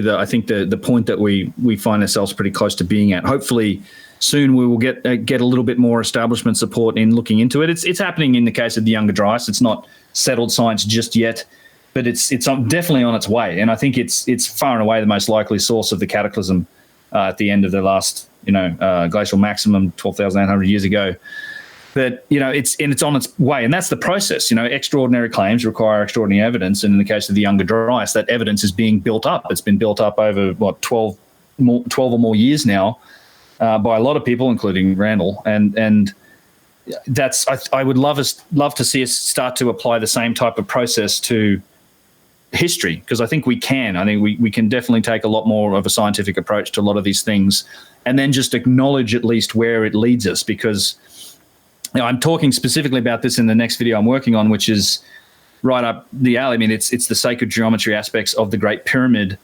the point that we find ourselves pretty close to being at. Hopefully soon we will get a little bit more establishment support in looking into it. It's happening in the case of the Younger Dryas. It's not settled science just yet, but it's definitely on its way. And I think it's far and away the most likely source of the cataclysm at the end of the last glacial maximum 12,800 years ago. But it's on its way, and that's the process. Extraordinary claims require extraordinary evidence, and in the case of the Younger Dryas, that evidence is being built up. It's been built up over 12 or more years now by a lot of people, including Randall, and that's I would love to see us start to apply the same type of process to history, because I think we can. I think we can definitely take a lot more of a scientific approach to a lot of these things, and then just acknowledge at least where it leads us, because I'm talking specifically about this in the next video I'm working on, which is right up the alley. I mean, it's the sacred geometry aspects of the Great Pyramid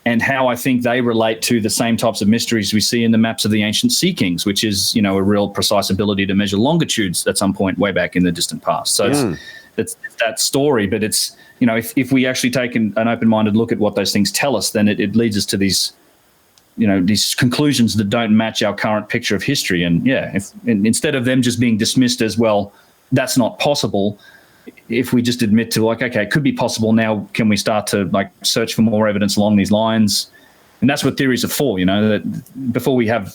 and how I think they relate to the same types of mysteries we see in the maps of the ancient Sea Kings, which is, a real precise ability to measure longitudes at some point way back in the distant past. So it's that story, but it's, if we actually take an open-minded look at what those things tell us, then it leads us to these conclusions that don't match our current picture of history. And instead of them just being dismissed as, well, that's not possible, if we just admit to okay, it could be possible, now can we start to search for more evidence along these lines? And that's what theories are for, that before we have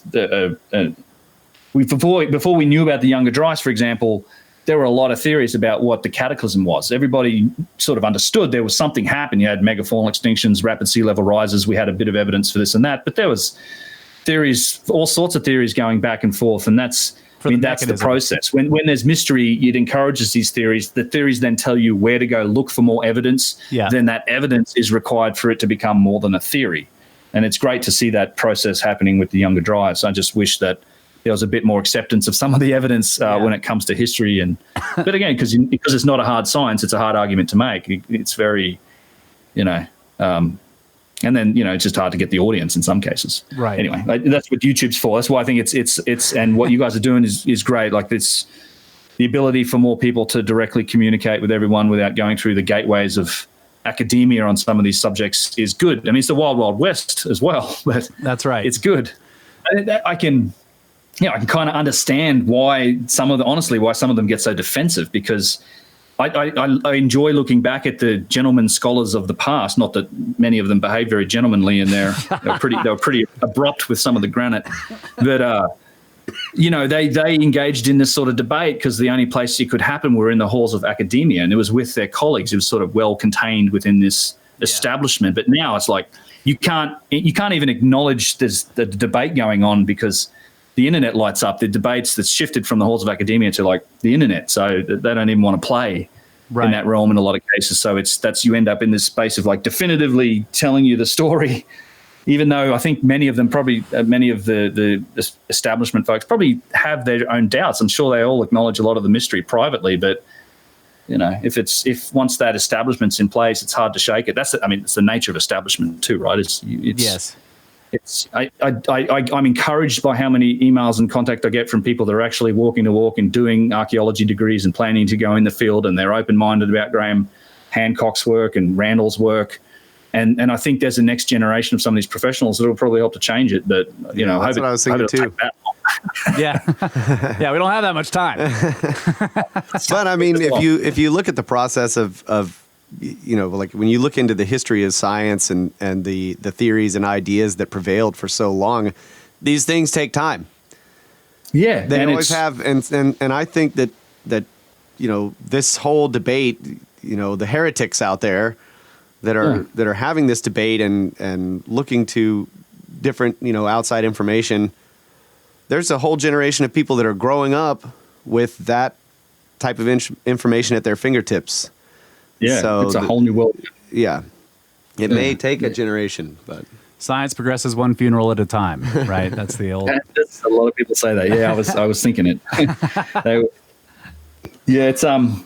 before we knew about the Younger Dryas, for example, there were a lot of theories about what the cataclysm was. Everybody sort of understood there was something happened. You had megafaunal extinctions, rapid sea level rises. We had a bit of evidence for this and that, but there was theories, all sorts of theories going back and forth. And that's I mean, that's the process. When there's mystery, it encourages these theories. The theories then tell you where to go look for more evidence. Yeah. Then that evidence is required for it to become more than a theory. And it's great to see that process happening with the younger drives. I just wish that there was a bit more acceptance of some of the evidence when it comes to history. But again, because it's not a hard science, it's a hard argument to make. It's very, and then, it's just hard to get the audience in some cases. Right. Anyway, that's what YouTube's for. That's why I think it's and what you guys are doing is great. Like this, the ability for more people to directly communicate with everyone without going through the gateways of academia on some of these subjects is good. I mean, it's the wild, wild west as well, but that's right. It's good. I can kind of understand why some of them get so defensive, because I enjoy looking back at the gentlemen scholars of the past. Not that many of them behave very gentlemanly, and they were pretty abrupt with some of the granite. But they engaged in this sort of debate because the only place it could happen were in the halls of academia, and it was with their colleagues. It was sort of well contained within this establishment. But now it's like you can't even acknowledge there's the debate going on because the internet lights up the debates that's shifted from the halls of academia to like the internet. So they don't even want to play in that realm in a lot of cases. So you end up in this space of like definitively telling you the story, even though I think many of them many of the establishment folks probably have their own doubts. I'm sure they all acknowledge a lot of the mystery privately, but if once that establishment's in place, it's hard to shake it. It's the nature of establishment too, right? Yes. I'm encouraged by how many emails and contact I get from people that are actually walking the walk and doing archaeology degrees and planning to go in the field, and they're open-minded about Graham Hancock's work and Randall's work. And I think there's a next generation of some of these professionals that will probably help to change it. But, that's what I was thinking too. Yeah. Yeah, we don't have that much time. But I mean, if you look at the process of like when you look into the history of science and the theories and ideas that prevailed for so long, these things take time. Yeah. They always have. And I think that this whole debate, the heretics out there that are having this debate and looking to different, outside information, there's a whole generation of people that are growing up with that type of information at their fingertips. Yeah, so it's a whole new world. Yeah. It may take a generation, but science progresses one funeral at a time, right? That's the old. A lot of people say that. Yeah, I was thinking it. It's I'm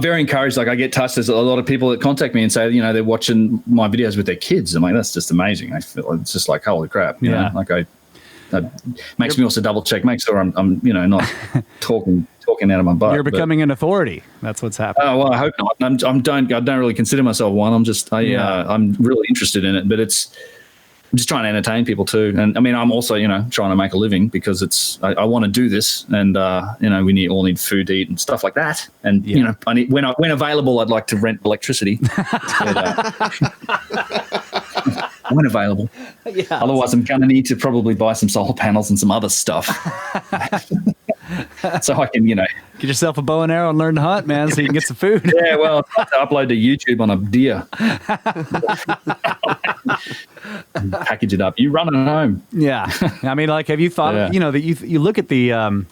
very encouraged. Like I get touched. There's a lot of people that contact me and say, they're watching my videos with their kids. I'm like, that's just amazing. I feel it's just like, holy crap. You know, like that makes me also double check, make sure I'm not talking out of my butt. You're becoming an authority. That's what's happening. Oh well, I hope not. I don't really consider myself one. I'm really interested in it, but I'm just trying to entertain people too. And I mean, I'm also trying to make a living because I want to do this, and we all need food to eat and stuff like that. And I need when available, I'd like to rent electricity. When available. Yeah. Otherwise, I'm going to need to probably buy some solar panels and some other stuff. So I can, get yourself a bow and arrow and learn to hunt, man, so you can get some food. Yeah, well, I'd like to upload to YouTube on a deer. Package it up. You run it home. Yeah. I mean, like, have you thought, that you look at the,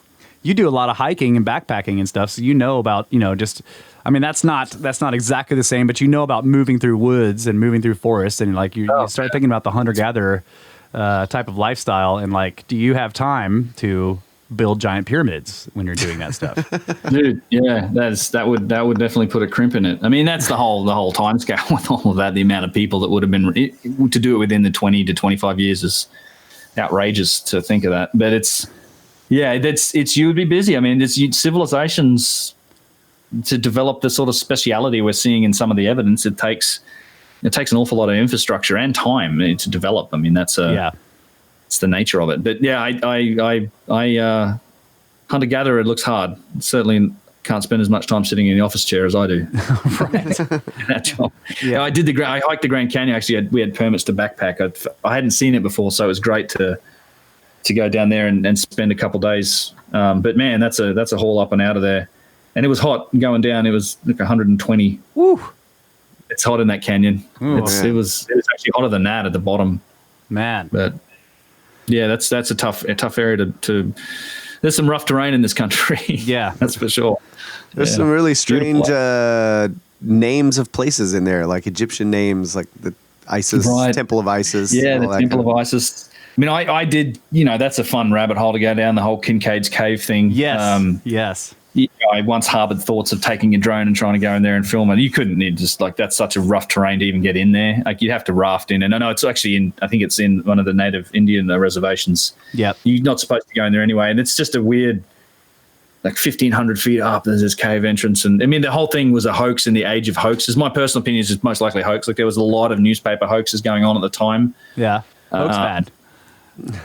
you do a lot of hiking and backpacking and stuff, so about, that's not exactly the same, but about moving through woods and moving through forests, and like you start thinking about the hunter-gatherer type of lifestyle, and like, do you have time to build giant pyramids when you're doing that stuff? Dude, yeah, that would definitely put a crimp in it. I mean, that's the whole time scale with all of that. The amount of people that would have been to do it within the 20 to 25 years is outrageous to think of that. But it's you would be busy. I mean, civilizations to develop the sort of speciality we're seeing in some of the evidence. It takes an awful lot of infrastructure and time to develop. I mean, it's the nature of it. But yeah, I hunter-gatherer, it looks hard. Certainly can't spend as much time sitting in the office chair as I do. Right. That job. Yeah. I hiked the Grand Canyon. Actually, we had permits to backpack. I hadn't seen it before, so it was great to go down there and spend a couple of days. But man, that's a haul up and out of there. And it was hot going down. It was like 120. Woo! It's hot in that canyon. Ooh, it was actually hotter than that at the bottom. Man. But yeah, that's a tough area to there's some rough terrain in this country. Yeah, that's for sure. There's some really strange names of places in there, like Egyptian names, like the Isis, Temple of Isis. Yeah, the Temple of Isis. I mean, I did, that's a fun rabbit hole to go down, the whole Kincaid's Cave thing. Yes, yes. I once harbored thoughts of taking a drone and trying to go in there and film it. You couldn't, that's such a rough terrain to even get in there. Like, you'd have to raft in. And I know it's actually I think it's in one of the native Indian reservations. Yeah. You're not supposed to go in there anyway. And it's just a weird, like 1,500 feet up, there's this cave entrance. And I mean, the whole thing was a hoax in the age of hoaxes. My personal opinion is it's most likely a hoax. Like, there was a lot of newspaper hoaxes going on at the time. Yeah. Hoax bad.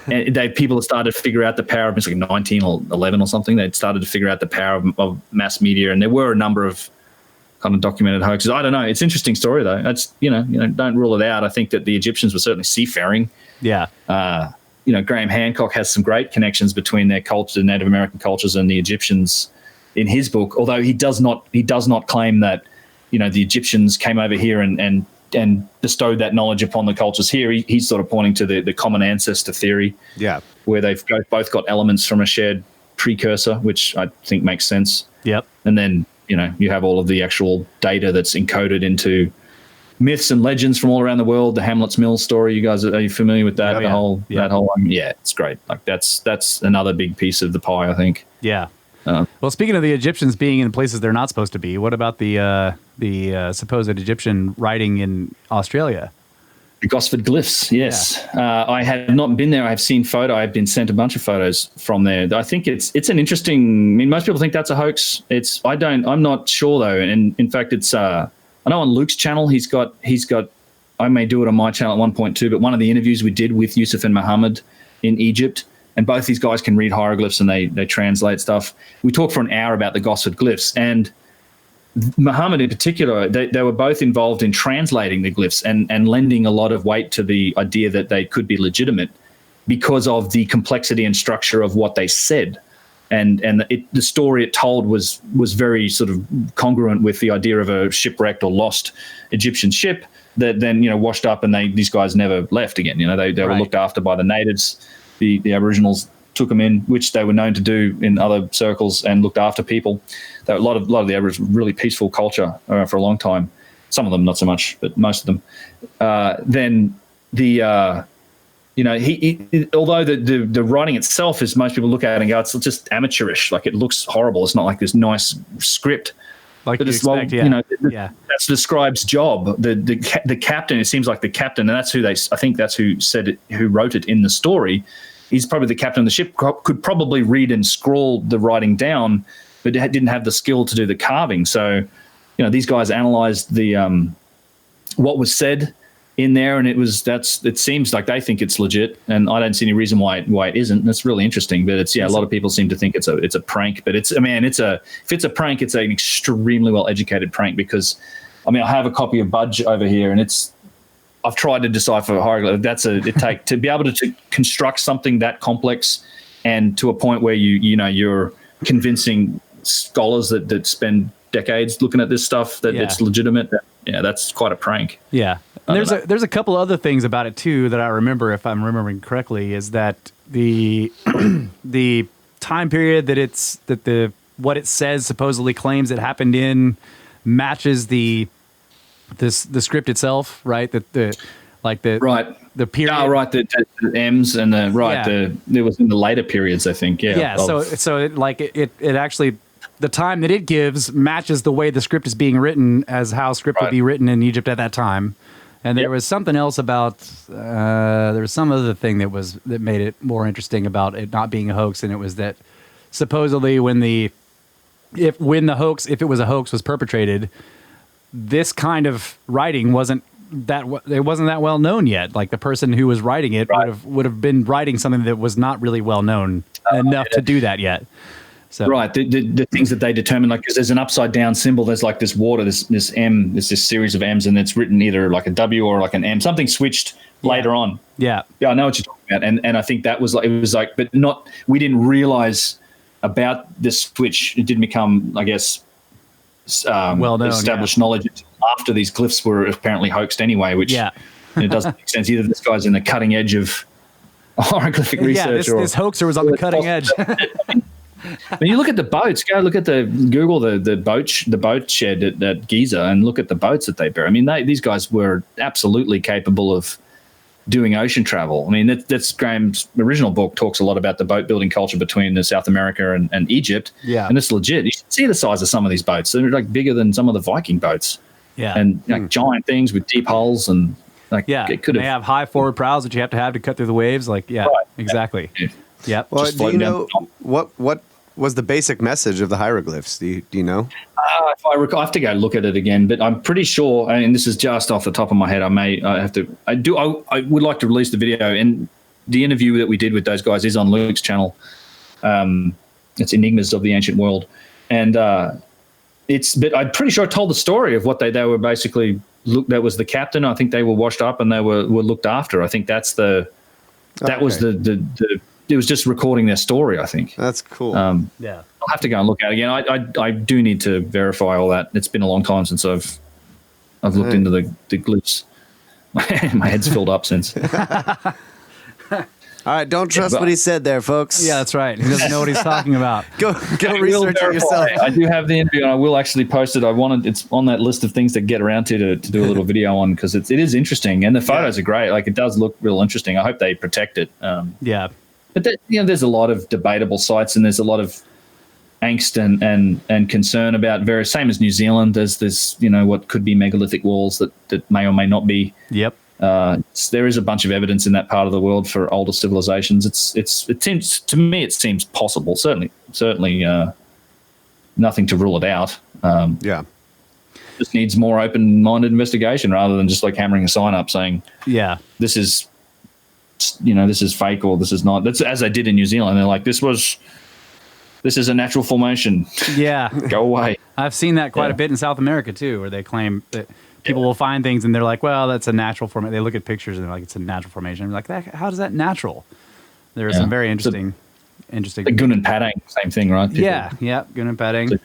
And people had started to figure out the power of, it's like 19 or 11 or something. They'd started to figure out the power of mass media, and there were a number of kind of documented hoaxes. I don't know. It's an interesting story, though. That's don't rule it out. I think that the Egyptians were certainly seafaring. Yeah. Graham Hancock has some great connections between their culture, the Native American cultures, and the Egyptians in his book. Although he does not claim that the Egyptians came over here and bestowed that knowledge upon the cultures here. He's sort of pointing to the common ancestor theory, where they've both got elements from a shared precursor, which I think makes sense. Yep. And then you have all of the actual data that's encoded into myths and legends from all around the world. The Hamlet's Mill story, you guys are you familiar with that? It's great. Like, that's another big piece of the pie, I think. Yeah. Well, speaking of the Egyptians being in places they're not supposed to be, what about the supposed Egyptian writing in Australia? The Gosford Glyphs, yes. Yeah. I have not been there. I've seen I've been sent a bunch of photos from there. I think it's an interesting. I mean, most people think that's a hoax. I'm not sure though. And in fact, it's. I know on Luke's channel, he's got. I may do it on my channel at 1.2, but one of the interviews we did with Yusuf and Muhammad in Egypt. And both these guys can read hieroglyphs and they translate stuff. We talked for an hour about the Gosford glyphs, and Muhammad in particular, they were both involved in translating the glyphs and lending a lot of weight to the idea that they could be legitimate because of the complexity and structure of what they said. And the story it told was very sort of congruent with the idea of a shipwrecked or lost Egyptian ship that then washed up, and these guys never left again. They were looked after by the natives. The Aboriginals took them in, which they were known to do in other circles, and looked after people. A lot of the Aboriginals, really peaceful culture for a long time. Some of them not so much, but most of them. Then although the writing itself is, most people look at it and go, it's just amateurish. Like, it looks horrible. It's not like this nice script. Like, but that's the scribe's job. The captain, it seems like the captain, and that's who I think that's who said it, who wrote it in the story. He's probably the captain of the ship, could probably read and scrawl the writing down, but didn't have the skill to do the carving. So, these guys analyzed the what was said in there, and it seems like they think it's legit, and I don't see any reason why it isn't. That's really interesting. But it's a lot of people seem to think it's a prank, but if it's a prank, it's an extremely well educated prank, because I have a copy of Budge over here, and I've tried to decipher hieroglyph. To be able to construct something that complex, and to a point where you're convincing scholars that spend decades looking at this stuff that it's legitimate. That's quite a prank. Yeah. There's a couple other things about it too that I remember, if I'm remembering correctly, is that the the time period that what it says supposedly claims it happened in matches the script itself, right? The period. Oh, right. The M's and it was in the later periods, I think. Yeah. Yeah. So it actually, the time that it gives matches the way the script is being written as how script would be written in Egypt at that time. And there was something else about there was some other thing that made it more interesting about it not being a hoax, and it was that supposedly if it was a hoax was perpetrated, this kind of writing wasn't that well known yet. Like, the person who was writing it would have been writing something that was not really well known enough to do that yet. So. Right, the things that they determine, like, because there's an upside down symbol, there's like this water, this M, there's this series of M's, and it's written either like a W or like an M, something switched later on. Yeah, I know what you're talking about, and I think that was but not, we didn't realize about this switch. It didn't become, I guess, well known, established knowledge after these glyphs were apparently hoaxed anyway, which it doesn't make sense. Either this guy's in the cutting edge of hieroglyphic research, this hoaxer was on the cutting edge. When you look at the boats, go look at Google the boat shed at Giza and look at the boats that they bury. I mean, these guys were absolutely capable of doing ocean travel. I mean, that's Graham's original book talks a lot about the boat building culture between the South America and Egypt. Yeah. And it's legit. You should see the size of some of these boats. They're like bigger than some of the Viking boats. Yeah. And like giant things with deep hulls and like it could they have high forward prows that you have to cut through the waves. Like, yeah, right. Exactly. Yeah. Yep. Well, do you know what was the basic message of the hieroglyphs? Do you know? If I recall, I have to go look at it again, but I'm pretty sure, and this is just off the top of my head, I would like to release the video, and the interview that we did with those guys is on Luke's channel. It's Enigmas of the Ancient World. And but I'm pretty sure I told the story of what they were basically, that was the captain. I think they were washed up and they were looked after. I think was it was just recording their story, I think. That's cool. Yeah. I'll have to go and look at it again. I do need to verify all that. It's been a long time since I've looked into the glyphs. My head's filled up since. All right, don't trust what he said there, folks. Yeah, that's right. He doesn't know what he's talking about. Go research it yourself. I do have the interview, and I will actually post it. It's on that list of things to get around to do a little video on, because it is interesting, and the photos are great. Like, it does look real interesting. I hope they protect it. Yeah. But there's a lot of debatable sites, and there's a lot of angst and concern about various. Same as New Zealand, there's what could be megalithic walls that may or may not be. Yep. There is a bunch of evidence in that part of the world for older civilizations. It seems to me it seems possible. Certainly, nothing to rule it out. Just needs more open-minded investigation rather than just like hammering a sign up saying, this is fake or this is not. That's as they did in New Zealand. They're like, this is a natural formation. Yeah. Go away. I've seen that quite a bit in South America too, where they claim that people will find things and they're like, well, that's a natural formation. They look at pictures and they're like, it's a natural formation. I'm like, how is that natural? There are some very interesting. The Gun and Padang, same thing, right? Yeah. Gun and Padang.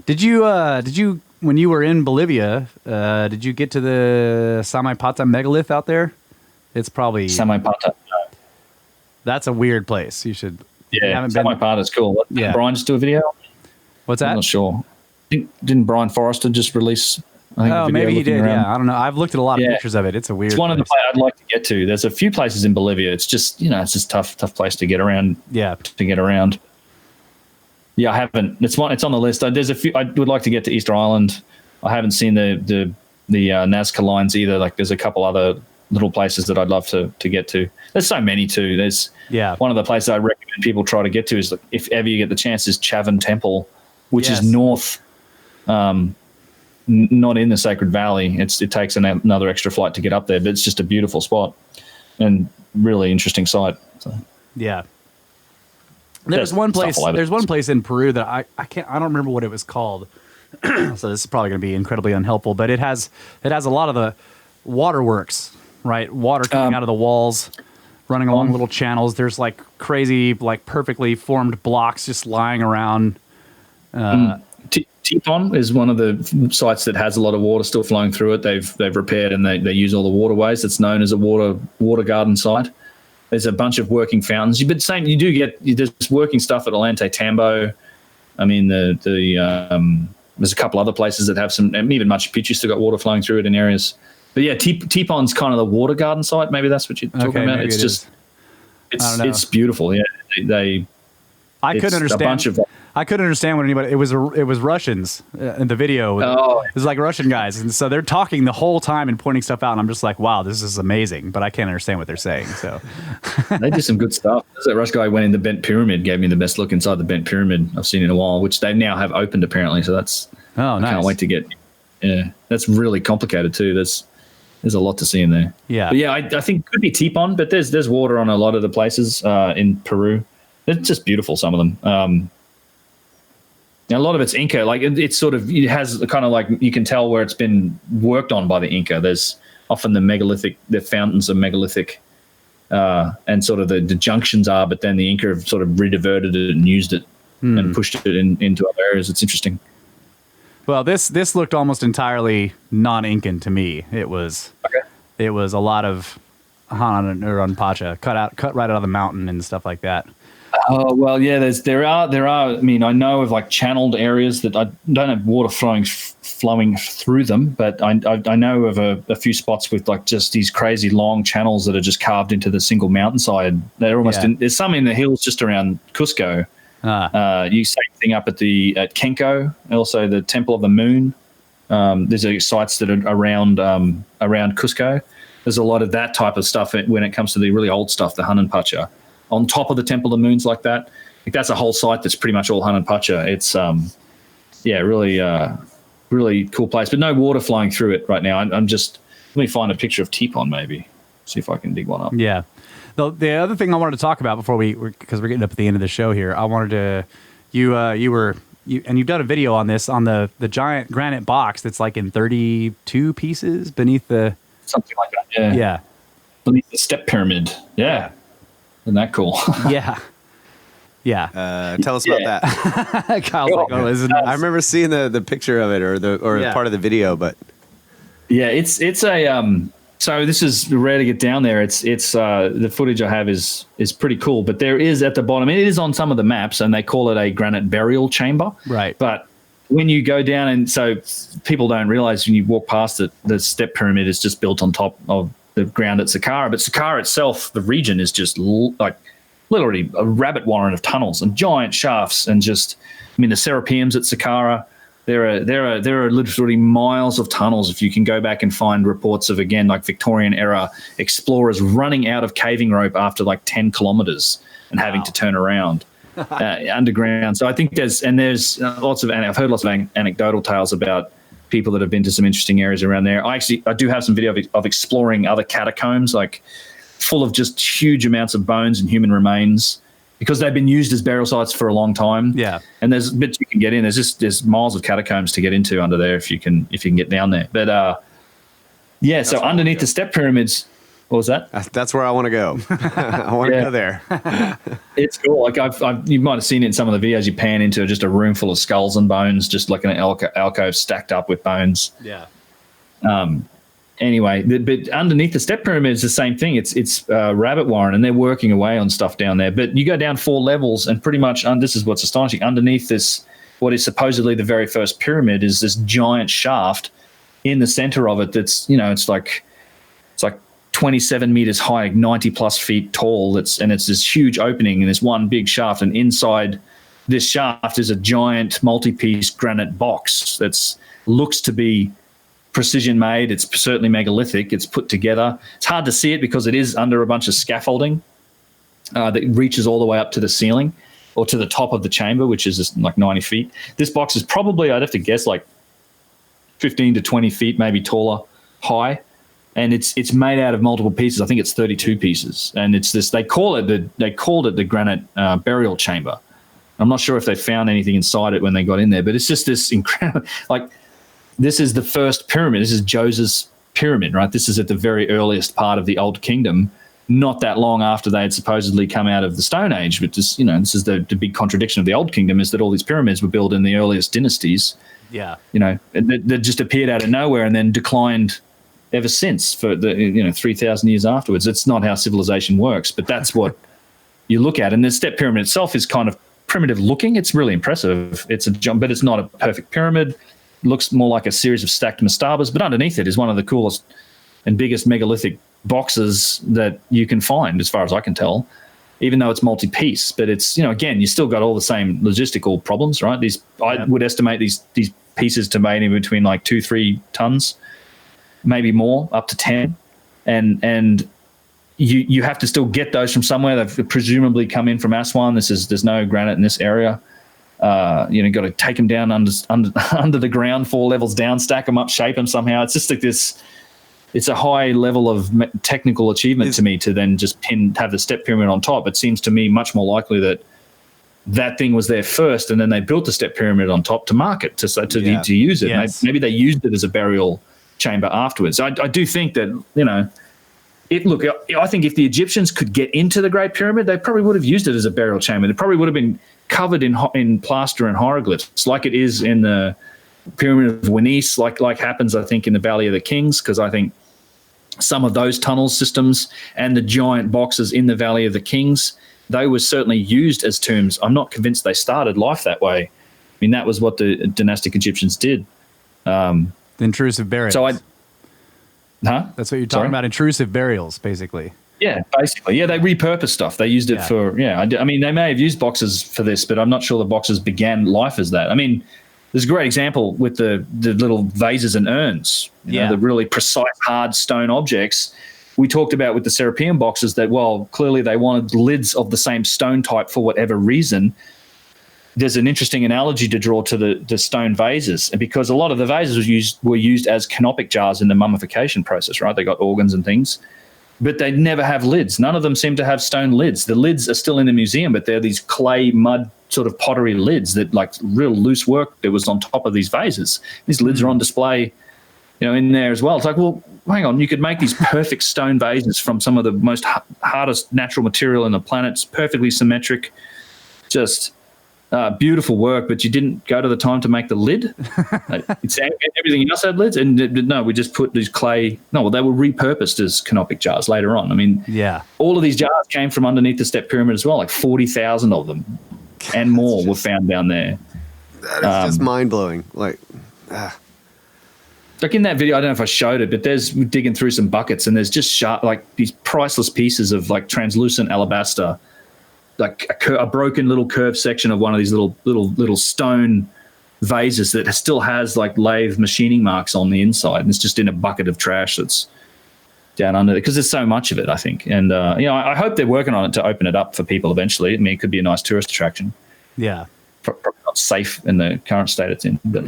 Did you when you were in Bolivia, did you get to the Samaipata megalith out there? It's probably Samaipata. That's a weird place. You should. Yeah, Samaipata is cool. Did Brien just do a video? What's that? I'm not sure. Didn't Brian Forrester just release? I think, maybe he did. Around? Yeah, I don't know. I've looked at a lot of pictures of it. It's a weird. It's one of the places I'd like to get to. There's a few places in Bolivia. It's just tough place to get around. Yeah, to get around. Yeah, I haven't. It's on the list. There's a few. I would like to get to Easter Island. I haven't seen the Nazca lines either. Like, there's a couple other little places that I'd love to get to. There's so many too. There's one of the places I recommend people try to get to is, if ever you get the chance, is Chavan Temple, which is north. Not in the Sacred Valley. It takes another extra flight to get up there, but it's just a beautiful spot and really interesting site. So. Yeah. There's one place in Peru that I don't remember what it was called. So this is probably going to be incredibly unhelpful, but it has a lot of the waterworks, right? Water coming out of the walls, running along little channels. There's like crazy, like perfectly formed blocks just lying around. Tipon is one of the sites that has a lot of water still flowing through it. They've repaired and they use all the waterways. It's known as a water garden site. There's a bunch of working fountains. But you do get there's working stuff at Olante Tambo. I mean, there's a couple other places that have some. Even Machu Picchu still got water flowing through it in areas. But yeah, Tipon's kind of the water garden site. Maybe that's what you're talking about. It's beautiful. Yeah, I couldn't understand. I couldn't understand what anybody. It was Russians in the video. It was like Russian guys, and so they're talking the whole time and pointing stuff out. And I'm just like, wow, this is amazing, but I can't understand what they're saying. So they did some good stuff. That Russian guy went in the Bent Pyramid, gave me the best look inside the Bent Pyramid I've seen in a while, which they now have opened apparently. So that's nice. I can't wait to get. Yeah, that's really complicated too. There's a lot to see in there. Yeah, but yeah, I think it could be Tipon, but there's water on a lot of the places in Peru. It's just beautiful, some of them. A lot of it's Inca. Like it has kind of like, you can tell where it's been worked on by the Inca. There's often the fountains are megalithic, and sort of the junctions are, but then the Inca have sort of rediverted it and used it and pushed it into other areas. It's interesting. Well, this looked almost entirely non-Incan to me. It was a lot of Hanan or Pacha cut right out of the mountain and stuff like that. Oh well, yeah. There are. I mean, I know of like channeled areas that I don't have water flowing through them, but I know of a few spots with like just these crazy long channels that are just carved into the single mountainside. They're almost there's some in the hills just around Cusco. You same thing up at Kenko, also the Temple of the Moon. There's sites that are around Cusco. There's a lot of that type of stuff when it comes to the really old stuff, the Hananpacha. On top of the Temple of the Moons like that. Like that's a whole site that's pretty much all Hananpacha. It's really cool place, but no water flowing through it right now. I'm just, let me find a picture of Teapon maybe, see if I can dig one up. Yeah. The other thing I wanted to talk about before because we're getting up at the end of the show here, I wanted to, you've done a video on this, on the giant granite box that's like in 32 pieces beneath the... Something like that, yeah. Yeah. Beneath the step pyramid, yeah. Isn't that cool? Yeah. Yeah. Tell us about that. Kyle's like, oh, isn't it? I remember seeing the picture of it or part of the video, but yeah, it's a so this is rare to get down there. It's the footage I have is pretty cool, but there is at the bottom, it is on some of the maps and they call it a granite burial chamber. Right. But when you go down, and so people don't realize when you walk past it, the step pyramid is just built on top of the ground at Saqqara, but Saqqara itself, the region is just like literally a rabbit warren of tunnels and giant shafts, and just, I mean, the Serapeums at Saqqara, there are literally miles of tunnels. If you can go back and find reports of, again, like Victorian era explorers running out of caving rope after like 10 kilometers and having to turn around underground. So I think there's lots of, and I've heard lots of anecdotal tales about people that have been to some interesting areas around there. I do have some video of exploring other catacombs, like full of just huge amounts of bones and human remains, because they've been used as burial sites for a long time. Yeah. And there's bits you can get in. There's miles of catacombs to get into under there if you can get down there. But so underneath the step pyramids, what was that? That's where I want to go. I want to go there. It's cool. Like you might have seen it in some of the videos. You pan into just a room full of skulls and bones, just like an alcove stacked up with bones. Yeah. Anyway, but underneath the step pyramid is the same thing. It's rabbit warren, and they're working away on stuff down there. But you go down 4 levels, and pretty much, this is what's astonishing. Underneath this, what is supposedly the very first pyramid, is this giant shaft in the center of it. That's it's like 27 meters high, 90 plus feet tall. It's this huge opening and this one big shaft, and inside this shaft is a giant multi-piece granite box that's looks to be precision made. It's certainly megalithic. It's put together. It's hard to see it because it is under a bunch of scaffolding that reaches all the way up to the ceiling or to the top of the chamber, which is just like 90 feet. This box is probably, I'd have to guess, like 15 to 20 feet, maybe taller, high. And it's made out of multiple pieces. I think it's 32 pieces, and it's this. They called it the granite burial chamber. I'm not sure if they found anything inside it when they got in there, but it's just this incredible. Like, this is the first pyramid. This is Djoser's pyramid, right? This is at the very earliest part of the Old Kingdom, not that long after they had supposedly come out of the Stone Age. But this is the big contradiction of the Old Kingdom, is that all these pyramids were built in the earliest dynasties. Yeah, that just appeared out of nowhere and then declined ever since for the 3,000 years afterwards. It's not how civilization works, but that's what you look at. And the step pyramid itself is kind of primitive looking. It's really impressive. It's a jump, but it's not a perfect pyramid. It looks more like a series of stacked mastabas, but underneath it is one of the coolest and biggest megalithic boxes that you can find, as far as I can tell, even though it's multi-piece. But it's, again, you still got all the same logistical problems, right? I would estimate these pieces to weigh in between like 2-3 tons, maybe more, up to 10, and you have to still get those from somewhere. They've presumably come in from Aswan. There's no granite in this area. Got to take them down under the ground, 4 levels down, stack them up, shape them somehow. It's just like this. It's a high level of technical achievement to me to then just have the step pyramid on top. It seems to me much more likely that thing was there first, and then they built the step pyramid on top to market to use it. Yes. Maybe they used it as a burial chamber afterwards. I do think that, I think if the Egyptians could get into the Great Pyramid, they probably would have used it as a burial chamber. It probably would have been covered in plaster and hieroglyphs, like it is in the Pyramid of Winis, like happens, I think, in the Valley of the Kings, because I think some of those tunnel systems and the giant boxes in the Valley of the Kings they were certainly used as tombs. I'm not convinced they started life that way. I mean, that was what the dynastic Egyptians did. The intrusive burials. That's what you're talking about, intrusive burials, basically. Yeah, basically. Yeah, they repurposed stuff. They used it for, I mean, they may have used boxes for this, but I'm not sure the boxes began life as that. I mean, there's a great example with the little vases and urns, you know, the really precise, hard stone objects. We talked about with the Serapeum boxes that, well, clearly they wanted lids of the same stone type for whatever reason. There's an interesting analogy to draw to the stone vases, and because a lot of the vases were used as canopic jars in the mummification process, right? They got organs and things, but they never have lids. None of them seem to have stone lids. The lids are still in the museum, but they're these clay, mud sort of pottery lids that, like, real loose work that was on top of these vases. These lids are on display, you know, in there as well. It's like, well, hang on, you could make these perfect stone vases from some of the most hardest natural material in the planet. It's perfectly symmetric, just beautiful work, but you didn't go to the time to make the lid. Everything else had lids, and no, we just put these clay. No, well, they were repurposed as canopic jars later on. I mean, all of these jars came from underneath the step pyramid as well. Like 40,000 of them, and more were found down there. That is just mind blowing. Like in that video, I don't know if I showed it, but we're digging through some buckets, and there's just sharp, like these priceless pieces of like translucent alabaster. Like a broken little curved section of one of these little stone vases that still has like lathe machining marks on the inside, and it's just in a bucket of trash that's down under it because there's so much of it, I think. And you know, I hope they're working on it to open it up for people eventually. I mean, it could be a nice tourist attraction. Yeah, probably not safe in the current state it's in, but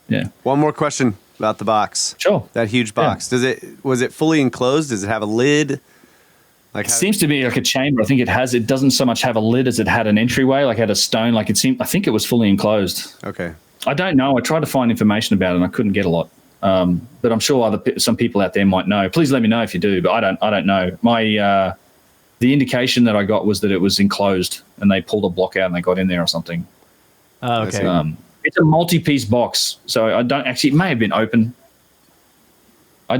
yeah. One more question about the box. Sure. That huge box. Yeah. Was it fully enclosed? Does it have a lid? Like it seems to be like a chamber. I think it doesn't so much have a lid as it had an entryway, like it had a stone. Like I think it was fully enclosed. Okay. I don't know. I tried to find information about it and I couldn't get a lot. But I'm sure some people out there might know. Please let me know if you do, but I don't know. The indication that I got was that it was enclosed and they pulled a block out and they got in there or something. Oh, okay. It's a multi-piece box, so I don't actually. It may have been open. I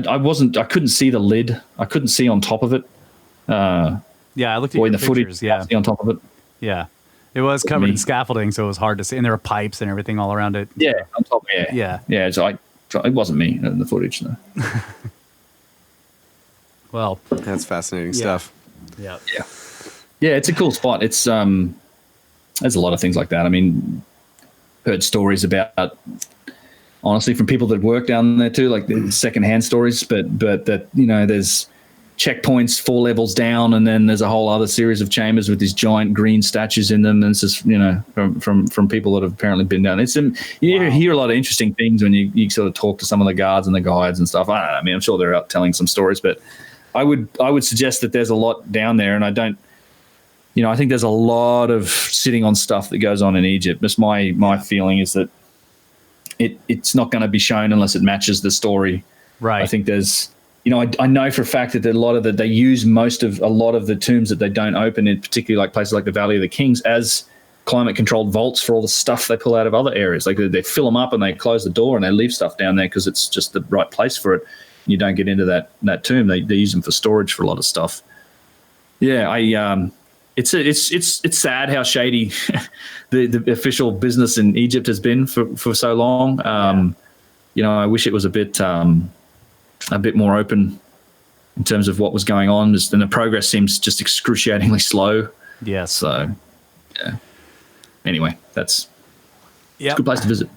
couldn't see the lid. I couldn't see on top of it. I looked at in the the footage. pictures. Yeah, on top of it. Yeah, it was covered in scaffolding, so it was hard to see, and there were pipes and everything all around it. Yeah, on top. Yeah. So it wasn't me in the footage, though. Well, that's fascinating stuff. Yeah. It's a cool spot. It's there's a lot of things like that. I mean, heard stories about, honestly, from people that work down there too, like the secondhand stories, but that, you know, there's checkpoints 4 levels down, and then there's a whole other series of chambers with these giant green statues in them. And it's just, you know, from people that have apparently been down. You hear a lot of interesting things when you sort of talk to some of the guards and the guides and stuff. I don't know. I mean, I'm sure they're out telling some stories, but I would suggest that there's a lot down there, and I think there's a lot of sitting on stuff that goes on in Egypt. Just my feeling is that it's not going to be shown unless it matches the story. Right. I think there's, you know, I know for a fact that they use a lot of the tombs that they don't open, in particularly like places like the Valley of the Kings, as climate controlled vaults for all the stuff they pull out of other areas. Like they fill them up and they close the door and they leave stuff down there because it's just the right place for it. You don't get into that tomb. They use them for storage for a lot of stuff. Yeah, it's sad how shady the official business in Egypt has been for so long. You know, I wish it was a bit more open in terms of what was going on, and the progress seems just excruciatingly slow. Yeah. So, yeah. Anyway, it's a good place to visit.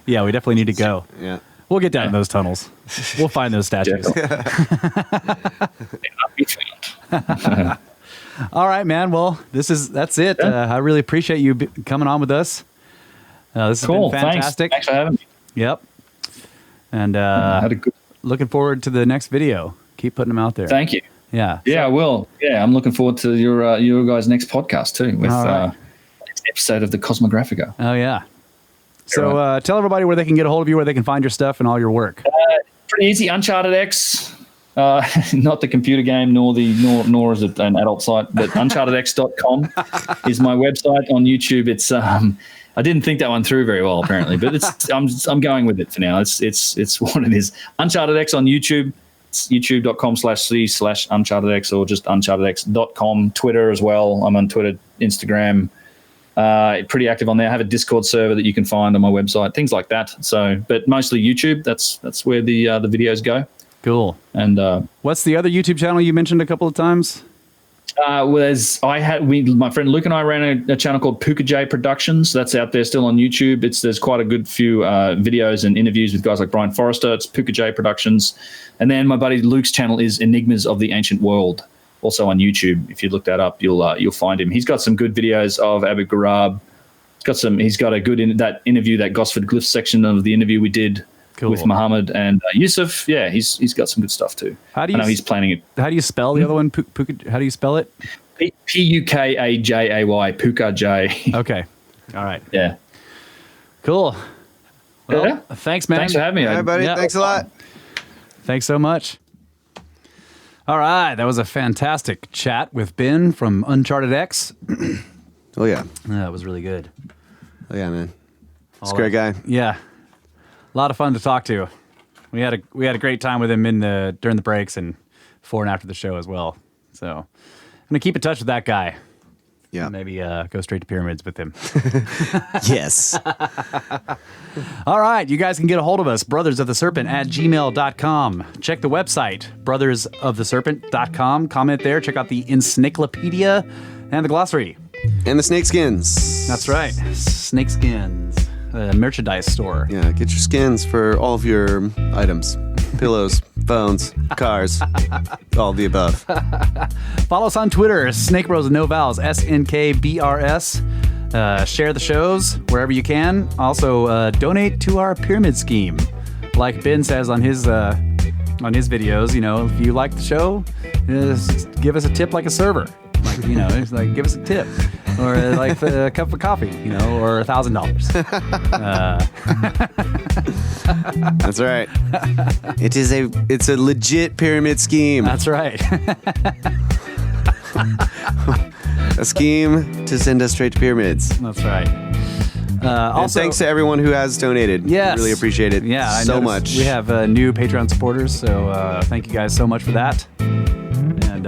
Yeah, we definitely need to go. Yeah. We'll get down in those tunnels. We'll find those statues. All right, man. Well, that's it. I really appreciate you coming on with us. This has been fantastic. Thanks for having me. Yep. And looking forward to the next video. Keep putting them out there. Thank you. Yeah. Yeah, I will. Yeah, I'm looking forward to your guys' next podcast too, with next episode of the Cosmographica. Oh yeah. So tell everybody where they can get a hold of you, where they can find your stuff and all your work. Pretty easy. UnchartedX. Not the computer game, nor is it an adult site, but UnchartedX.com is my website. On YouTube, it's I didn't think that one through very well apparently, but I'm going with it for now. It's what it is. UnchartedX on YouTube. youtube.com/c/UnchartedX or just UnchartedX.com. Twitter as well. I'm on Twitter, Instagram. Pretty active on there. I have a Discord server that you can find on my website, things like that. So, but mostly YouTube. That's where the videos go. Cool. And what's the other YouTube channel you mentioned a couple of times? My friend Luke and I ran a channel called Puka J Productions. That's out there still on YouTube. There's quite a good few videos and interviews with guys like Brian Forrester. It's Puka J Productions. And then my buddy Luke's channel is Enigmas of the Ancient World, also on YouTube. If you look that up, you'll find him. He's got some good videos of Abu Ghraib. He's got a good that interview, that Gosford Glyph section of the interview we did. Cool. With Muhammad and Yusuf. Yeah, he's got some good stuff too. I know he's planning it. How do you spell the other one? How do you spell it? Pukajay. Puka J. Okay. All right. Yeah. Cool. Well, thanks, man. Thanks for having me. All right, buddy. Yeah. Thanks a lot. Thanks so much. All right. That was a fantastic chat with Ben from UnchartedX. Oh, yeah. That was really good. Oh, yeah, man. He's a great guy. Yeah. A lot of fun to talk to. We had a great time with him during the breaks and before and after the show as well. So I'm gonna keep in touch with that guy. Yeah. Maybe go straight to pyramids with him. Yes. All right, you guys can get a hold of us, brothersoftheserpent@gmail.com. Check the website, brothersoftheserpent.com. Comment there. Check out the encyclopedia and the glossary. And the snake skins. That's right, snake skins. Merchandise store. Yeah, get your skins for all of your items. Pillows, phones, cars, all of the above. Follow us on Twitter, Snake Bros with no vowels, SNKBRS. Share the shows wherever you can. Also, donate to our pyramid scheme. Like Ben says on his videos, if you like the show, just give us a tip like a server. It's like give us a tip, or like a cup of coffee, or $1,000. That's right. It's a legit pyramid scheme. That's right. A scheme to send us straight to pyramids. That's right. Also, thanks to everyone who has donated. Yes. Really appreciate it. Yeah, so much. We have new Patreon supporters, so thank you guys so much for that. And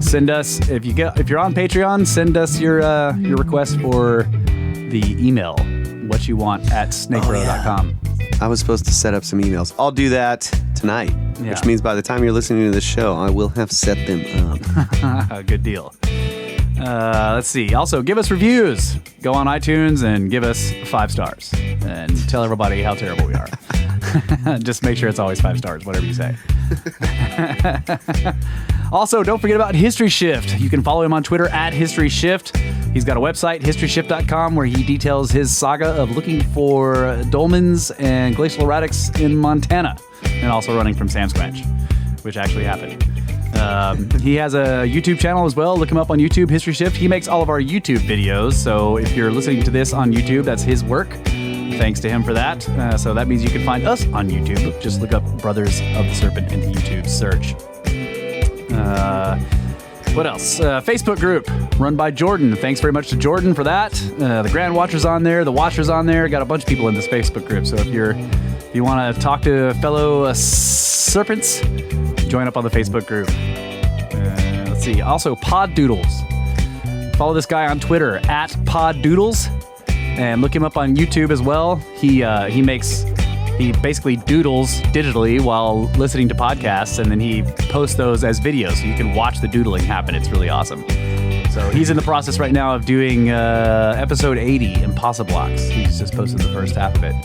send us if you're on Patreon, send us your request for the email, what you want at snakebro.com. I was supposed to set up some emails. I'll do that tonight, which means by the time you're listening to this show, I will have set them up. Good deal. Let's see. Also, give us reviews. Go on iTunes and give us 5 stars and tell everybody how terrible we are. Just make sure it's always 5 stars, whatever you say. Also, don't forget about History Shift. You can follow him on Twitter at History Shift. He's got a website, historyshift.com, where he details his saga of looking for dolmens and glacial erratics in Montana, and also running from Sasquatch, which actually happened. He has a YouTube channel as well. Look him up on YouTube, History Shift. He makes all of our YouTube videos, so if you're listening to this on YouTube, that's his work. Thanks to him for that. So that means you can find us on YouTube. Just look up Brothers of the Serpent in the YouTube search. What else? Facebook group run by Jordan. Thanks very much to Jordan for that. The Grand Watcher's on there. The Watcher's on there. Got a bunch of people in this Facebook group. So if you want to talk to fellow serpents, join up on the Facebook group. Let's see. Also, Pod Doodles. Follow this guy on Twitter at Pod Doodles. And look him up on YouTube as well. He basically doodles digitally while listening to podcasts, and then he posts those as videos so you can watch the doodling happen. It's really awesome. So he's in the process right now of doing episode 80, Impossiblocks. He's just posted the first half of it.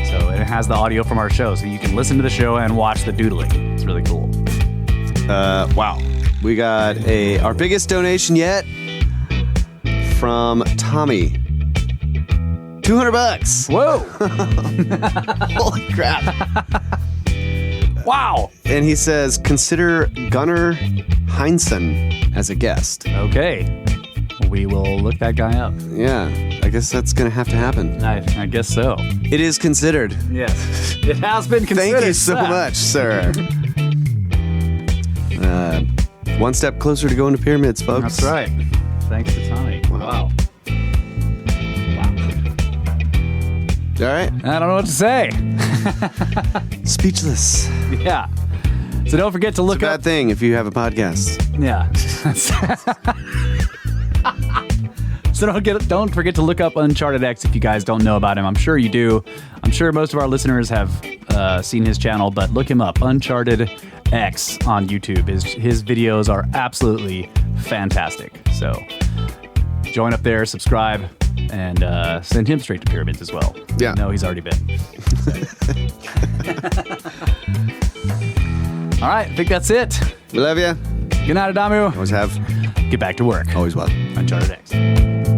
So it has the audio from our show, so you can listen to the show and watch the doodling. It's really cool. Wow. We got our biggest donation yet from Tommy. $200. Whoa! Holy crap! Wow! And he says, consider Gunnar Heinsohn as a guest. Okay, we will look that guy up. Yeah, I guess that's gonna have to happen. I guess so. It is considered. Yes, it has been considered. Thank you so much, sir. One step closer to going to pyramids, folks. That's right. Thanks to Tommy. Wow. All right. I don't know what to say. Speechless. Yeah. So don't forget to look It's a bad up. thing if you have a podcast. Yeah. So don't forget to look up Uncharted X if you guys don't know about him. I'm sure you do. I'm sure most of our listeners have seen his channel, but look him up, Uncharted X on YouTube. His videos are absolutely fantastic. So join up there, subscribe, and send him straight to pyramids as well. Yeah. No, he's already been. All right, I think that's it. We love you. Good night, Adamu. Always have. Get back to work. Always will. Uncharted X.